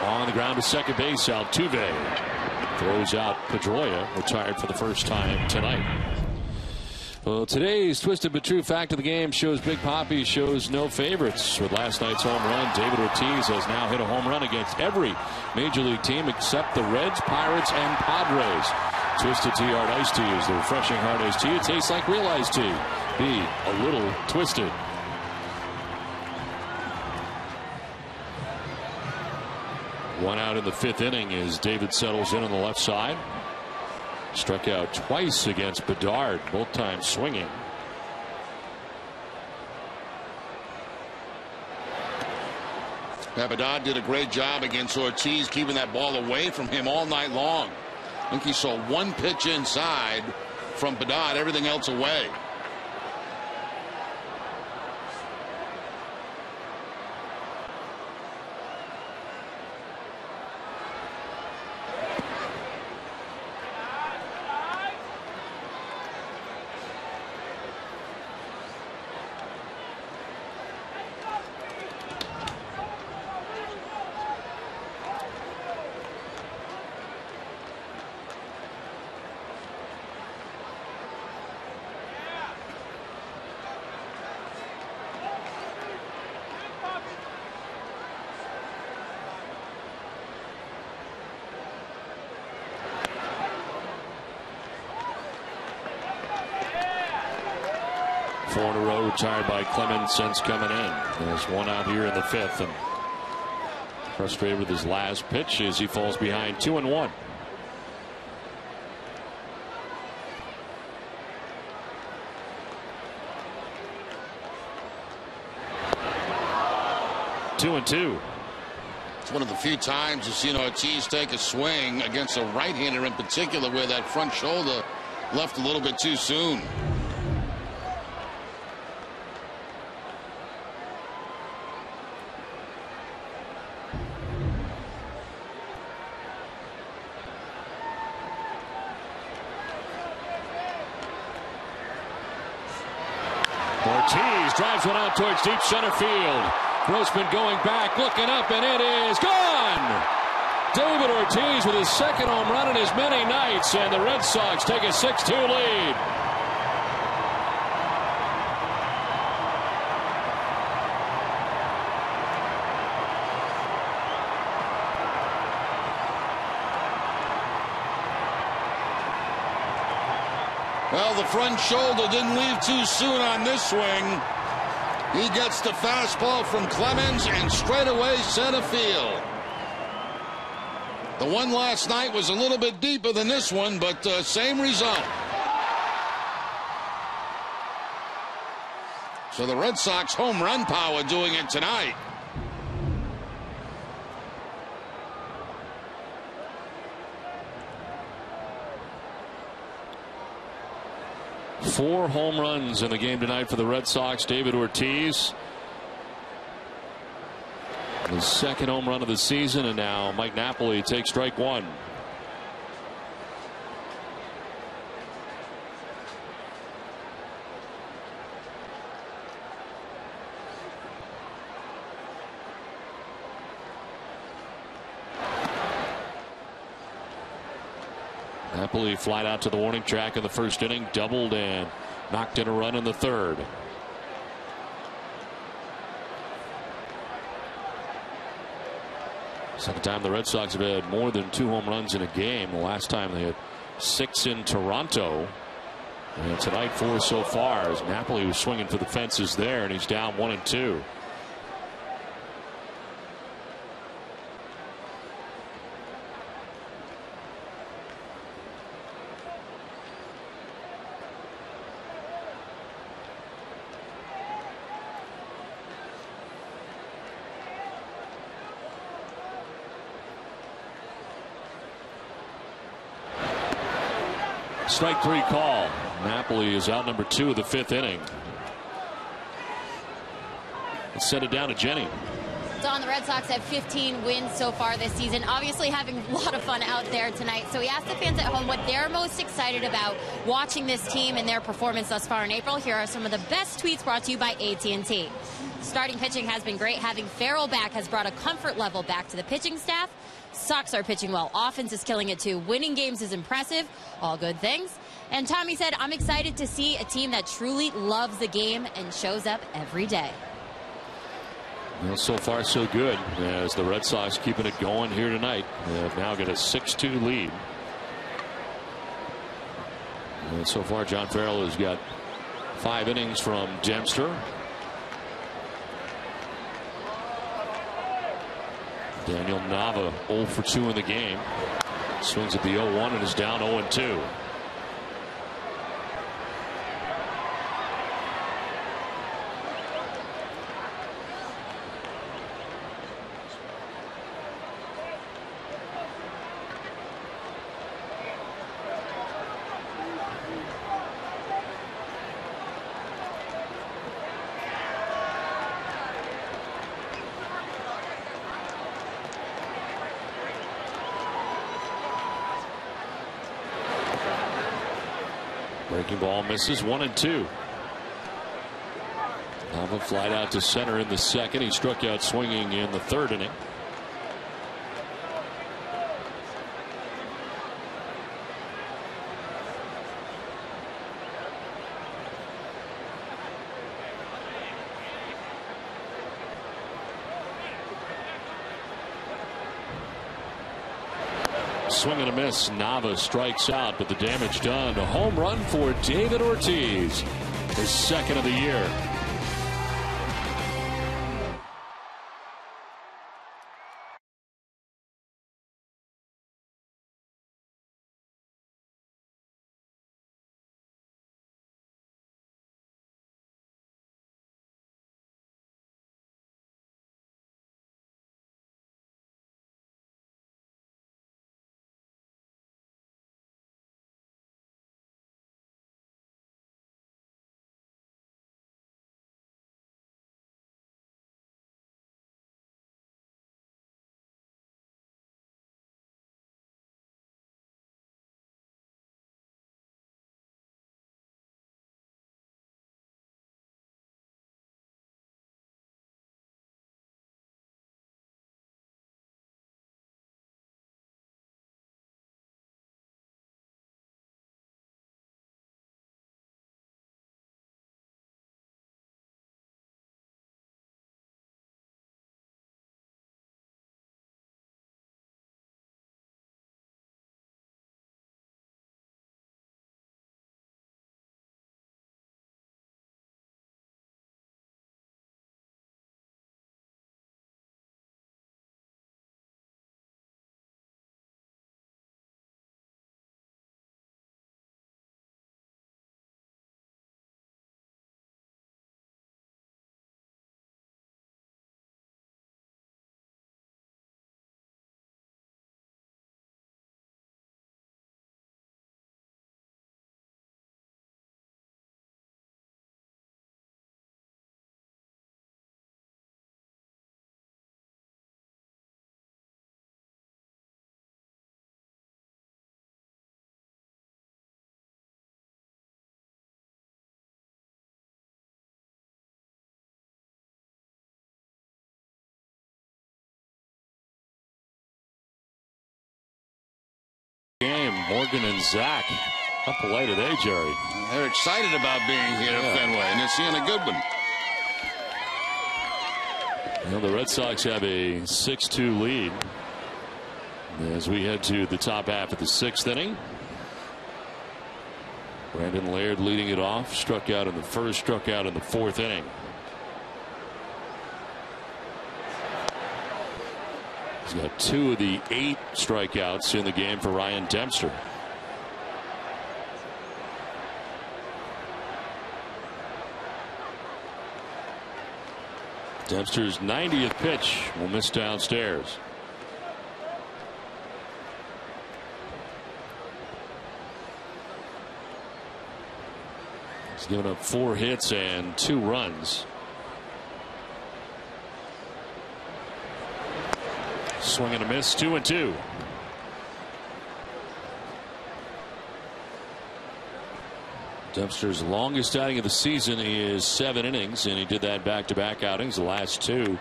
Speaker 1: On the ground to second base, Altuve throws out Pedroia, retired for the first time tonight. Well, today's twisted but true fact of the game shows Big Papi shows no favorites. With last night's home run, David Ortiz has now hit a home run against every major league team except the Reds, Pirates, and Padres. Twisted Tea Hard Iced Tea is the refreshing hard iced tea. It tastes like real iced tea. Be a little twisted. One out in the 5th inning as David settles in on the left side. Struck out twice against Bedard, both times swinging.
Speaker 2: Yeah, Bedard did a great job against Ortiz, keeping that ball away from him all night long. I think he saw one pitch inside from Bedard, everything else away.
Speaker 1: 4 in a row retired by Clemens since coming in. There's one out here in the 5th, and frustrated with his last pitch as he falls behind 2-1.
Speaker 2: It's one of the few times you've seen Ortiz take a swing against a right-hander in particular where that front shoulder left a little bit too soon.
Speaker 1: Ortiz drives one out towards deep center field. Grossman going back, looking up, and it is gone! David Ortiz with his second home run in as many nights, and the Red Sox take a 6-2 lead.
Speaker 2: Well, the front shoulder didn't leave too soon on this swing. He gets the fastball from Clemens and straight away center field. The one last night was a little bit deeper than this one, but same result. So the Red Sox home run power doing it tonight.
Speaker 1: Four home runs in the game tonight for the Red Sox. David Ortiz, his second home run of the season, and now Mike Napoli takes strike one. Napoli flied out to the warning track in the first inning, doubled and knocked in a run in the third. Second time the Red Sox have had more than 2 home runs in a game. The last time they had 6 in Toronto. And tonight 4 so far, as Napoli was swinging for the fences there, and he's down 1-2. Strike 3 call. Napoli is out number 2 of the 5th inning. Let's set it down to Jenny.
Speaker 3: Don, the Red Sox have 15 wins so far this season, obviously having a lot of fun out there tonight. So we asked the fans at home what they're most excited about watching this team and their performance thus far in April. Here are some of the best tweets brought to you by AT&T. Starting pitching has been great. Having Farrell back has brought a comfort level back to the pitching staff. Sox are pitching well. Offense is killing it too. Winning games is impressive. All good things. And Tommy said, I'm excited to see a team that truly loves the game and shows up every day.
Speaker 1: Well, so far so good as the Red Sox keeping it going here tonight. They have now got a 6-2 lead. And so far John Farrell has got 5 innings from Dempster. Daniel Nava 0 for 2 in the game. Swings at the 0-1 and is down 0-2. Breaking ball misses, 1-2. Nava flied out to center in the second. He struck out swinging in the third inning. Swing and a miss. Nava strikes out, but the damage done. A home run for David Ortiz. his second of the year. Game, Morgan and Zach up play today, Jerry.
Speaker 2: They're excited about being here at Fenway, and they're seeing a good one.
Speaker 1: Well, the Red Sox have a 6-2 lead as we head to the top half of the 6th inning. Brandon Laird leading it off, struck out in the first, struck out in the 4th inning. He's got 2 of the 8 strikeouts in the game for Ryan Dempster. Dempster's 90th pitch will miss downstairs. He's given up 4 hits and 2 runs. Swing and a miss, 2-2. Dempster's longest outing of the season is 7 innings, and he did that back-to-back outings. The last 2,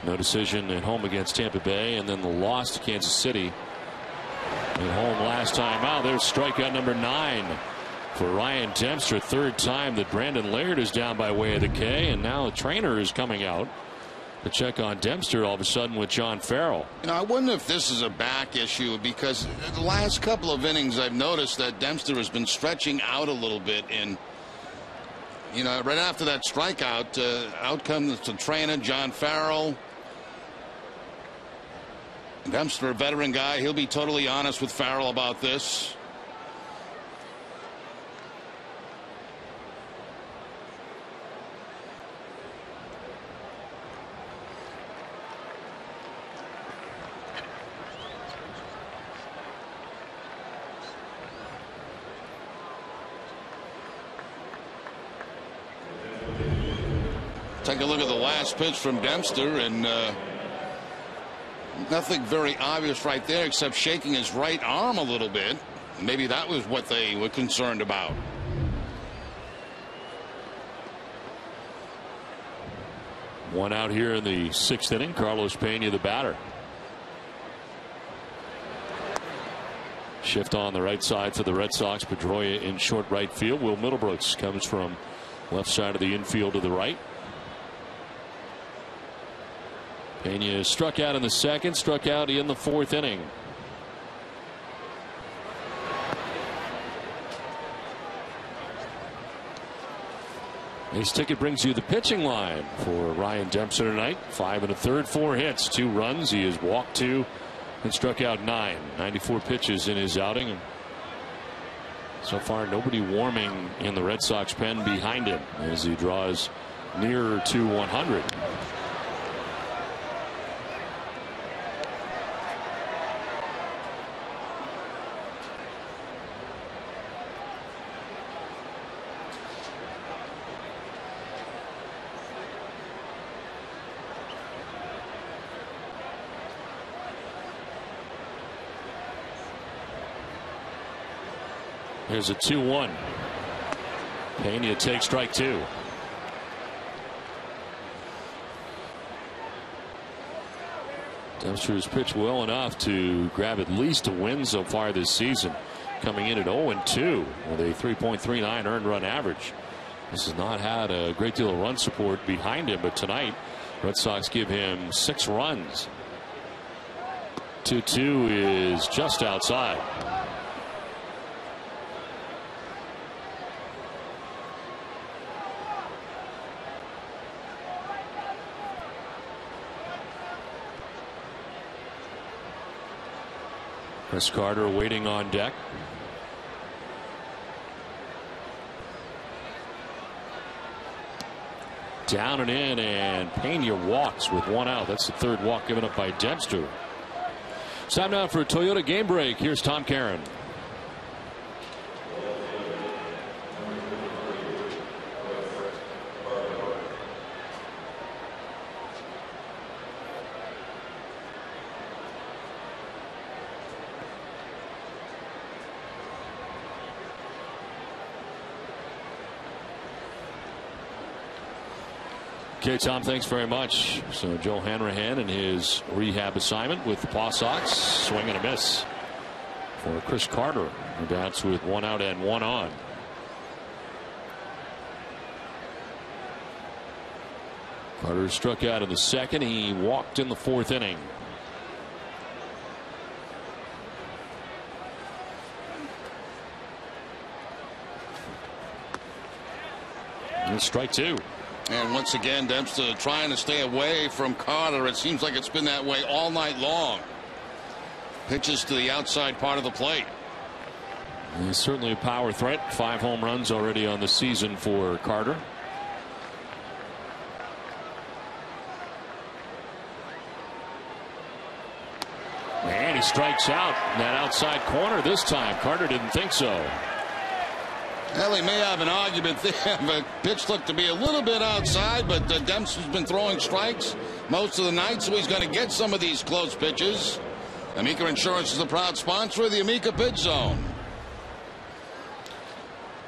Speaker 1: no decision at home against Tampa Bay, and then the loss to Kansas City at home last time out. There's strikeout number 9 for Ryan Dempster. 3rd time that Brandon Laird is down by way of the K, and now a trainer is coming out to check on Dempster all of a sudden with John Farrell.
Speaker 2: You know, I wonder if this is a back issue, because the last couple of innings I've noticed that Dempster has been stretching out a little bit, and you know, right after that strikeout, out comes the trainer John Farrell. Dempster, a veteran guy, he'll be totally honest with Farrell about this. Take a look at the last pitch from Dempster, and nothing very obvious right there except shaking his right arm a little bit. Maybe that was what they were concerned about.
Speaker 1: One out here in the 6th inning. Carlos Pena, the batter. Shift on the right side for the Red Sox. Pedroia in short right field. Will Middlebrooks comes from left side of the infield to the right. Pena struck out in the 2nd, struck out in the 4th inning. Ace Ticket brings you the pitching line for Ryan Dempster tonight. 5 1/3, 4 hits, 2 runs. He has walked 2 and struck out 9. 94 pitches in his outing. And so far, nobody warming in the Red Sox pen behind him as he draws nearer to 100. Here's a 2-1. Pena takes strike 2. Dempster has pitched well enough to grab at least a win so far this season, coming in at 0-2 with a 3.39 earned run average. This has not had a great deal of run support behind him, but tonight Red Sox give him 6 runs. 2-2 is just outside. Chris Carter waiting on deck. Down and in, and Pena walks with 1 out. That's the 3rd walk given up by Dempster. It's time now for a Toyota game break. Here's Tom Caron. Okay, Tom, thanks very much. So Joe Hanrahan and his rehab assignment with the Paw Sox. Swing and a miss for Chris Carter, who bats with 1 out and 1 on. Carter struck out in the 2nd. He walked in the 4th inning. And strike 2.
Speaker 2: And once again, Dempster trying to stay away from Carter. It seems like it's been that way all night long. Pitches to the outside part of the plate.
Speaker 1: He's certainly a power threat. 5 home runs already on the season for Carter. And he strikes out in that outside corner this time. Carter didn't think so.
Speaker 2: Well, he may have an argument there, but pitch looked to be a little bit outside, but Dempster's been throwing strikes most of the night, so he's going to get some of these close pitches. Amica Insurance is a proud sponsor of the Amica Pitch Zone.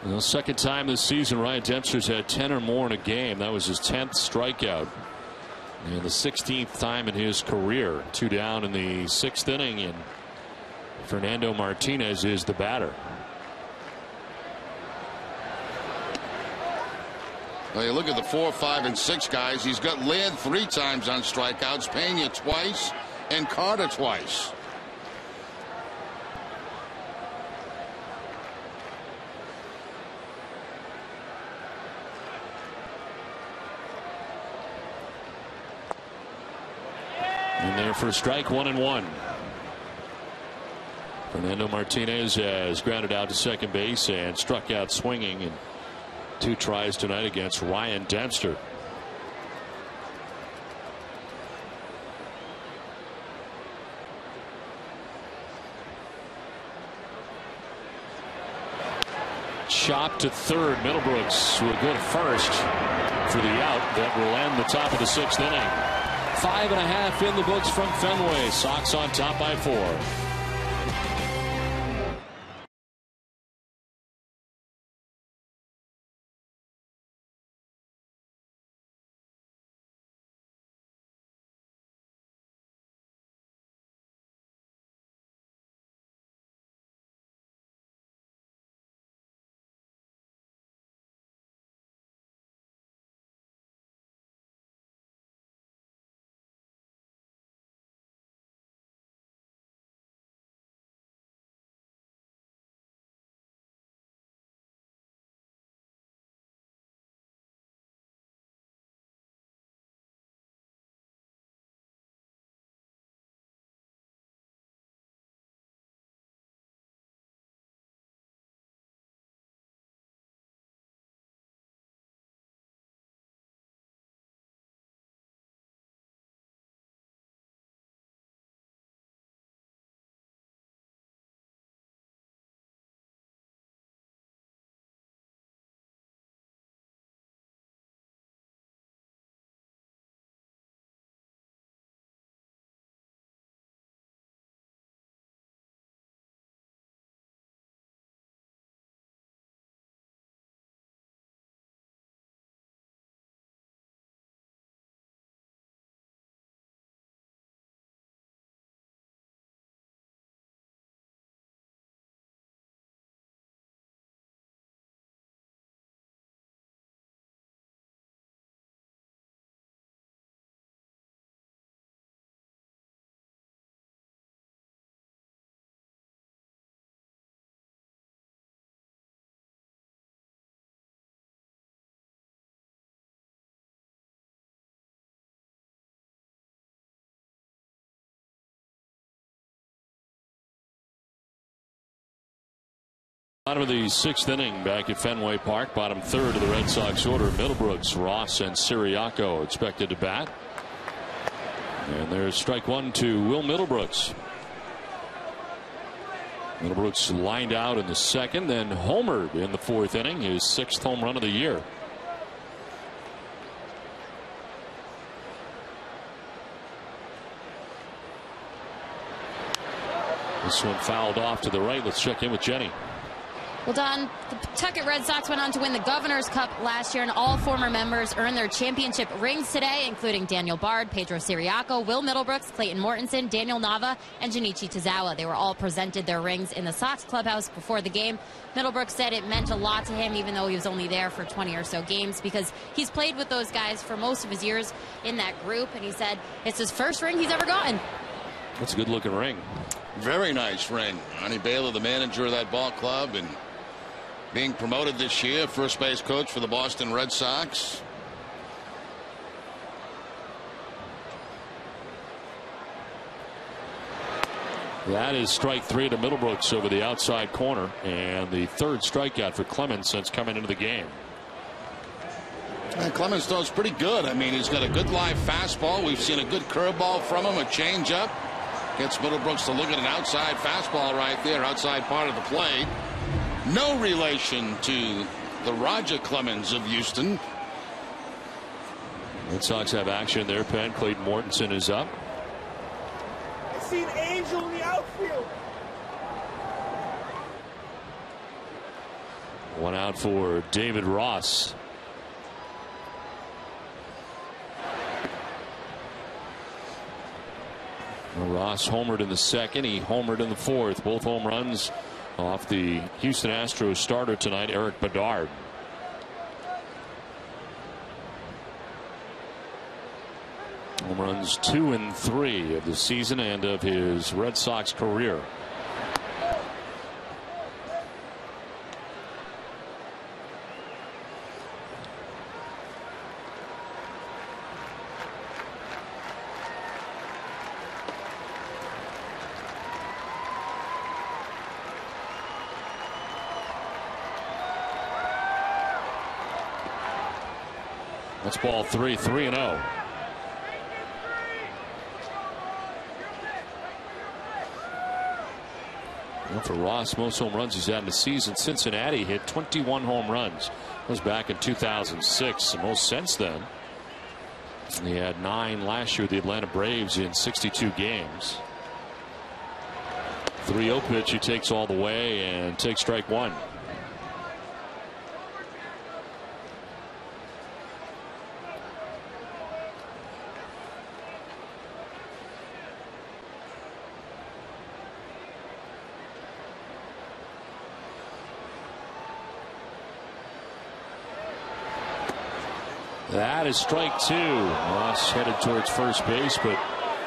Speaker 1: Well, 2nd time this season, Ryan Dempster's had 10 or more in a game. That was his 10th strikeout. And the 16th time in his career. 2 down in the 6th inning, and Fernando Martinez is the batter.
Speaker 2: Well, you look at the 4, 5, and 6 guys. He's got Laird 3 times on strikeouts, Pena twice, and Carter twice.
Speaker 1: And there for a strike, 1-1. Fernando Martinez has grounded out to 2nd base and struck out swinging in 2 tries tonight against Ryan Dempster. Chop to 3rd. Middlebrooks will go to 1st for the out that will end the top of the 6th inning. 5.5 in the books from Fenway. Sox on top by 4. Bottom of the 6th inning back at Fenway Park. Bottom third of the Red Sox order. Middlebrooks, Ross, and Siriaco expected to bat. And there's strike one to Will Middlebrooks. Middlebrooks lined out in the 2nd, then homered in the 4th inning, his 6th home run of the year. This one fouled off to the right. Let's check in with Jenny.
Speaker 3: Well, Don, the Pawtucket Red Sox went on to win the Governor's Cup last year, and all former members earned their championship rings today, including Daniel Bard, Pedro Siriaco, Will Middlebrooks, Clayton Mortensen, Daniel Nava, and Junichi Tozawa. They were all presented their rings in the Sox clubhouse before the game. Middlebrooks said it meant a lot to him, even though he was only there for 20 or so games, because he's played with those guys for most of his years in that group, and he said it's his first ring he's ever gotten.
Speaker 1: That's a good-looking ring.
Speaker 2: Very nice ring. Ronnie Baylor, the manager of that ball club, and being promoted this year, first base coach for the Boston Red Sox.
Speaker 1: That is strike 3 to Middlebrooks over the outside corner, and the 3rd strikeout for Clemens since coming into the game.
Speaker 2: And Clemens throws pretty good. I mean, he's got a good live fastball. We've seen a good curveball from him, a changeup. Gets Middlebrooks to look at an outside fastball right there, outside part of the plate. No relation to the Roger Clemens of Houston.
Speaker 1: Red Sox have action in their pen. Clayton Mortensen is up.
Speaker 8: I see an angel in the outfield.
Speaker 1: One out for David Ross. Ross homered in the 2nd. He homered in the 4th. Both home runs off the Houston Astros starter tonight, Eric Bedard. Home runs 2 and 3 of the season and of his Red Sox career. That's ball 3, 3-0. Well, for Ross, most home runs he's had in the season. Cincinnati hit 21 home runs. That was back in 2006. The most since then. And he had 9 last year with the Atlanta Braves in 62 games. 3-0 pitch. He takes all the way and takes strike 1. That is strike 2. Ross headed towards first base, but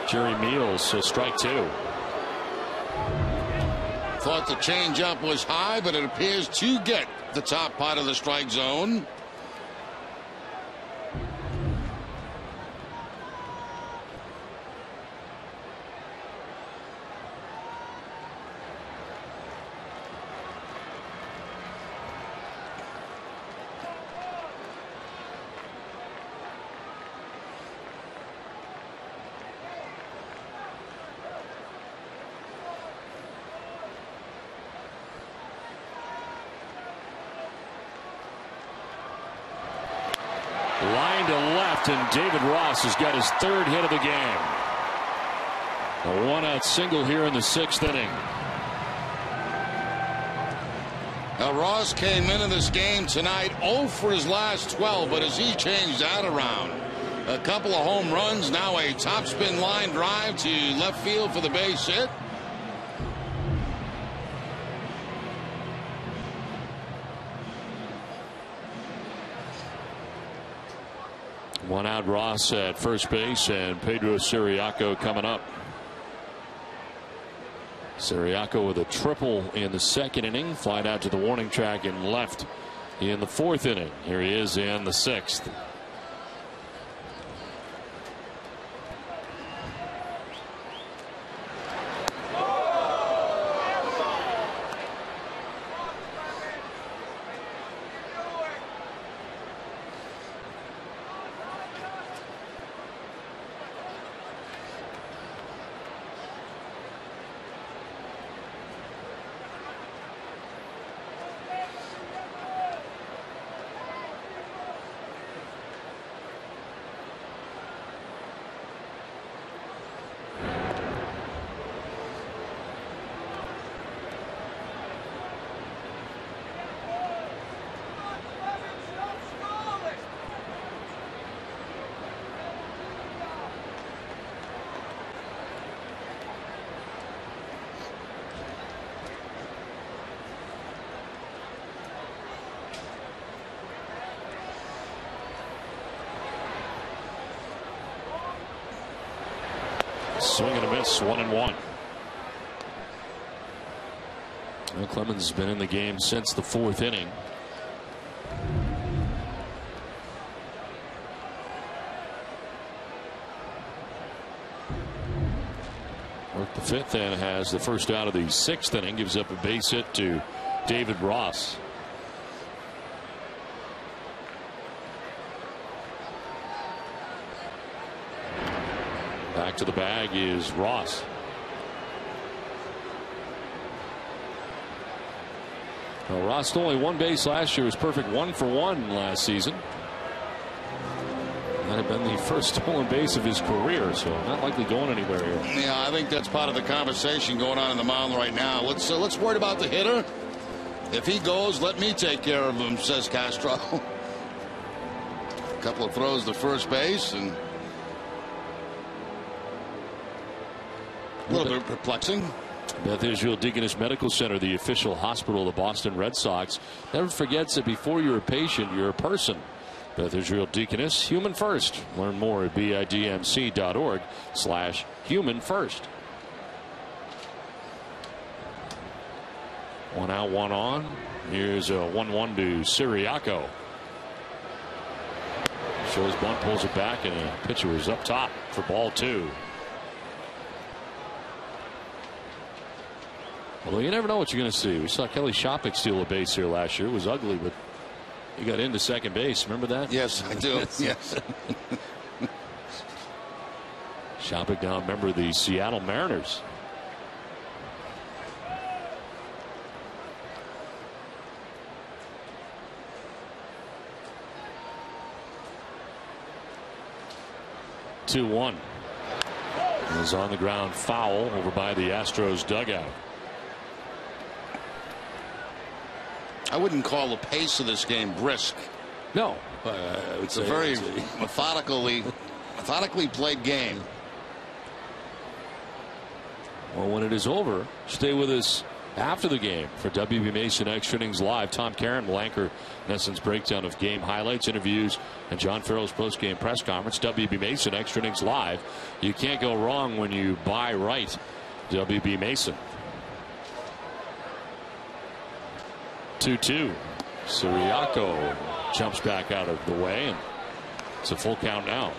Speaker 1: Jerry Meals, so strike 2.
Speaker 2: Thought the changeup was high, but it appears to get the top part of the strike zone.
Speaker 1: Line to left, and David Ross has got his 3rd hit of the game. A 1-out single here in the 6th inning.
Speaker 2: Now Ross came into this game tonight 0 for his last 12, but as he changed that around, a couple of home runs, now a topspin line drive to left field for the base hit.
Speaker 1: One out Ross at first base, and Pedro Siriaco coming up. Siriaco with a triple in the 2nd inning, flied out to the warning track and left in the 4th inning. Here he is in the 6th. Swing and a miss, 1-1. Well, Clemens has been in the game since the 4th inning. Worked the 5th and has the first out of the 6th inning. Gives up a base hit to David Ross. Back to the bag is Ross. Well, Ross stole only 1 base last year. Was perfect 1 for 1 last season. That had been the first stolen base of his career, so not likely going anywhere here.
Speaker 2: Yeah, I think that's part of the conversation going on in the mound right now. Let's worry about the hitter. If he goes, let me take care of him, says Castro. A couple of throws to first base and a little bit perplexing.
Speaker 1: Beth Israel Deaconess Medical Center, the official hospital of the Boston Red Sox, never forgets that before you're a patient, you're a person. Beth Israel Deaconess, human first. Learn more at bidmc.org/human first. 1 out, 1 on. Here's a 1-1 to Siriaco. Shows bunt, pulls it back, and the pitcher is up top for ball 2. Well, you never know what you're going to see. We saw Kelly Shopik steal a base here last year. It was ugly, but he got into second base. Remember that?
Speaker 2: Yes, I do. Yes.
Speaker 1: Shopik now a member of the Seattle Mariners. Two one is on the ground, foul over by the Astros dugout.
Speaker 2: I wouldn't call the pace of this game brisk.
Speaker 1: No,
Speaker 2: it's a very methodically played game.
Speaker 1: Well, when it is over, stay with us after the game for WB Mason Extra Innings Live. Tom Caron will anchor Nesson's breakdown of game highlights, interviews, and John Farrell's post-game press conference. WB Mason Extra Innings Live. You can't go wrong when you buy right. WB Mason. 2-2. Siriaco jumps back out of the way, and it's a full count now.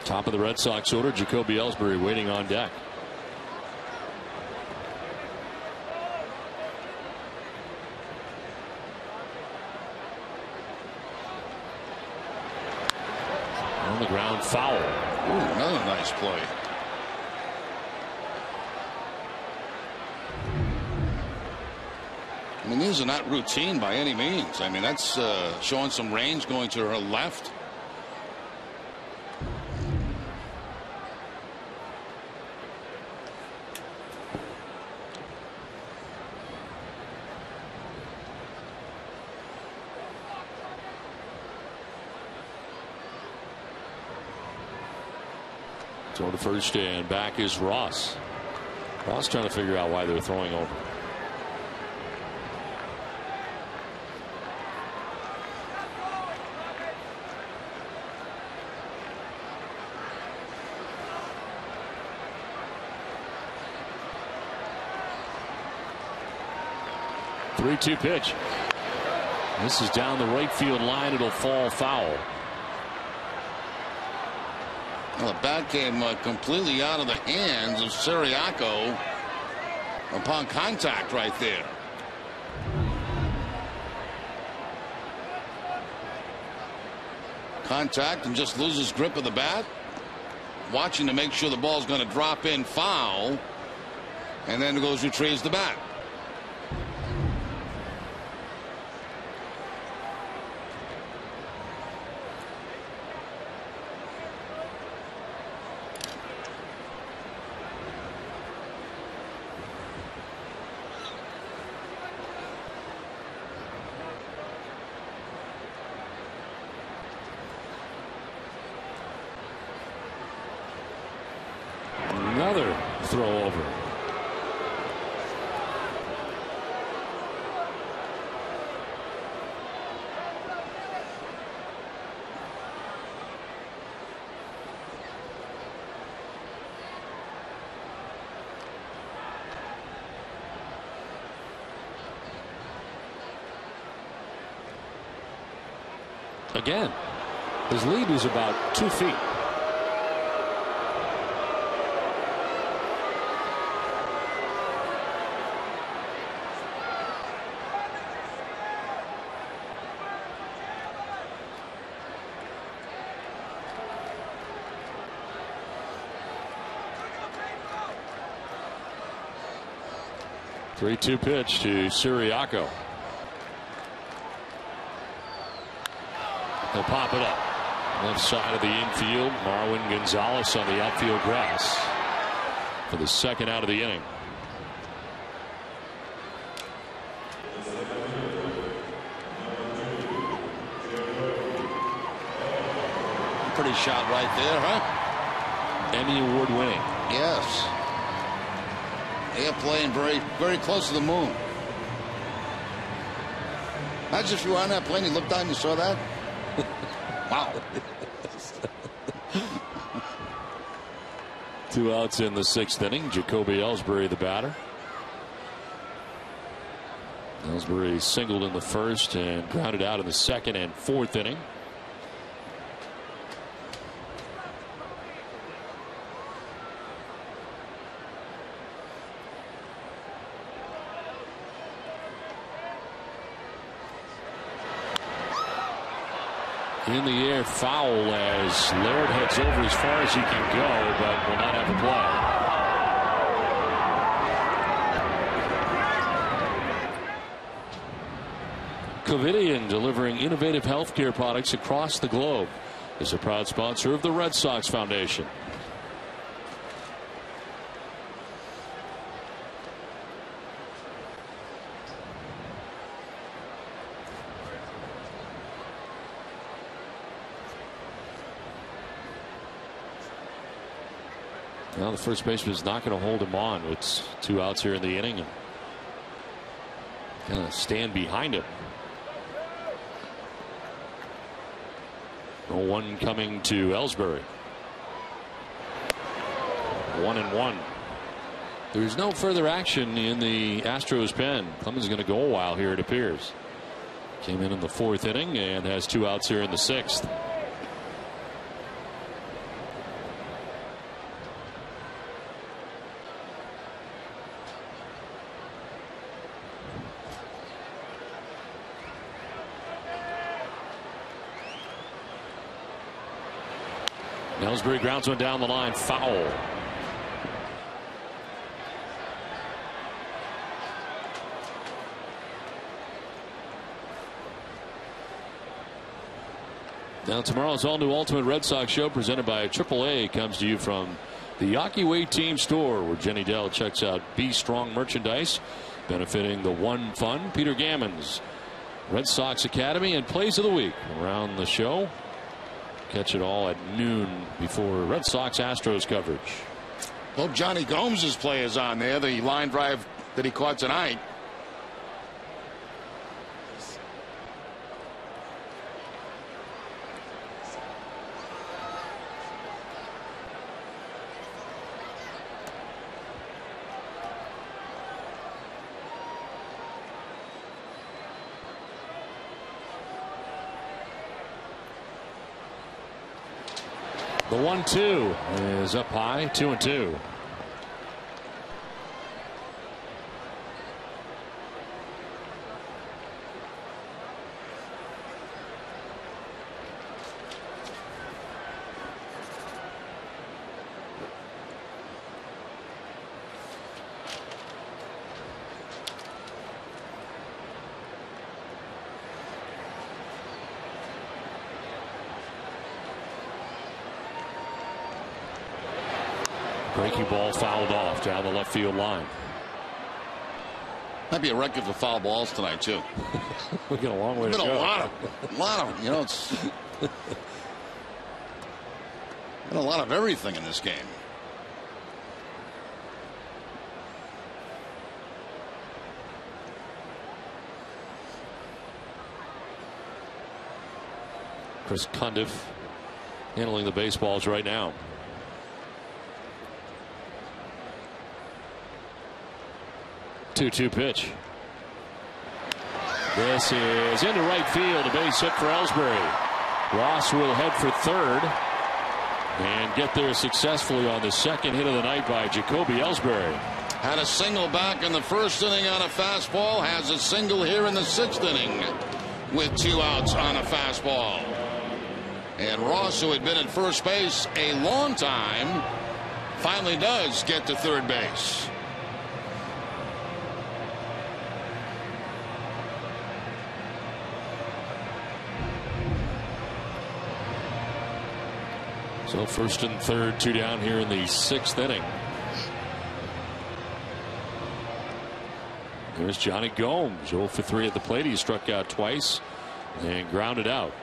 Speaker 1: Top of the Red Sox order, Jacoby Ellsbury waiting on deck. On the ground, foul.
Speaker 2: Ooh, another nice play. I mean, these are not routine by any means. I mean, that's showing some range going to her left.
Speaker 1: Throw to first, and back is Ross. Ross trying to figure out why they're throwing over. Three-two pitch. This is down the right field line. It'll fall foul.
Speaker 2: Well, the bat came completely out of the hands of Siriaco upon contact right there. Contact and just loses grip of the bat. Watching to make sure the ball's going to drop in foul. And then goes retrieves the bat.
Speaker 1: Again, his lead was about 2 feet. Three-two pitch to Siriaco. He'll pop it up. Left side of the infield. Marwin Gonzalez on the outfield grass for the second out of the inning.
Speaker 2: Pretty shot right there, huh?
Speaker 1: Emmy Award winning.
Speaker 2: Yes. They're playing very, very close to the moon. Imagine if you were on that plane, you looked down and you saw that. Wow.
Speaker 1: 2 outs in the 6th inning. Jacoby Ellsbury, the batter. Ellsbury singled in the 1st and grounded out in the 2nd and 4th inning. In the air, foul as Laird heads over as far as he can go, but will not have a play. Covidien, delivering innovative healthcare products across the globe, is a proud sponsor of the Red Sox Foundation. Well, the first baseman is not going to hold him on. It's 2 outs here in the inning and kind of stand behind him. 0-1 coming to Ellsbury. 1-1. There's no further action in the Astros pen. Clemens is going to go a while here, it appears. Came in the 4th inning and has 2 outs here in the 6th. Ellsbury grounds one down the line, foul. Now tomorrow's all-new Ultimate Red Sox show presented by AAA comes to you from the HOU Team Store, where Jenny Dell checks out Be Strong merchandise benefiting the One Fund, Peter Gammons Red Sox Academy, and Plays of the Week around the show. Catch it all at noon before Red Sox Astros coverage.
Speaker 2: Hope Johnny Gomes' play is on there, the line drive that he caught tonight.
Speaker 1: The 1-2 is up high, 2-2. Breaking ball fouled off down the left field line.
Speaker 2: Might be a record for foul balls tonight too.
Speaker 1: We got a long way to go.
Speaker 2: A lot of them. You know, it's been a lot of everything in this game.
Speaker 1: Chris Cundiff handling the baseballs right now. Two pitch. This is into right field. A base hit for Ellsbury. Ross will head for third and get there successfully on the second hit of the night by Jacoby Ellsbury.
Speaker 2: Had a single back in the first inning on a fastball. Has a single here in the sixth inning with 2 outs on a fastball. And Ross, who had been at first base a long time, finally does get to third base.
Speaker 1: So first and third, 2 down here in the sixth inning. There's Johnny Gomes, 0 for 3 at the plate. He struck out twice and grounded out.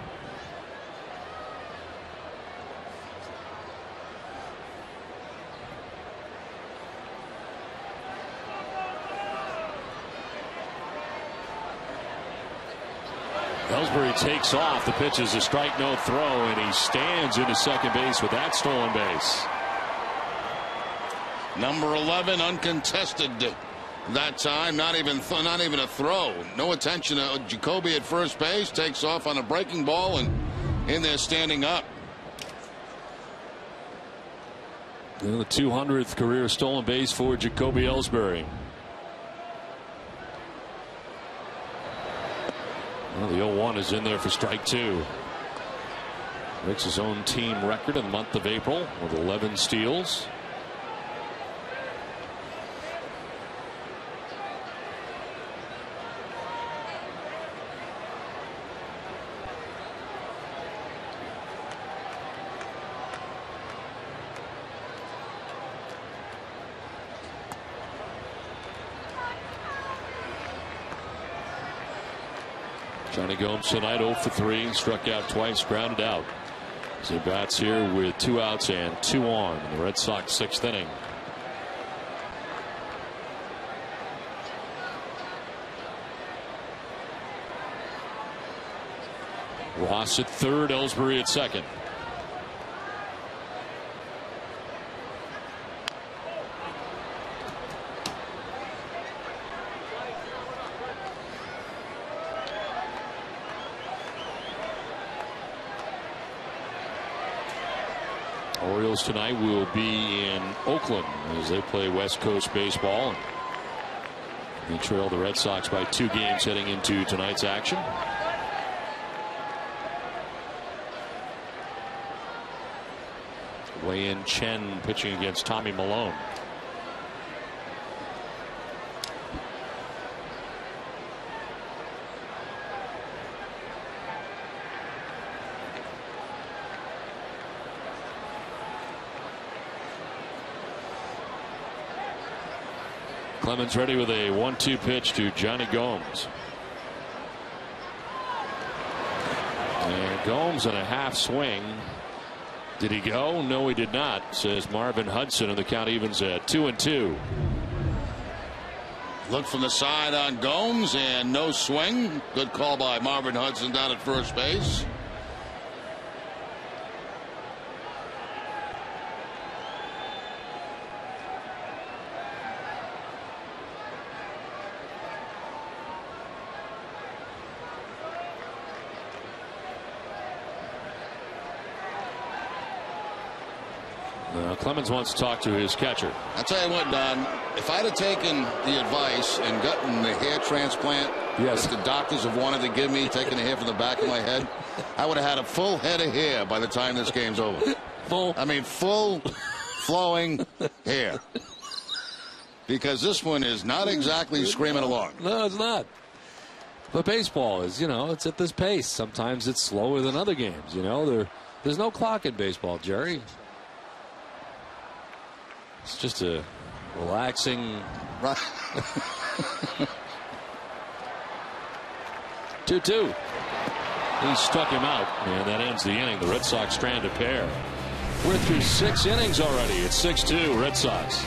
Speaker 1: Ellsbury takes off. The pitch is a strike, no throw, and he stands into second base with that stolen base.
Speaker 2: Number 11 uncontested that time. Not even a throw. No attention to Jacoby at first base. Takes off on a breaking ball and in there standing up.
Speaker 1: And the 200th career stolen base for Jacoby Ellsbury. Well, the 0-1 is in there for strike 2. Breaks his own team record in the month of April with 11 steals. Johnny Gomes tonight 0 for 3, struck out twice, grounded out. As he bats here with 2 outs and 2 on in the Red Sox sixth inning. Ross at third, Ellsbury at second. Orioles tonight will be in Oakland as they play West Coast baseball. They trail the Red Sox by 2 games heading into tonight's action. Wei-Yin Chen pitching against Tommy Malone. Clemens ready with a 1-2 pitch to Johnny Gomes. And Gomes on a half swing. Did he go? No, he did not, says Marvin Hudson, and the count evens at 2-2.
Speaker 2: Look from the side on Gomes and no swing. Good call by Marvin Hudson down at first base.
Speaker 1: Clemens wants to talk to his catcher.
Speaker 2: I'll tell you what, Don, if I'd have taken the advice and gotten the hair transplant that the doctors have wanted to give me, taking the hair from the back of my head, I would have had a full head of hair by the time this game's over. Full flowing hair. Because this one is not exactly screaming along.
Speaker 9: No, it's not. But baseball is, it's at this pace. Sometimes it's slower than other games. There's no clock in baseball, Jerry. It's just a relaxing.
Speaker 1: 2-2. He struck him out, and that ends the inning. The Red Sox strand a pair. We're through 6 innings already. It's 6-2 Red Sox.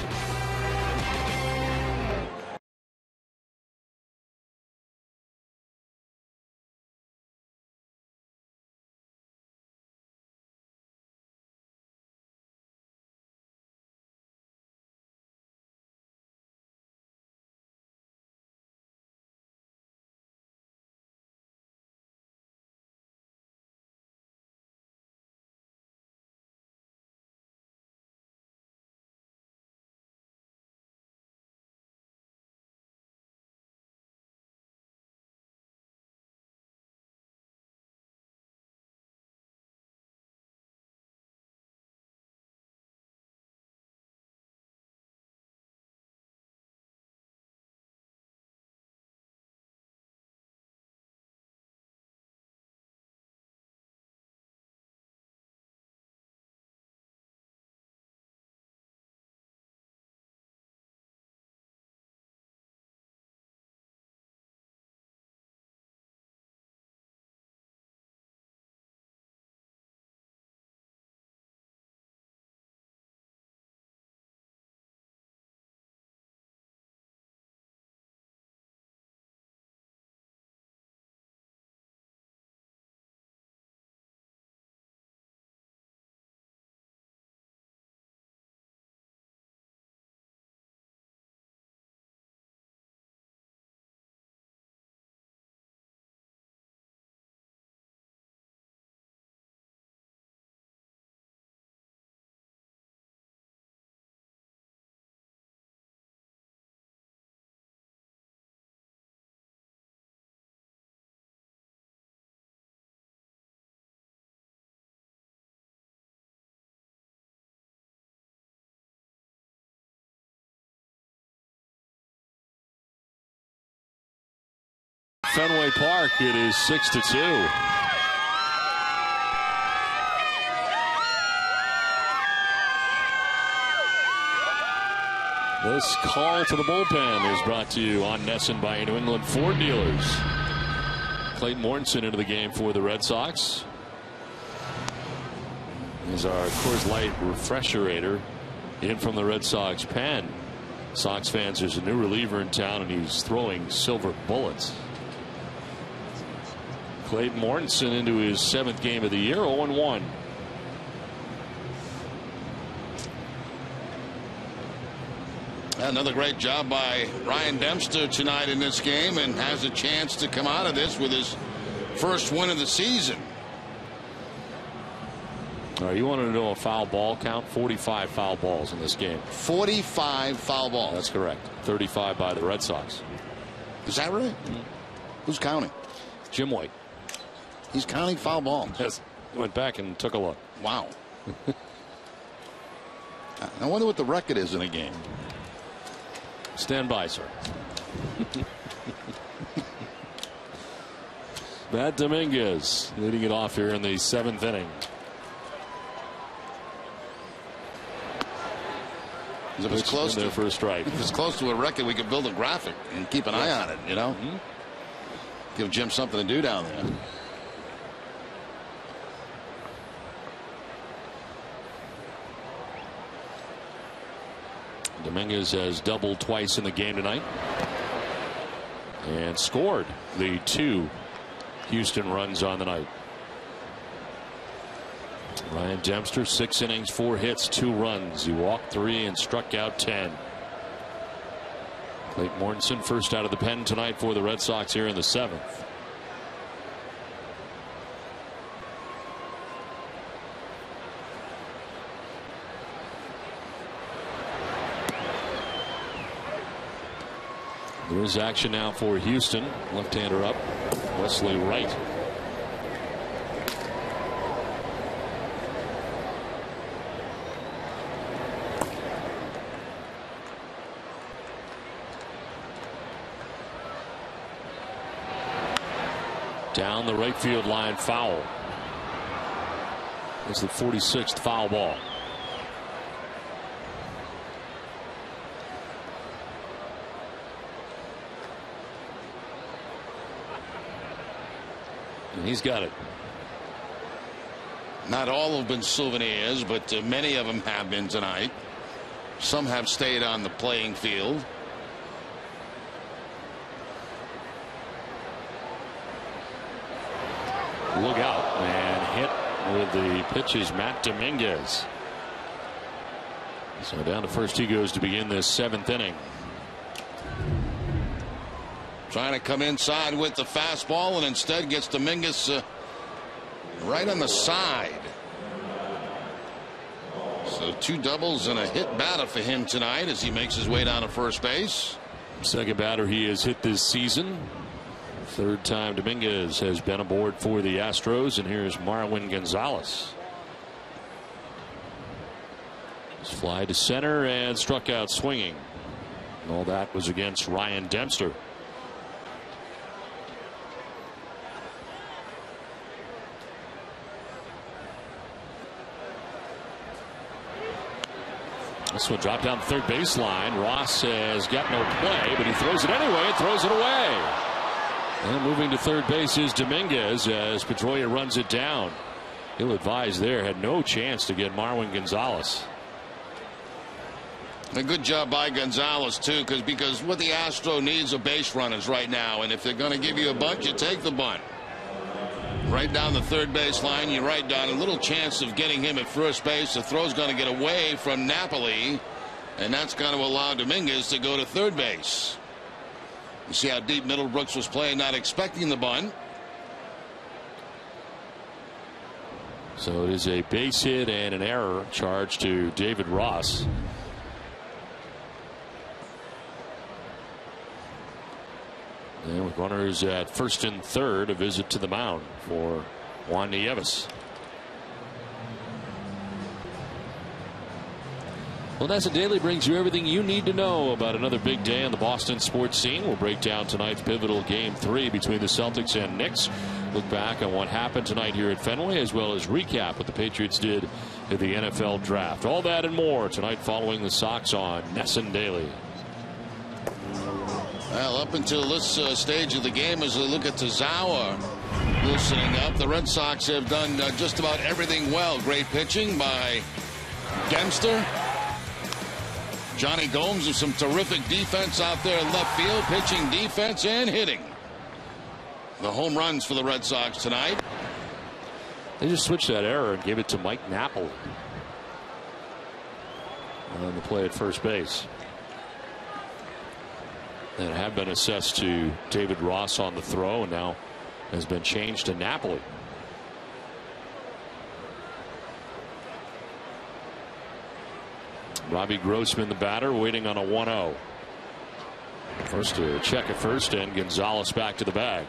Speaker 1: Fenway Park. It is 6-2. This call to the bullpen is brought to you on Nesson by New England Ford dealers. Clayton Mortensen into the game for the Red Sox. Here's our Coors Light Refresherator in from the Red Sox pen. Sox fans, there's a new reliever in town, and he's throwing silver bullets. Clayton Mortensen into his 7th game of the year, 0-1.
Speaker 2: Another great job by Ryan Dempster tonight in this game, and has a chance to come out of this with his first win of the season.
Speaker 1: All right, you wanted to know a foul ball count? 45 foul balls in this game.
Speaker 2: 45 foul balls.
Speaker 1: That's correct. 35 by the Red Sox.
Speaker 2: Is that right? Who's counting?
Speaker 1: Jim White.
Speaker 2: He's counting foul balls.
Speaker 1: Yes. Went back and took a look.
Speaker 2: Wow. I wonder what the record is in a game.
Speaker 1: Stand by, sir. Matt Dominguez leading it off here in the 7th inning.
Speaker 2: If it's close to
Speaker 1: for a strike.
Speaker 2: If it's close to a record, we could build a graphic and keep an eye on it, you know. Give Jim something to do down there.
Speaker 1: Dominguez has doubled twice in the game tonight and scored the 2 Houston runs on the night. Ryan Dempster, 6 innings, 4 hits, 2 runs. He walked 3 and struck out 10. Clayton Mortensen first out of the pen tonight for the Red Sox here in the 7th. There is action now for Houston. Left-hander up. Wesley Wright. Down the right field line, foul. It's the 46th foul ball. And he's got it.
Speaker 2: Not all have been souvenirs, but many of them have been tonight. Some have stayed on the playing field.
Speaker 1: Look out, and hit with the pitches, Matt Dominguez. So down to first he goes to begin this 7th inning.
Speaker 2: Trying to come inside with the fastball, and instead gets Dominguez right on the side. So 2 doubles and a hit batter for him tonight as he makes his way down to first base.
Speaker 1: Second batter he has hit this season. 3rd time Dominguez has been aboard for the Astros, and here's Marwin Gonzalez. He's fly to center and struck out swinging. And all that was against Ryan Dempster. This one dropped down the third baseline. Ross has got no play, but he throws it anyway and throws it away. And moving to third base is Dominguez as Pedroia runs it down. He'll advise there, had no chance to get Marwin Gonzalez.
Speaker 2: A good job by Gonzalez too, because what the Astro needs are base runners right now, and if they're going to give you a bunt, you take the bunt. Right down the third base line, you write down a little chance of getting him at first base. The throw's going to get away from Napoli, and that's going to allow Dominguez to go to third base. You see how deep Middlebrooks was playing, not expecting the bunt.
Speaker 1: So it is a base hit and an error charged to David Ross. And with runners at first and third, a visit to the mound for Juan Nieves. Well, Nesson Daily brings you everything you need to know about another big day on the Boston sports scene. We'll break down tonight's pivotal Game 3 between the Celtics and Knicks. Look back on what happened tonight here at Fenway, as well as recap what the Patriots did at the NFL Draft. All that and more tonight following the Sox on Nesson Daily.
Speaker 2: Well, up until this stage of the game, as we look at Tozawa loosening up, the Red Sox have done just about everything well. Great pitching by Dempster. Johnny Gomes with some terrific defense out there in left field, pitching, defense, and hitting. The home runs for the Red Sox tonight.
Speaker 1: They just switched that error and gave it to Mike Napoli on the play at first base. And it had been assessed to David Ross on the throw, and now has been changed to Napoli. Robbie Grossman, the batter, waiting on a 1-0. First to check at first, and Gonzalez back to the bag.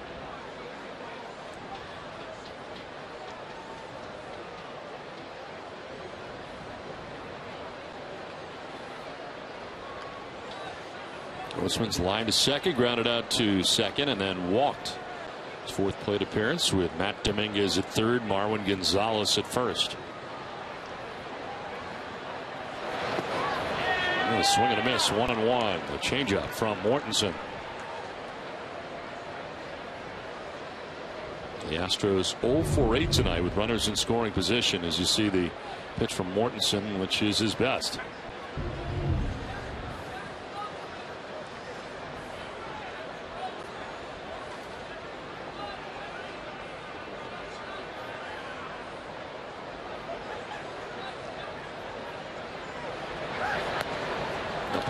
Speaker 1: Grossman's line to second, grounded out to second, and then walked. His fourth plate appearance with Matt Dominguez at third, Marwin Gonzalez at first. A swing and a miss, 1-1. The changeup from Mortensen. The Astros 0 for 8 tonight with runners in scoring position, as you see the pitch from Mortensen, which is his best.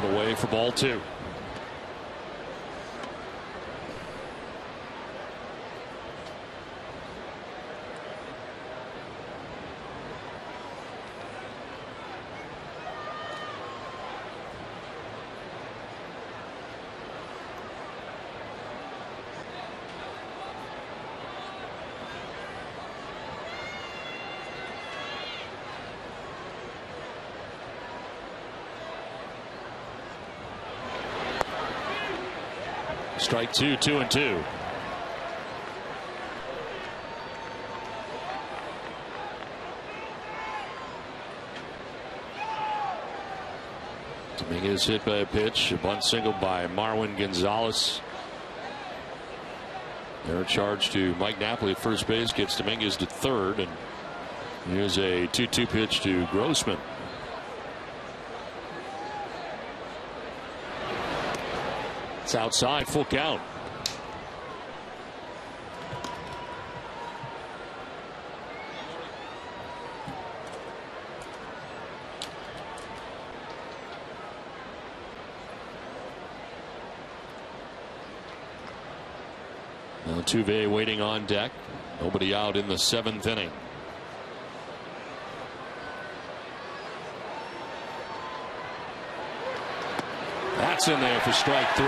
Speaker 1: Away for ball 2. Strike 2, 2-2. Dominguez hit by a pitch, a bunt single by Marwin Gonzalez. They're charged to Mike Napoli at first base, gets Dominguez to third, and here's a 2-2 pitch to Grossman. It's outside, full count. Now Tuve waiting on deck. Nobody out in the 7th inning. That's in there for strike 3.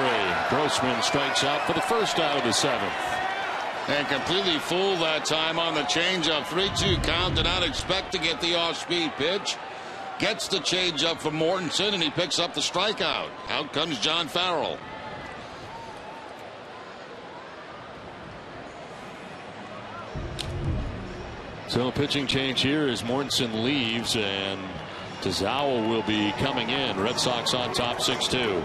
Speaker 1: Grossman strikes out for the first out of the 7th.
Speaker 2: And completely fooled that time on the changeup. 3-2 count. Did not expect to get the off-speed pitch. Gets the changeup from Mortensen, and he picks up the strikeout. Out comes John Farrell.
Speaker 1: So a pitching change here as Mortensen leaves, and Tozawa will be coming in. Red Sox on top 6-2.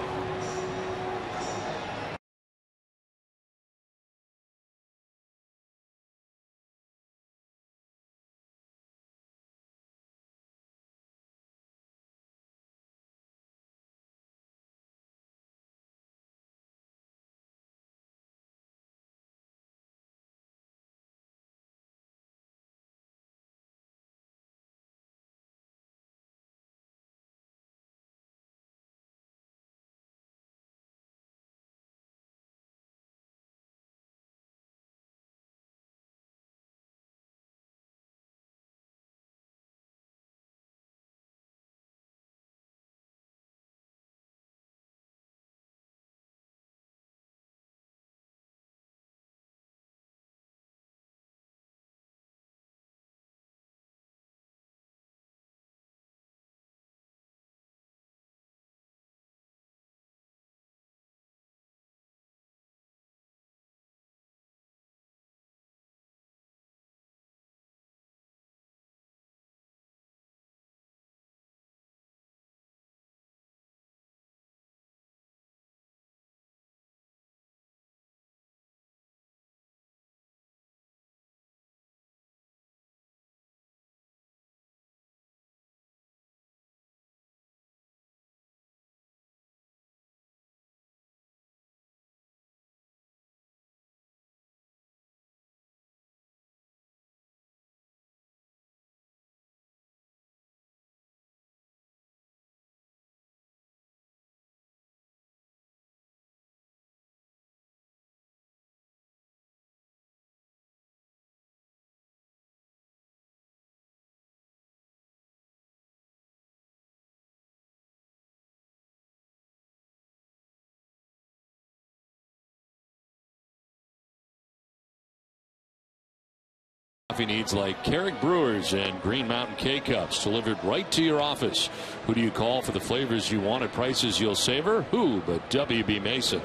Speaker 1: Coffee needs like Carrick Brewers and Green Mountain K-Cups delivered right to your office. Who do you call for the flavors you want at prices you'll savor? Who but W.B. Mason?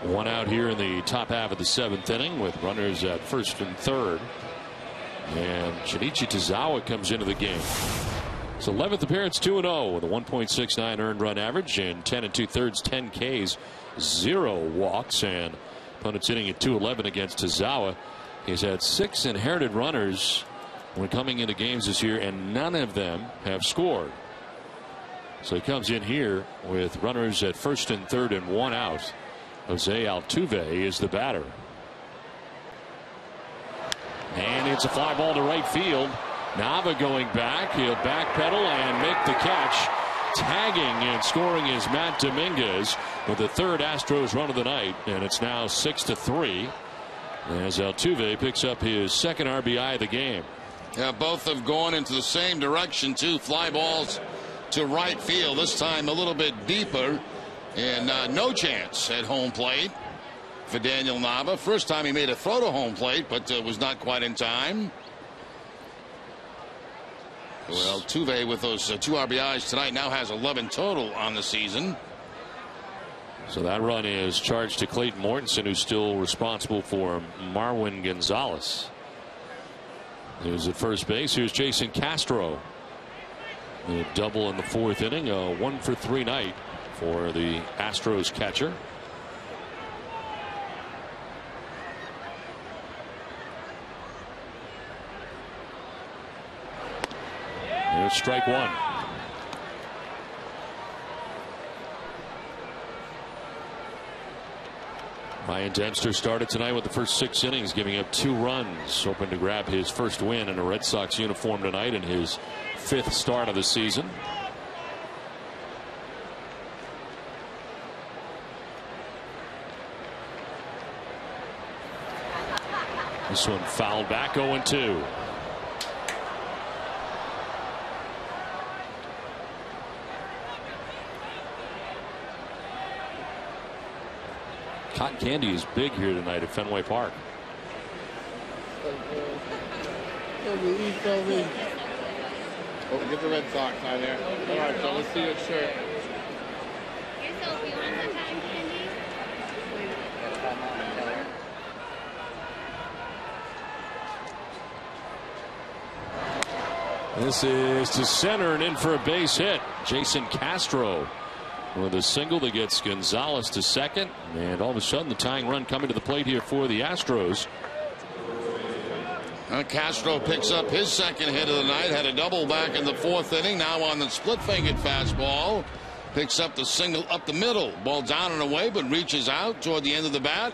Speaker 1: One out here in the top half of the 7th inning with runners at first and third. And Shinichi Tozawa comes into the game. His 11th appearance, 2-0 with a 1.69 earned run average and 10 2/3, 10 Ks, 0 walks, and opponents hitting at 211 against Tozawa. He's had 6 inherited runners when coming into games this year, and none of them have scored. So he comes in here with runners at first and third and 1 out. Jose Altuve is the batter. And it's a fly ball to right field. Nava going back. He'll backpedal and make the catch. Tagging and scoring is Matt Dominguez with the 3rd Astros run of the night, and it's now 6-3 as Altuve picks up his 2nd RBI of the game.
Speaker 2: Yeah, both have gone into the same direction, too. Fly balls to right field, this time a little bit deeper, and no chance at home plate for Daniel Nava. First time he made a throw to home plate, but was not quite in time. Well, Altuve with those 2 RBIs tonight now has 11 total on the season.
Speaker 1: So that run is charged to Clayton Mortensen, who's still responsible for Marwin Gonzalez. Who's at first base. Here's Jason Castro. A double in the 4th inning. A 1-for-3 night for the Astros catcher. Here's strike 1. Ryan Dempster started tonight with the first 6 innings, giving up 2 runs, hoping to grab his first win in a Red Sox uniform tonight in his 5th start of the season. This one fouled back, 0-2. Cotton candy is big here tonight at Fenway Park.
Speaker 10: Oh, get the Red Sox out there. All right, so let's see your shirt.
Speaker 1: This is to center and in for a base hit. Jason Castro with a single that gets Gonzalez to second, and all of a sudden the tying run coming to the plate here for the Astros.
Speaker 2: Castro picks up his 2nd hit of the night. Had a double back in the 4th inning. Now on the split-fingered fastball. Picks up the single up the middle. Ball down and away, but reaches out toward the end of the bat.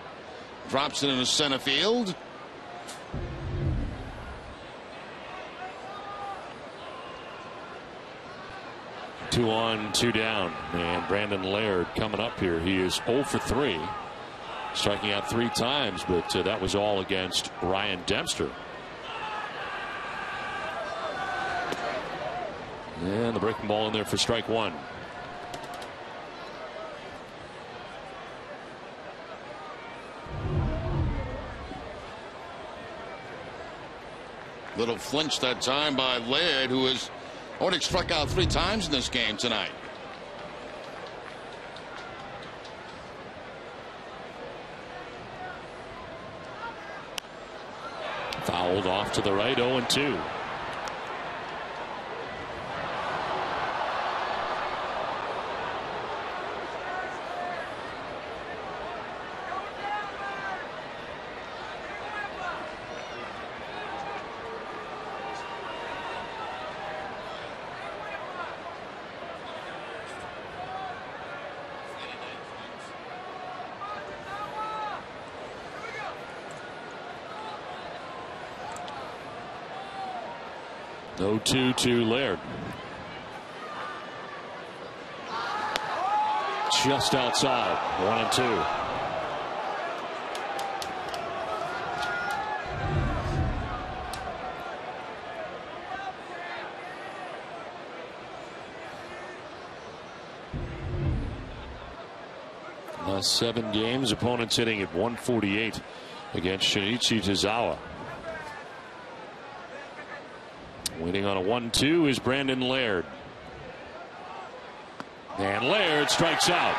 Speaker 2: Drops it into center field.
Speaker 1: Two on, 2 down, and Brandon Laird coming up here. He is 0-for-3, striking out 3 times, but that was all against Ryan Dempster. And the breaking ball in there for strike 1.
Speaker 2: Little flinch that time by Laird, who has already struck out 3 times in this game tonight.
Speaker 1: Fouled off to the right, 0-2. No 2-2 Laird. Just outside, 1-2. Last 7 games, opponents hitting at 148 against Shinichi Tozawa. Waiting on a 1-2 is Brandon Laird. And Laird strikes out.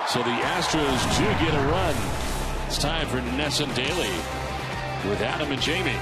Speaker 1: So the Astros do get a run. It's time for Nesson Daly with Adam and Jamie.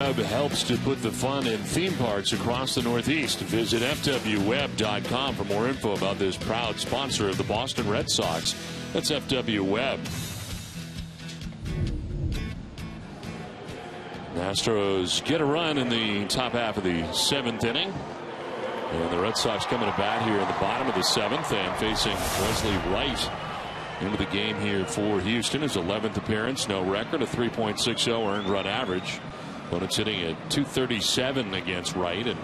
Speaker 1: Helps to put the fun in theme parks across the Northeast. Visit FWWeb.com for more info about this proud sponsor of the Boston Red Sox. That's FW Web. The Astros get a run in the top half of the 7th inning. And the Red Sox coming to bat here in the bottom of the 7th and facing Wesley Wright into the game here for Houston. His 11th appearance, no record, a 3.60 earned run average. Opponent's hitting at 237 against Wright, and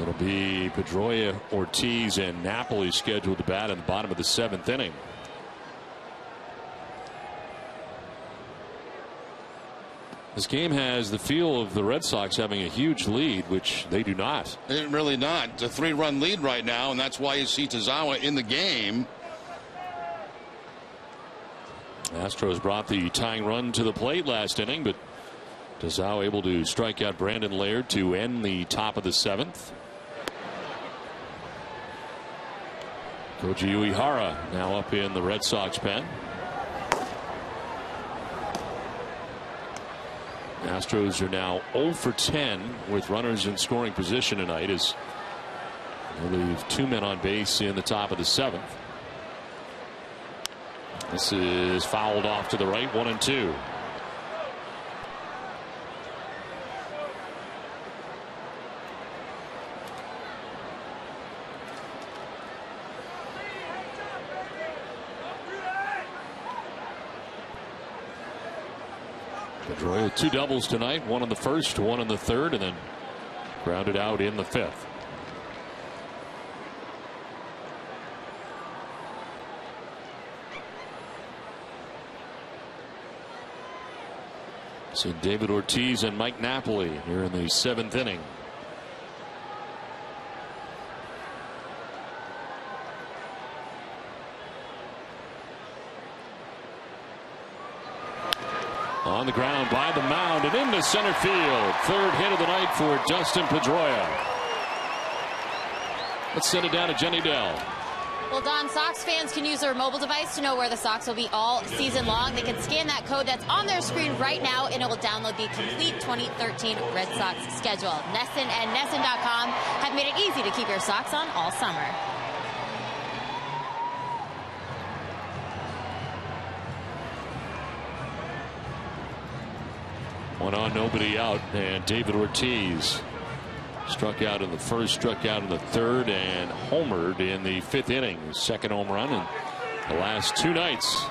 Speaker 1: it'll be Pedroia, Ortiz, and Napoli scheduled to bat in the bottom of the 7th inning. This game has the feel of the Red Sox having a huge lead, which they do not.
Speaker 2: They're really not. It's a 3-run lead right now, and that's why you see Tozawa in the game.
Speaker 1: Astros brought the tying run to the plate last inning, but Tozawa able to strike out Brandon Laird to end the top of the 7th. Koji Uehara now up in the Red Sox pen. Astros are now 0 for 10 with runners in scoring position tonight as they leave 2 men on base in the top of the 7th. This is fouled off to the right, 1-2. Pedroia 2 doubles tonight, 1 in the 1st, 1 in the 3rd, and then grounded out in the 5th. See David Ortiz and Mike Napoli here in the 7th inning. On the ground by the mound and into center field. 3rd hit of the night for Dustin Pedroia. Let's send it down to Jenny Dell.
Speaker 3: Well, Don, Sox fans can use their mobile device to know where the Sox will be all season long. They can scan that code that's on their screen right now, and it will download the complete 2013 Red Sox schedule. Nesson and Nesson.com have made it easy to keep your Sox on all summer.
Speaker 1: One on, nobody out, and David Ortiz struck out in the first, struck out in the third, and homered in the 5th inning. His second home run in the last 2 nights.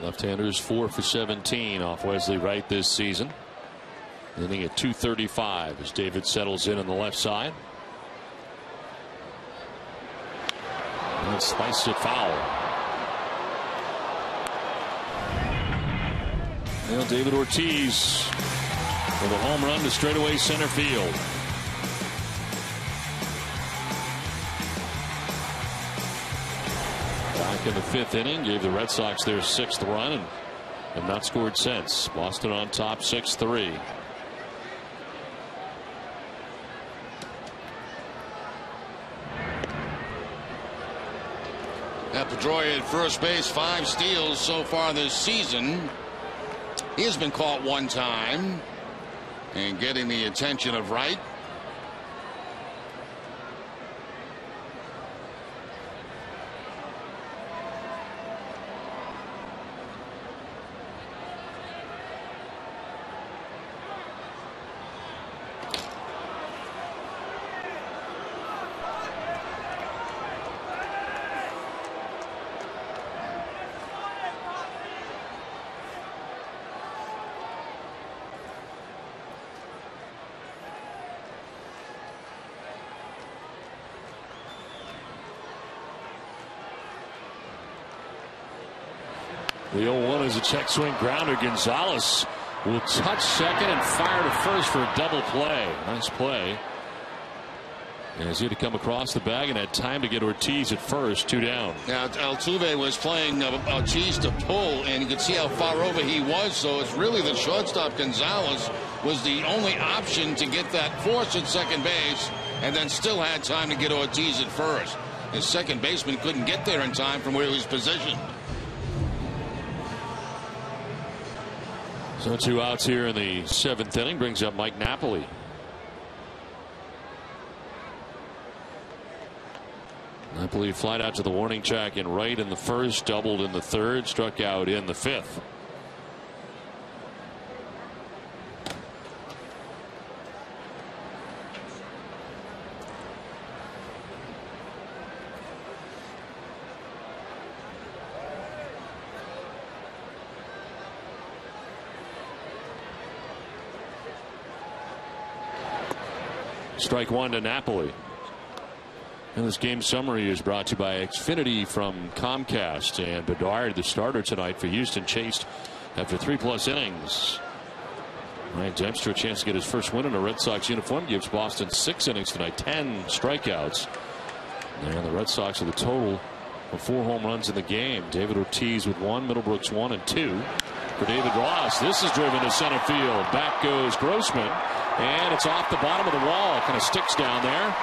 Speaker 1: Left-handers 4 for 17 off Wesley Wright this season. Inning at 235 as David settles in on the left side. And sliced it foul. Well, David Ortiz with a home run to straightaway center field. Back in the 5th inning, gave the Red Sox their 6th run and have not scored since. Boston on top 6-3.
Speaker 2: Pedroia at first base, 5 steals so far this season. He has been caught 1 time and getting the attention of Wright.
Speaker 1: The 0-1 is a check swing grounder. Gonzalez will touch second and fire to first for a double play. Nice play. As he had to come across the bag and had time to get Ortiz at first. 2 down.
Speaker 2: Now Altuve was playing Ortiz to pull, and you could see how far over he was. So it's really the shortstop Gonzalez was the only option to get that force at second base, and then still had time to get Ortiz at first. His second baseman couldn't get there in time from where he was positioned.
Speaker 1: So 2 outs here in the 7th inning brings up Mike Napoli. Napoli flied out to the warning track in right in the first, doubled in the third, struck out in the 5th. Strike 1 to Napoli. And this game summary is brought to you by Xfinity from Comcast. And Bedard, the starter tonight for Houston, chased after 3+ innings. Ryan Dempster a chance to get his first win in a Red Sox uniform. Gives Boston 6 innings tonight, 10 strikeouts. And the Red Sox with a total of 4 home runs in the game. David Ortiz with 1, Middlebrooks 1 and 2. For David Ross, this is driven to center field. Back goes Grossman. And it's off the bottom of the wall. Kind of sticks down there.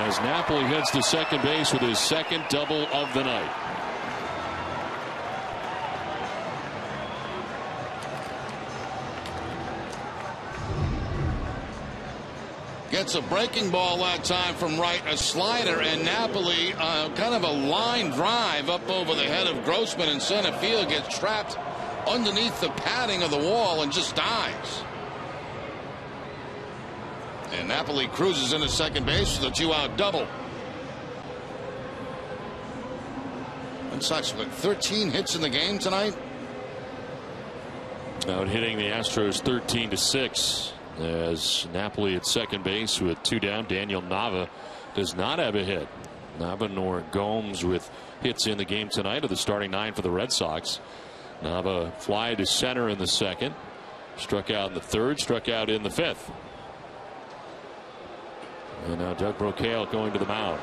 Speaker 1: As Napoli heads to second base with his 2nd double of the night.
Speaker 2: Gets a breaking ball that time from right, a slider, and Napoli kind of a line drive up over the head of Grossman in center field, gets trapped underneath the padding of the wall and just dies. And Napoli cruises into second base with a 2-out double. Red Sox with 13 hits in the game tonight.
Speaker 1: Out hitting the Astros 13-6 as Napoli at second base with 2 down. Daniel Nava does not have a hit. Nava nor Gomes with hits in the game tonight of the starting 9 for the Red Sox. Nava fly to center in the 2nd. Struck out in the 3rd. Struck out in the 5th. And now Doug Brocail going to the mound.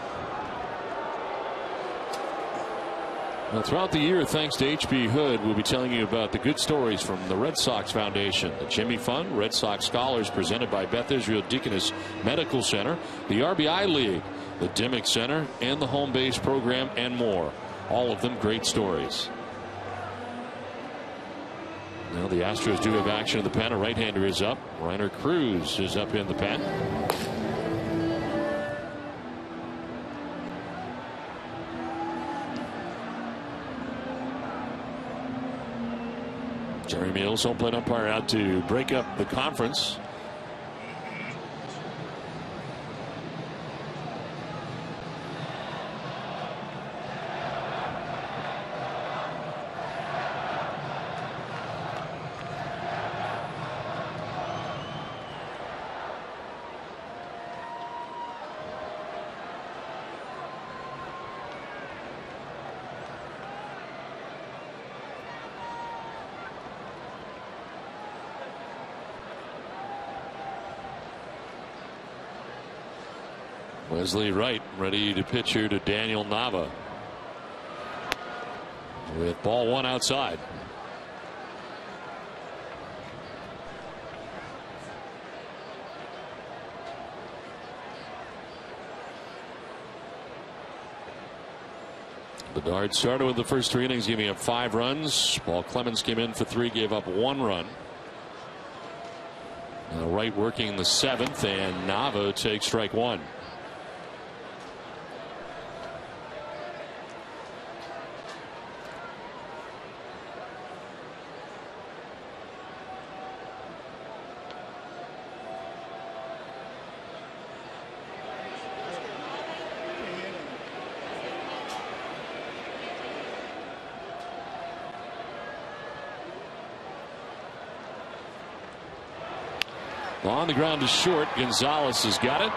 Speaker 1: Well, throughout the year, thanks to H.B. Hood, we'll be telling you about the good stories from the Red Sox Foundation, the Jimmy Fund, Red Sox Scholars presented by Beth Israel Deaconess Medical Center, the RBI League, the Dimmick Center, and the Home Base Program, and more. All of them great stories. Now the Astros do have action in the pen. A right-hander is up. Reiner Cruz is up in the pen. Jerry Meals, home plate umpire, out to break up the conference. Wesley Wright ready to pitch here to Daniel Nava. With ball one outside. Bedard started with the first 3 innings, giving up 5 runs. Paul Clemens came in for 3, gave up 1 run. Now Wright working the 7th, and Nava takes strike 1. On the ground to short. Gonzalez has got it.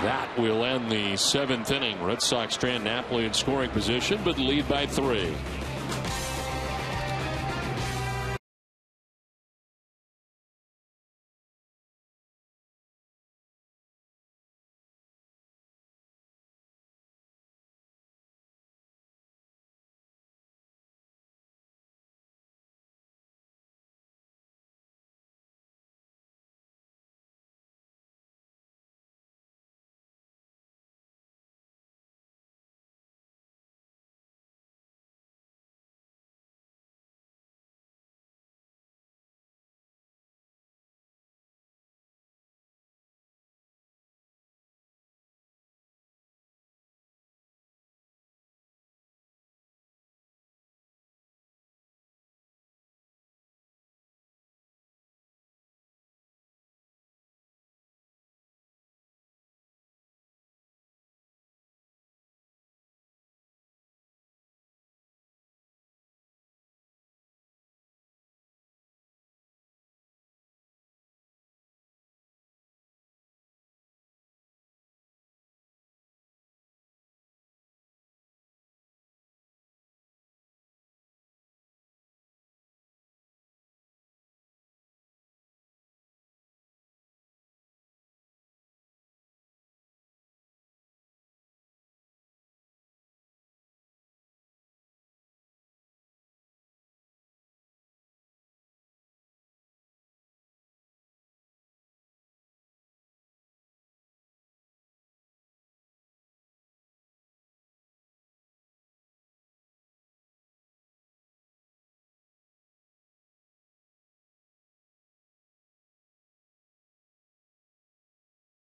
Speaker 1: That will end the 7th inning. Red Sox strand Napoli in scoring position, but lead by 3.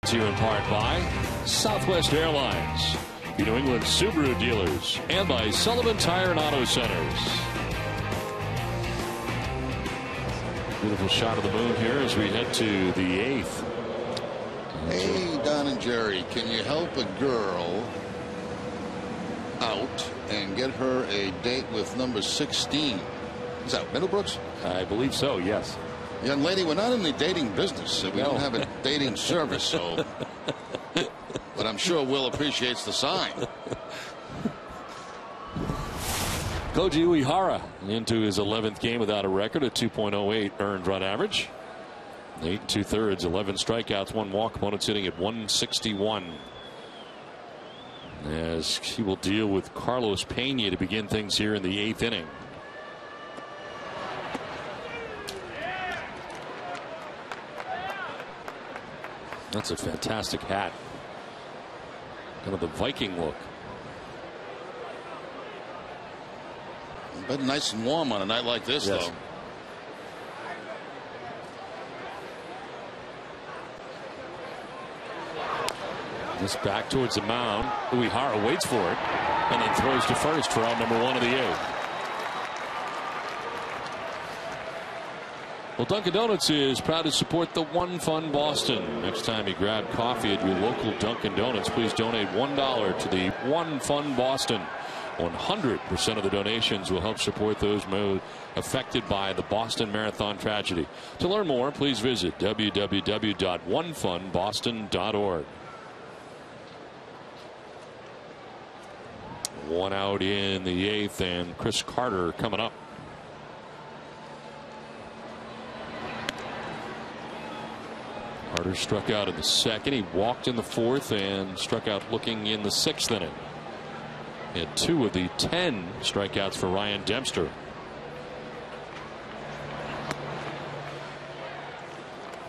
Speaker 1: To you in part by Southwest Airlines, the New England Subaru dealers, and by Sullivan Tire and Auto Centers. Beautiful shot of the moon here as we head to the 8th.
Speaker 2: Hey, Don and Jerry, can you help a girl out and get her a date with number 16? Is that Middlebrooks?
Speaker 1: I believe so, yes.
Speaker 2: Young lady, we're not in the dating business. We don't have a dating service, so. But I'm sure Will appreciates the sign.
Speaker 1: Koji Uehara into his 11th game without a record, a 2.08 earned run average. 8 2/3, 11 strikeouts, 1 walk. Opponents hitting at 161.
Speaker 9: as he will deal with Carlos Pena to begin things here in the 8th inning. That's a fantastic hat. Kind of the Viking look.
Speaker 2: But nice and warm on a night like this,
Speaker 9: yes.
Speaker 2: though.
Speaker 9: This back towards the mound. Uehara waits for it and then throws to first for out number 1 of the 8th. Well, Dunkin' Donuts is proud to support the One Fund Boston. Next time you grab coffee at your local Dunkin' Donuts, please donate $1 to the One Fund Boston. 100% of the donations will help support those affected by the Boston Marathon tragedy. To learn more, please visit www.onefundboston.org. 1 out in the 8th, and Chris Carter coming up. Carter struck out in the 2nd. He walked in the 4th and struck out looking in the 6th inning. He had 2 of the 10 strikeouts for Ryan Dempster.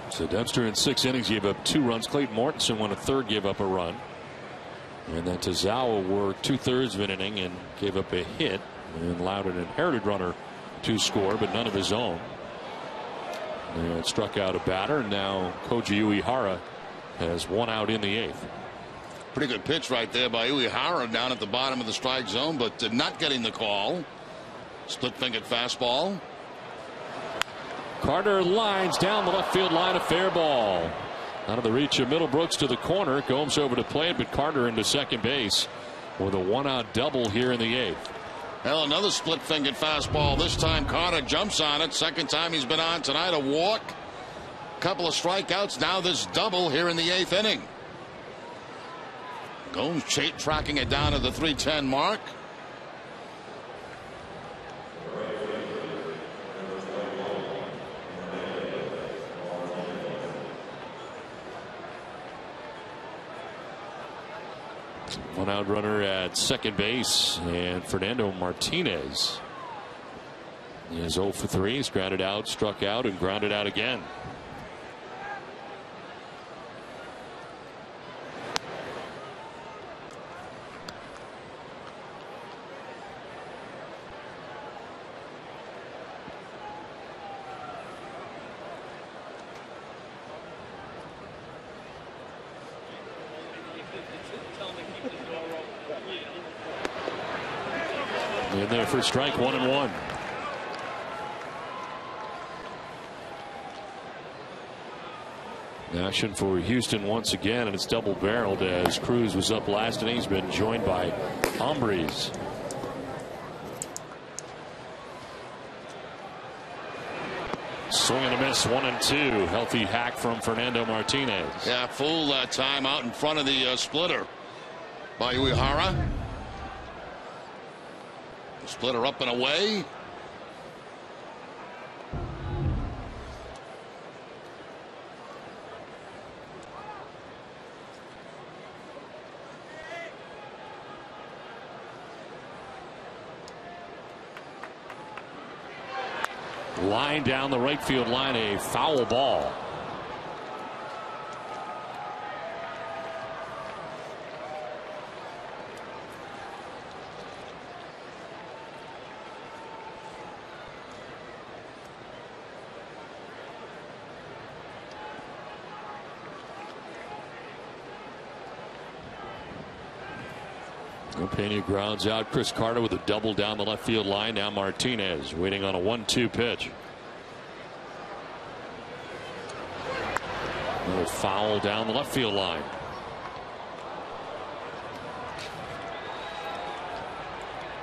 Speaker 9: So Dempster in 6 innings gave up 2 runs. Clayton Mortensen won a 3rd, gave up a run. And then Tazawa worked 2/3 of an inning and gave up a hit and allowed an inherited runner to score, but none of his own. And struck out a batter, and now Koji Uehara has 1 out in the 8th.
Speaker 2: Pretty good pitch right there by Uehara down at the bottom of the strike zone, but not getting the call. Split-fingered fastball.
Speaker 9: Carter lines down the left field line, a fair ball. Out of the reach of Middlebrooks to the corner. Gomes over to play it, but Carter into second base with a 1-out double here in the 8th.
Speaker 2: Well, another split-fingered fastball. This time Carter jumps on it. Second time he's been on tonight. A walk. Couple of strikeouts. Now this double here in the 8th inning. Gomes tracking it down to the 310 mark.
Speaker 9: One-out runner at second base, and Fernando Martinez is 0 for 3. He's grounded out, struck out, and grounded out again. In there for strike 1-1. Action for Houston once again, and it's double barreled as Cruz was up last inning. He's been joined by Humphries. Swing and a miss, 1-2. Healthy hack from Fernando Martinez.
Speaker 2: Yeah, full time out in front of the splitter by Uehara. Splitter up and away.
Speaker 9: Line down the right field line, a foul ball. Pena grounds out. Chris Carter with a double down the left field line. Now Martinez waiting on a 1-2 pitch. Another foul down the left field line.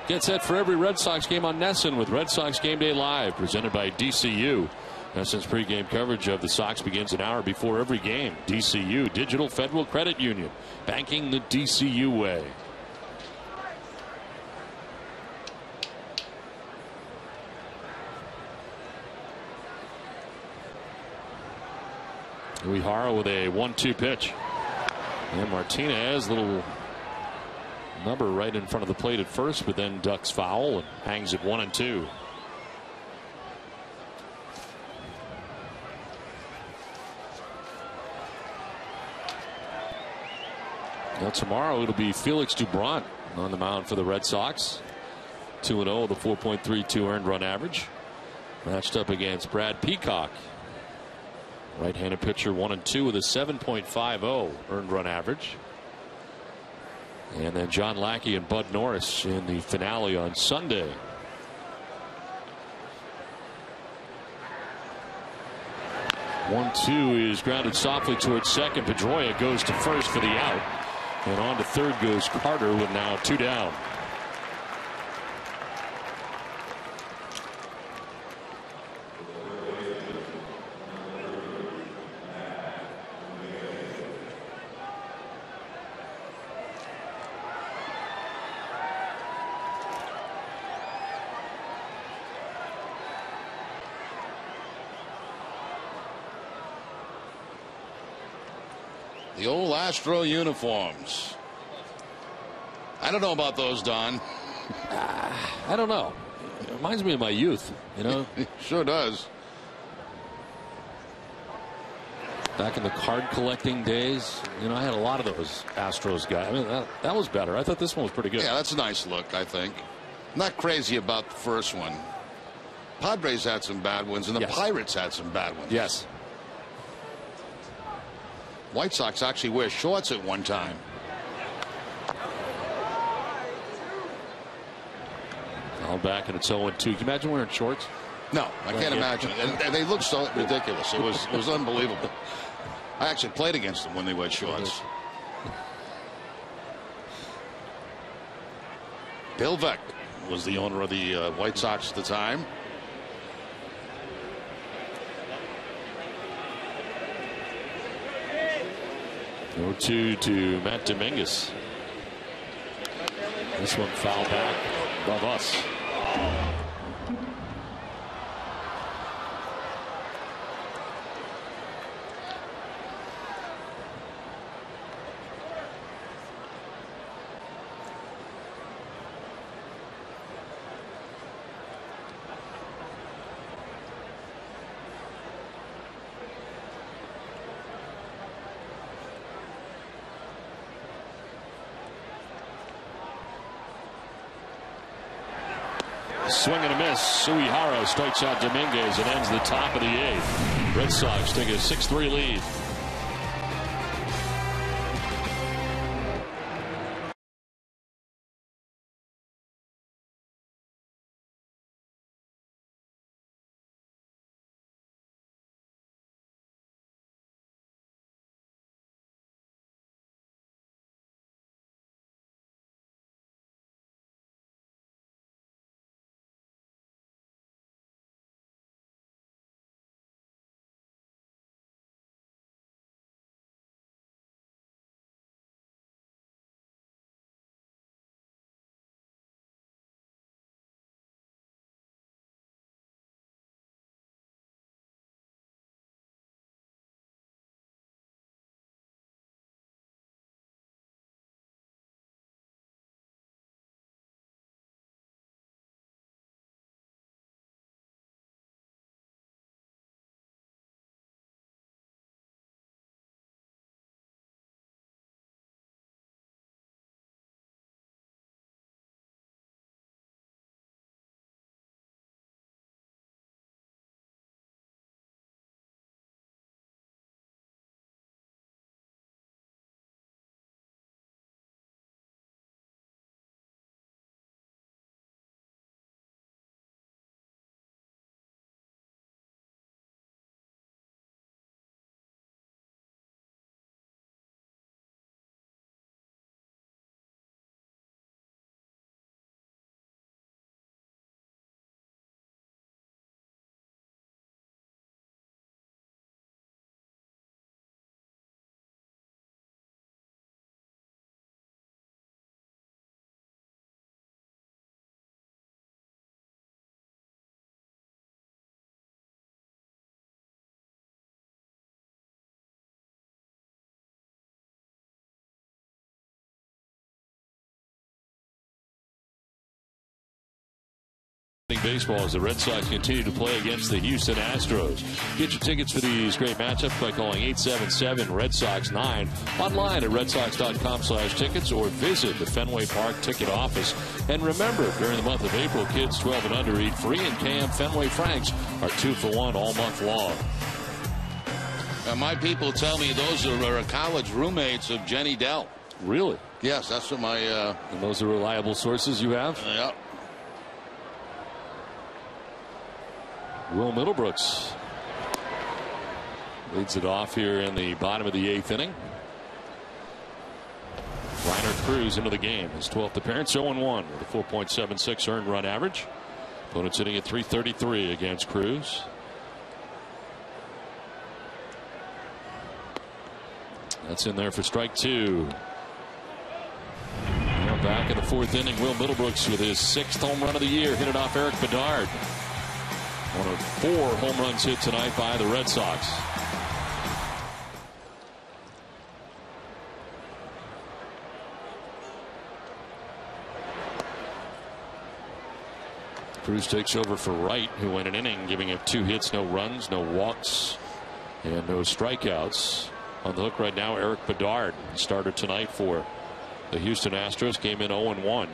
Speaker 9: Get set for every Red Sox game on NESN with Red Sox Game Day Live, presented by DCU. NESN's pregame coverage of the Sox begins an hour before every game. DCU, Digital Federal Credit Union, banking the DCU way. Uehara with a 1-2 pitch. And Martinez, little Number right in front of the plate at first, but then ducks foul and hangs at 1-2. Now tomorrow it'll be Felix Doubront on the mound for the Red Sox. 2-0 with a 4.32 earned run average. Matched up against Brad Peacock. Right-handed pitcher 1-2 with a 7.50 earned run average. And then John Lackey and Bud Norris in the finale on Sunday. One-two is grounded softly towards second. Pedroia goes to first for the out. And on to third goes Carter with now 2 down.
Speaker 2: The old Astro uniforms. I don't know about those, Don.
Speaker 9: I don't know. It reminds me of my youth, you know.
Speaker 2: It sure does.
Speaker 9: Back in the card collecting days, you know, I had a lot of those Astros guys. I mean, that was better. I thought this one was pretty good.
Speaker 2: Yeah, that's a nice look, I think. Not crazy about the first one. Padres had some bad ones, and the Pirates had some bad ones.
Speaker 9: Yes.
Speaker 2: White Sox actually wear shorts at one time.
Speaker 9: All back, and it's 0-2. Can you imagine wearing shorts?
Speaker 2: No, I can't imagine. And they look so ridiculous. It was unbelievable. I actually played against them when they wore shorts. Bill Veeck was the owner of the White Sox at the time.
Speaker 9: No 2 to Matt Dominguez. This one foul back above us. Swing and a miss. Suihara strikes out Dominguez and ends the top of the 8th. Red Sox take a 6-3 lead. Baseball as the Red Sox continue to play against the Houston Astros. Get your tickets for these great matchups by calling 877-RED SOX 9 online at redsox.com/tickets or visit the Fenway Park ticket office. And remember, during the month of April, kids 12 and under eat free, and KM Fenway Franks are 2 for $1 all month long.
Speaker 2: My people tell me those are college roommates of Jenny Dell.
Speaker 9: Really?
Speaker 2: Yes, that's what my.
Speaker 9: And those are reliable sources you have?
Speaker 2: Yeah.
Speaker 9: Will Middlebrooks leads it off here in the bottom of the 8th inning. Reiner Cruz into the game. His 12th appearance, 0-1 with a 4.76 earned run average. Opponent sitting at 333 against Cruz. That's in there for strike 2. Now back in the 4th inning, Will Middlebrooks with his 6th home run of the year, hit it off Eric Bedard. One of 4 home runs hit tonight by the Red Sox. Cruz takes over for Wright, who went an inning, giving up 2 hits, no runs, no walks, and no strikeouts. On the hook right now, Eric Bedard, starter tonight for the Houston Astros, came in 0-1.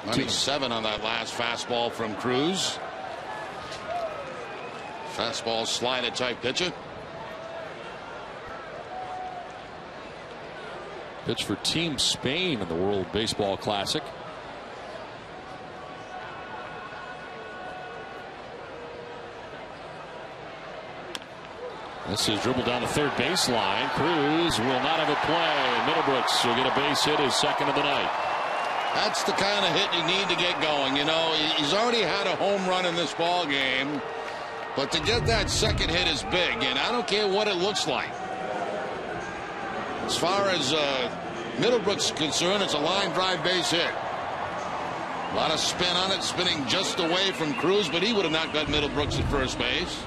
Speaker 2: $97 on that last fastball from Cruz. Fastball slider type pitcher.
Speaker 9: Pitch for Team Spain in the World Baseball Classic. This is dribbled down the third baseline. Cruz will not have a play. Middlebrooks will get a base hit, his 2nd of the night.
Speaker 2: That's the kind of hit you need to get going. You know, he's already had a home run in this ball game, but to get that 2nd hit is big, and I don't care what it looks like. As far as Middlebrooks is concerned, it's a line drive base hit. A lot of spin on it, spinning just away from Cruz, but he would have not got Middlebrooks at first base.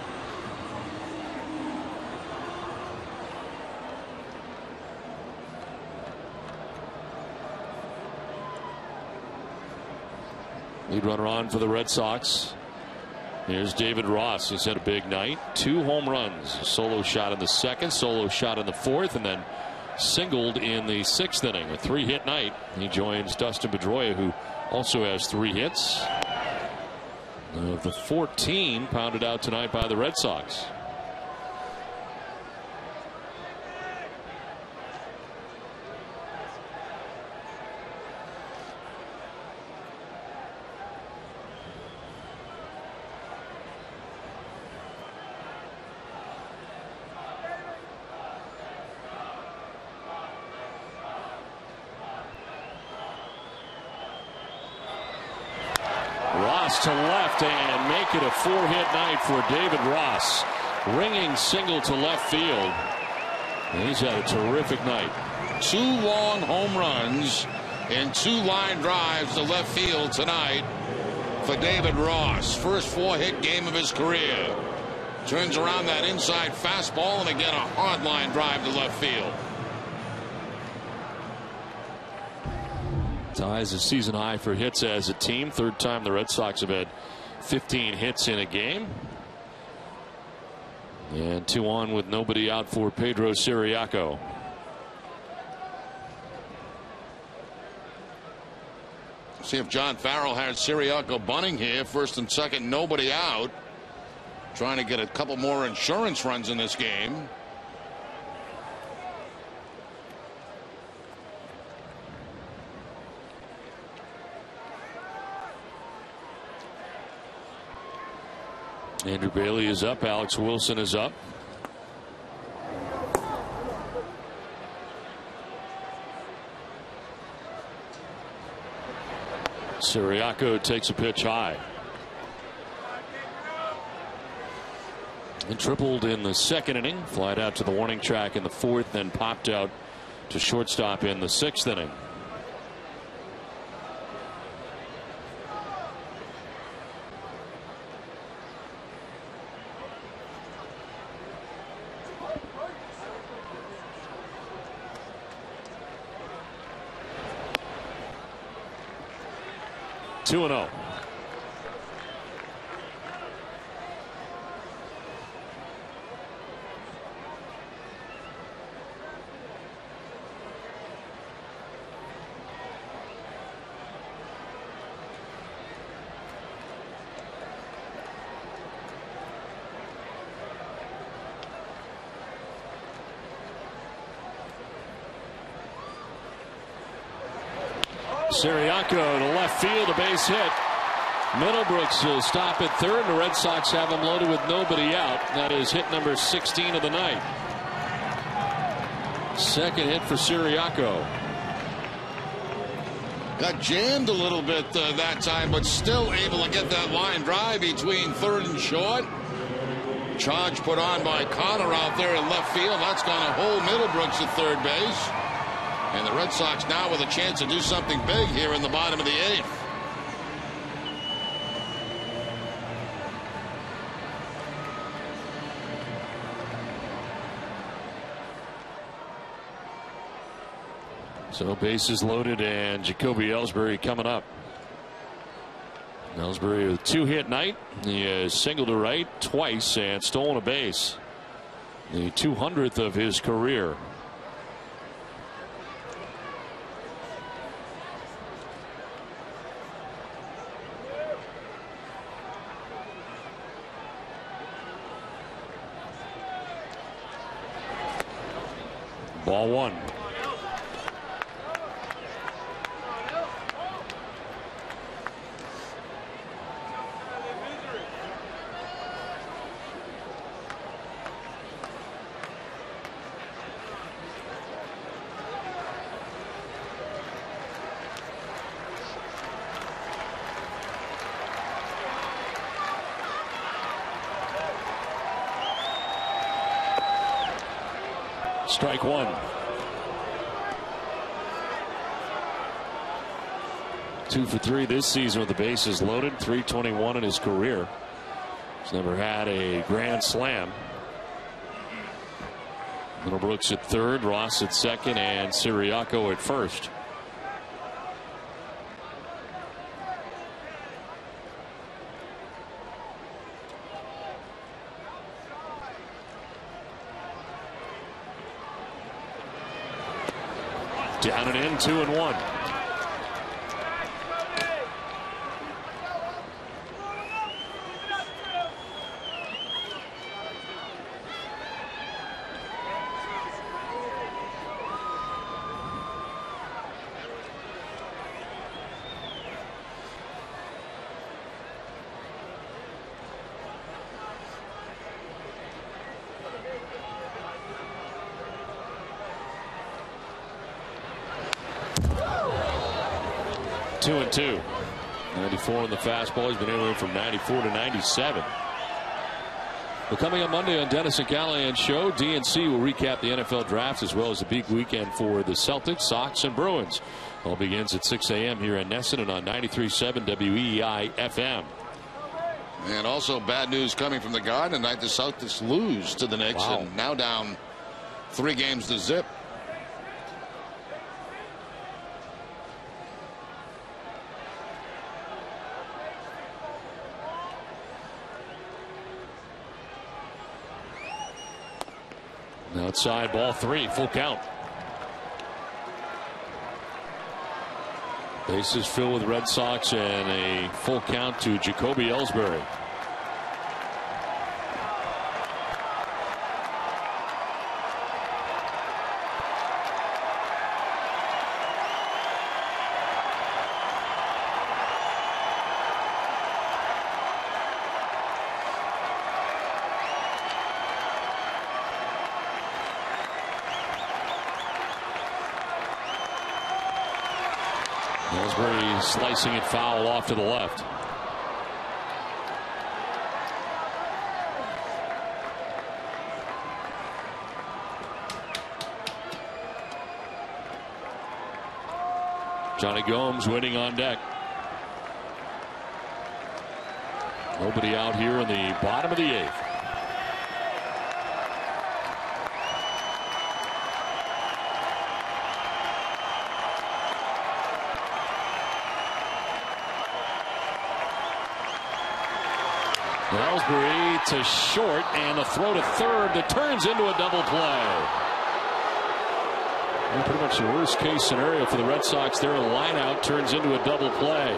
Speaker 9: Lead runner on for the Red Sox. Here's David Ross. He's had a big night. 2 home runs. A solo shot in the 2nd, solo shot in the 4th, and then singled in the 6th inning. A 3-hit night. He joins Dustin Pedroia, who also has 3 hits. Of the 14 pounded out tonight by the Red Sox. To left and make it a 4-hit night for David Ross. Ringing single to left field. And he's had a terrific night.
Speaker 2: 2 long home runs and 2 line drives to left field tonight for David Ross. First 4-hit game of his career. Turns around that inside fastball, and again a hard line drive to left field.
Speaker 9: Ties a season high for hits as a team. 3rd time the Red Sox have had 15 hits in a game. And 2 on with nobody out for Pedro Siriaco.
Speaker 2: See if John Farrell has Siriaco bunting here. 1st and 2nd, nobody out. Trying to get a couple more insurance runs in this game.
Speaker 9: Andrew Bailey is up. Alex Wilson is up. Siriaco takes a pitch high. And tripled in the 2nd inning. Flied out to the warning track in the 4th, then popped out to shortstop in the 6th inning. 2-0. Siriaco to left field, a base hit. Middlebrooks will stop at third, and the Red Sox have him loaded with nobody out. That is hit number 16 of the night. Second hit for Siriaco.
Speaker 2: Got jammed a little bit that time, but still able to get that line drive between third and short. Charge put on by Connor out there in left field. That's going to hold Middlebrooks at third base. And the Red Sox now with a chance to do something big here in the bottom of the eighth.
Speaker 9: So bases loaded and Jacoby Ellsbury coming up. Ellsbury with a 2-hit night. He has singled to right twice and stolen a base. The 200th of his career. Ball one. Strike one. 2 for 3 this season with the bases loaded. 321 in his career. He's never had a grand slam. Middlebrooks at third, Ross at second, and Siriaco at first. Down and in, 2-1. Two and two. 94 on the fastball. He's been anywhere from 94 to 97. Well, coming up Monday on Dennis and Callahan's show, DNC will recap the NFL draft as well as the big weekend for the Celtics, Sox, and Bruins. All begins at 6 a.m. here in Nesson and on 93.7 WEEI FM.
Speaker 2: And also bad news coming from the Garden tonight. The Celtics lose to the Knicks
Speaker 9: Wow.
Speaker 2: and now down 3 games to zip.
Speaker 9: Outside, ball 3, full count. Bases filled with Red Sox and a full count to Jacoby Ellsbury. Ellsbury slicing it foul off to the left. Johnny Gomes waiting on deck. Nobody out here in the bottom of the 8th. Ellsbury to short, and a throw to third that turns into a double play. And pretty much the worst case scenario for the Red Sox there. A line out turns into a double play.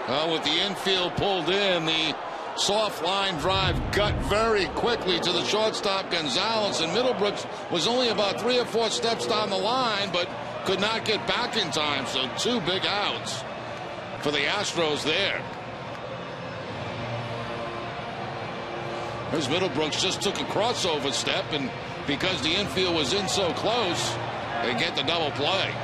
Speaker 2: Well, with the infield pulled in, the soft line drive got very quickly to the shortstop Gonzalez, and Middlebrooks was only about 3 or 4 steps down the line, but could not get back in time. So 2 big outs for the Astros there. As Middlebrooks just took a crossover step, and because the infield was in so close, they get the double play.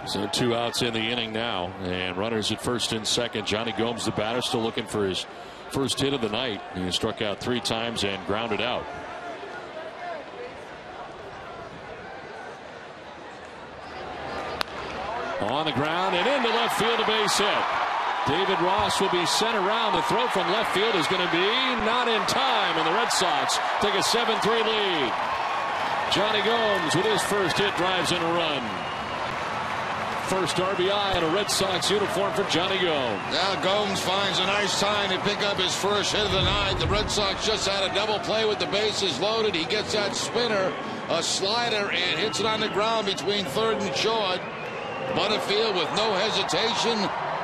Speaker 9: So 2 outs in the inning now, and runners at first and second. Johnny Gomes, the batter, still looking for his first hit of the night. He struck out 3 times and grounded out. On the ground and into left field, a base hit. David Ross will be sent around. The throw from left field is going to be not in time, and the Red Sox take a 7-3 lead. Johnny Gomes with his first hit drives in a run. First RBI in a Red Sox uniform for Johnny Gomes.
Speaker 2: Now Gomes finds a nice time to pick up his first hit of the night. The Red Sox just had a double play with the bases loaded. He gets that spinner, a slider, and hits it on the ground between third and short. Butterfield, with no hesitation,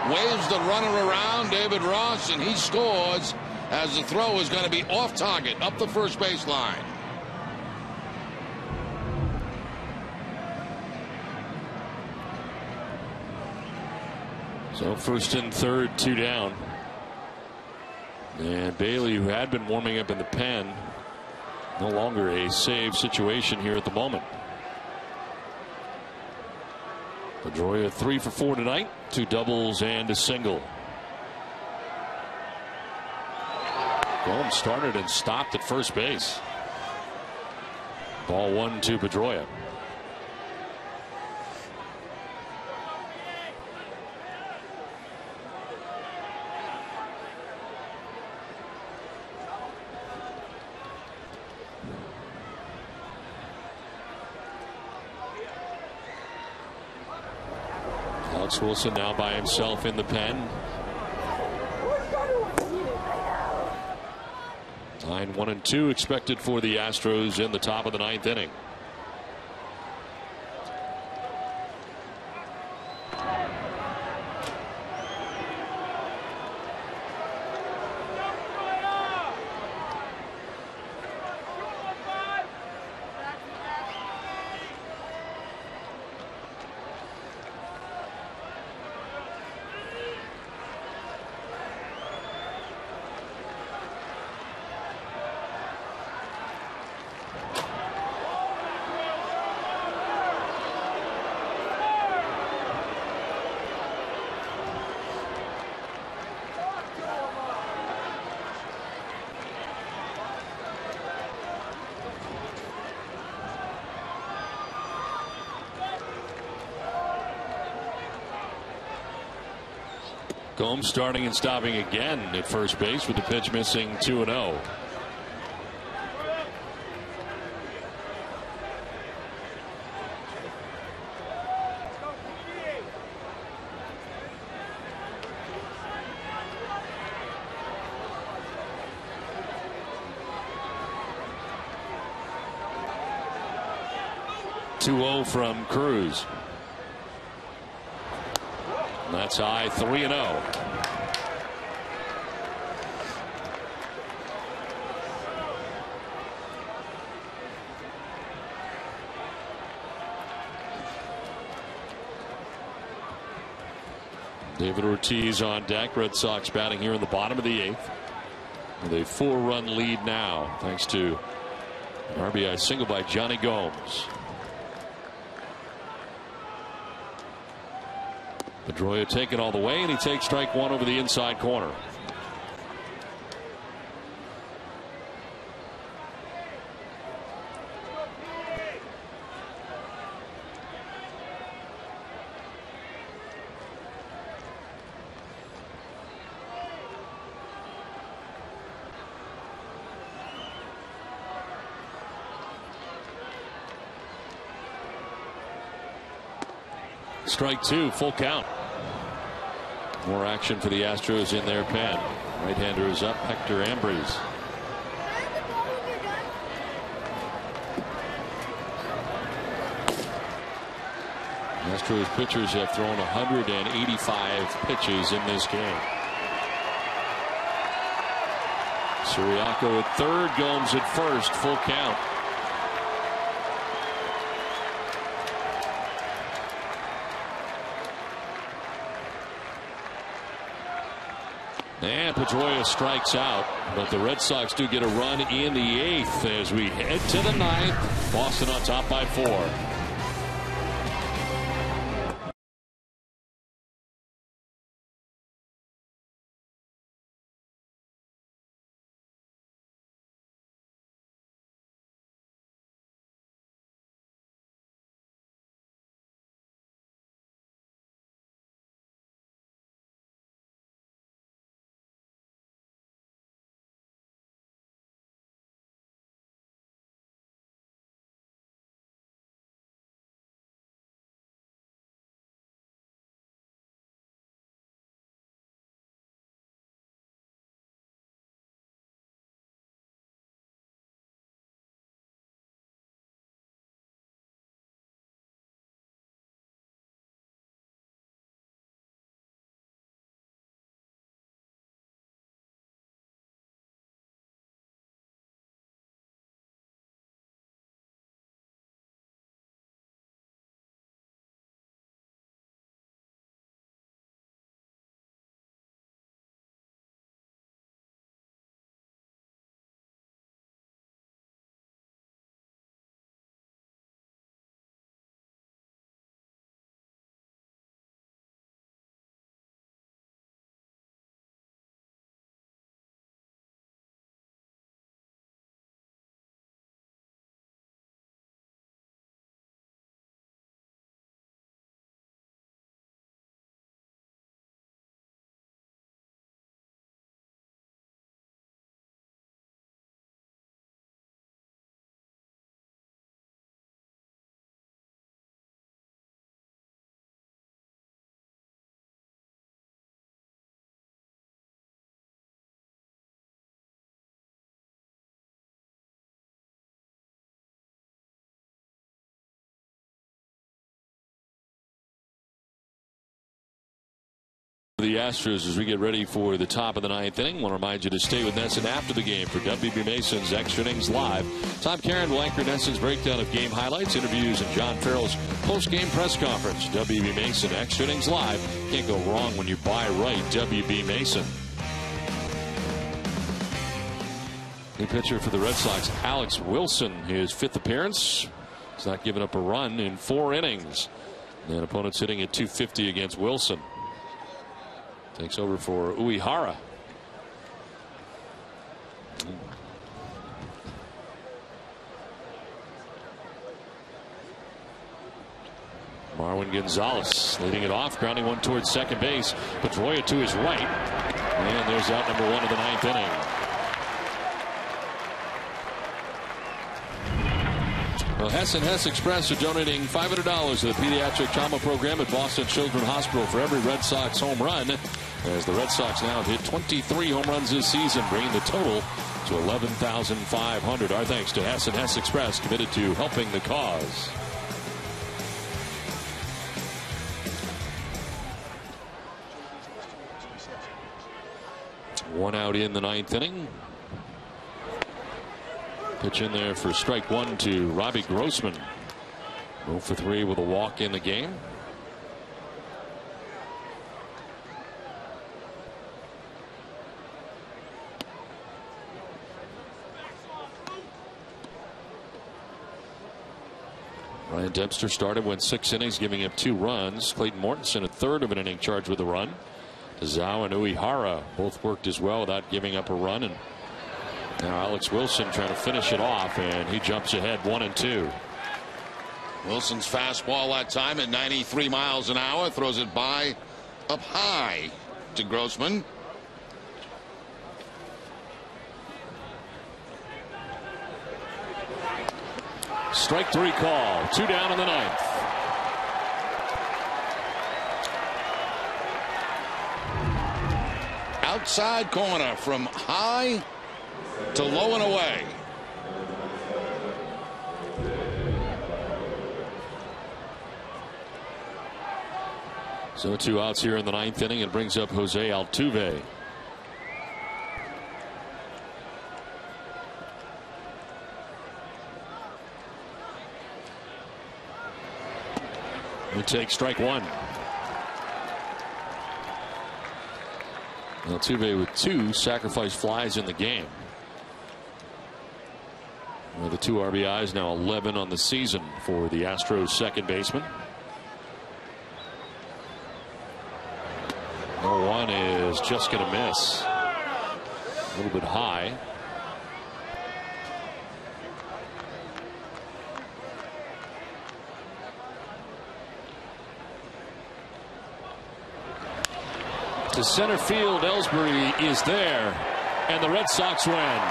Speaker 2: waves the runner around, David Ross, and he scores as the throw is going to be off target up the first base line.
Speaker 9: So first and third, 2 down. And Bailey, who had been warming up in the pen, no longer a save situation here at the moment. Pedroia 3 for 4 tonight, 2 doubles and a single. Gomes started and stopped at first base. Ball 1 to Pedroia. Alex Wilson now by himself in the pen. Line 1 and 2 expected for the Astros in the top of the 9th inning. Gomes starting and stopping again at first base with the pitch missing 2-0. From Cruz. That's high, 3-0. David Ortiz on deck. Red Sox batting here in the bottom of the 8th with a 4-run lead now, thanks to an RBI single by Johnny Gomes. Pedroia taking all the way, and he takes strike 1 over the inside corner. Strike two, full count. More action for the Astros in their pen. Right-hander is up, Hector Ambrose. Astros pitchers have thrown 185 pitches in this game. Siriaco at third, Gomes at first, full count. And Pedroia strikes out, but the Red Sox do get a run in the 8th as we head to the 9th. Boston on top by 4. The Astros as we get ready for the top of the 9th inning. Want to remind you to stay with NESN after the game for WB Mason's Extra Innings Live. Tom Caron will anchor NESN's breakdown of game highlights, interviews, and John Farrell's post-game press conference. WB Mason Extra Innings Live. Can't go wrong when you buy right. WB Mason. New pitcher for the Red Sox, Alex Wilson, his 5th appearance. He's not given up a run in 4 innings. And opponent's hitting at .250 against Wilson. Takes over for Uehara. Marwin Gonzalez leading it off, grounding one towards second base. Pedroia to his right. And there's out number 1 of the 9th inning. Well, Hess and Hess Express are donating $500 to the pediatric trauma program at Boston Children's Hospital for every Red Sox home run, as the Red Sox now have hit 23 home runs this season, bringing the total to 11,500. Our thanks to Hess and Hess Express, committed to helping the cause. One out in the 9th inning. Pitch in there for strike 1 to Robbie Grossman. 0 for 3 with a walk in the game. Ryan Dempster started, went 6 innings, giving up 2 runs. Clayton Mortensen, a third of an inning, charged with a run. Zhao and Uehara both worked as well without giving up a run. And now Alex Wilson trying to finish it off, and he jumps ahead 1-2.
Speaker 2: Wilson's fastball that time at 93 miles an hour, throws it by up high to Grossman.
Speaker 9: Strike 3 call. 2 down in the 9th.
Speaker 2: outside corner from high to low and away.
Speaker 9: So 2 outs here in the 9th inning. It brings up Jose Altuve. He takes strike 1. Altuve with 2 sacrifice flies in the game. Well, the 2 RBIs, now 11 on the season for the Astros second baseman. 1 is just going to miss. A little bit high. To center field, Ellsbury is there, and the Red Sox win.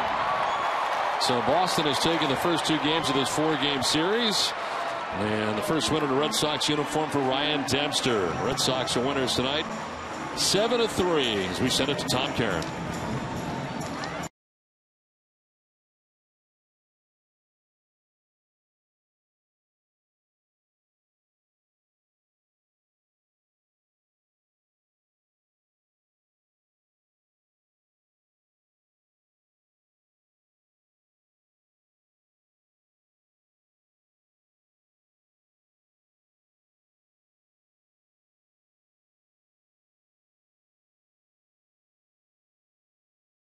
Speaker 9: So Boston has taken the first 2 games of this 4-game series, and the first win in the Red Sox uniform for Ryan Dempster. Red Sox are winners tonight, 7-3, as we send it to Tom Caron.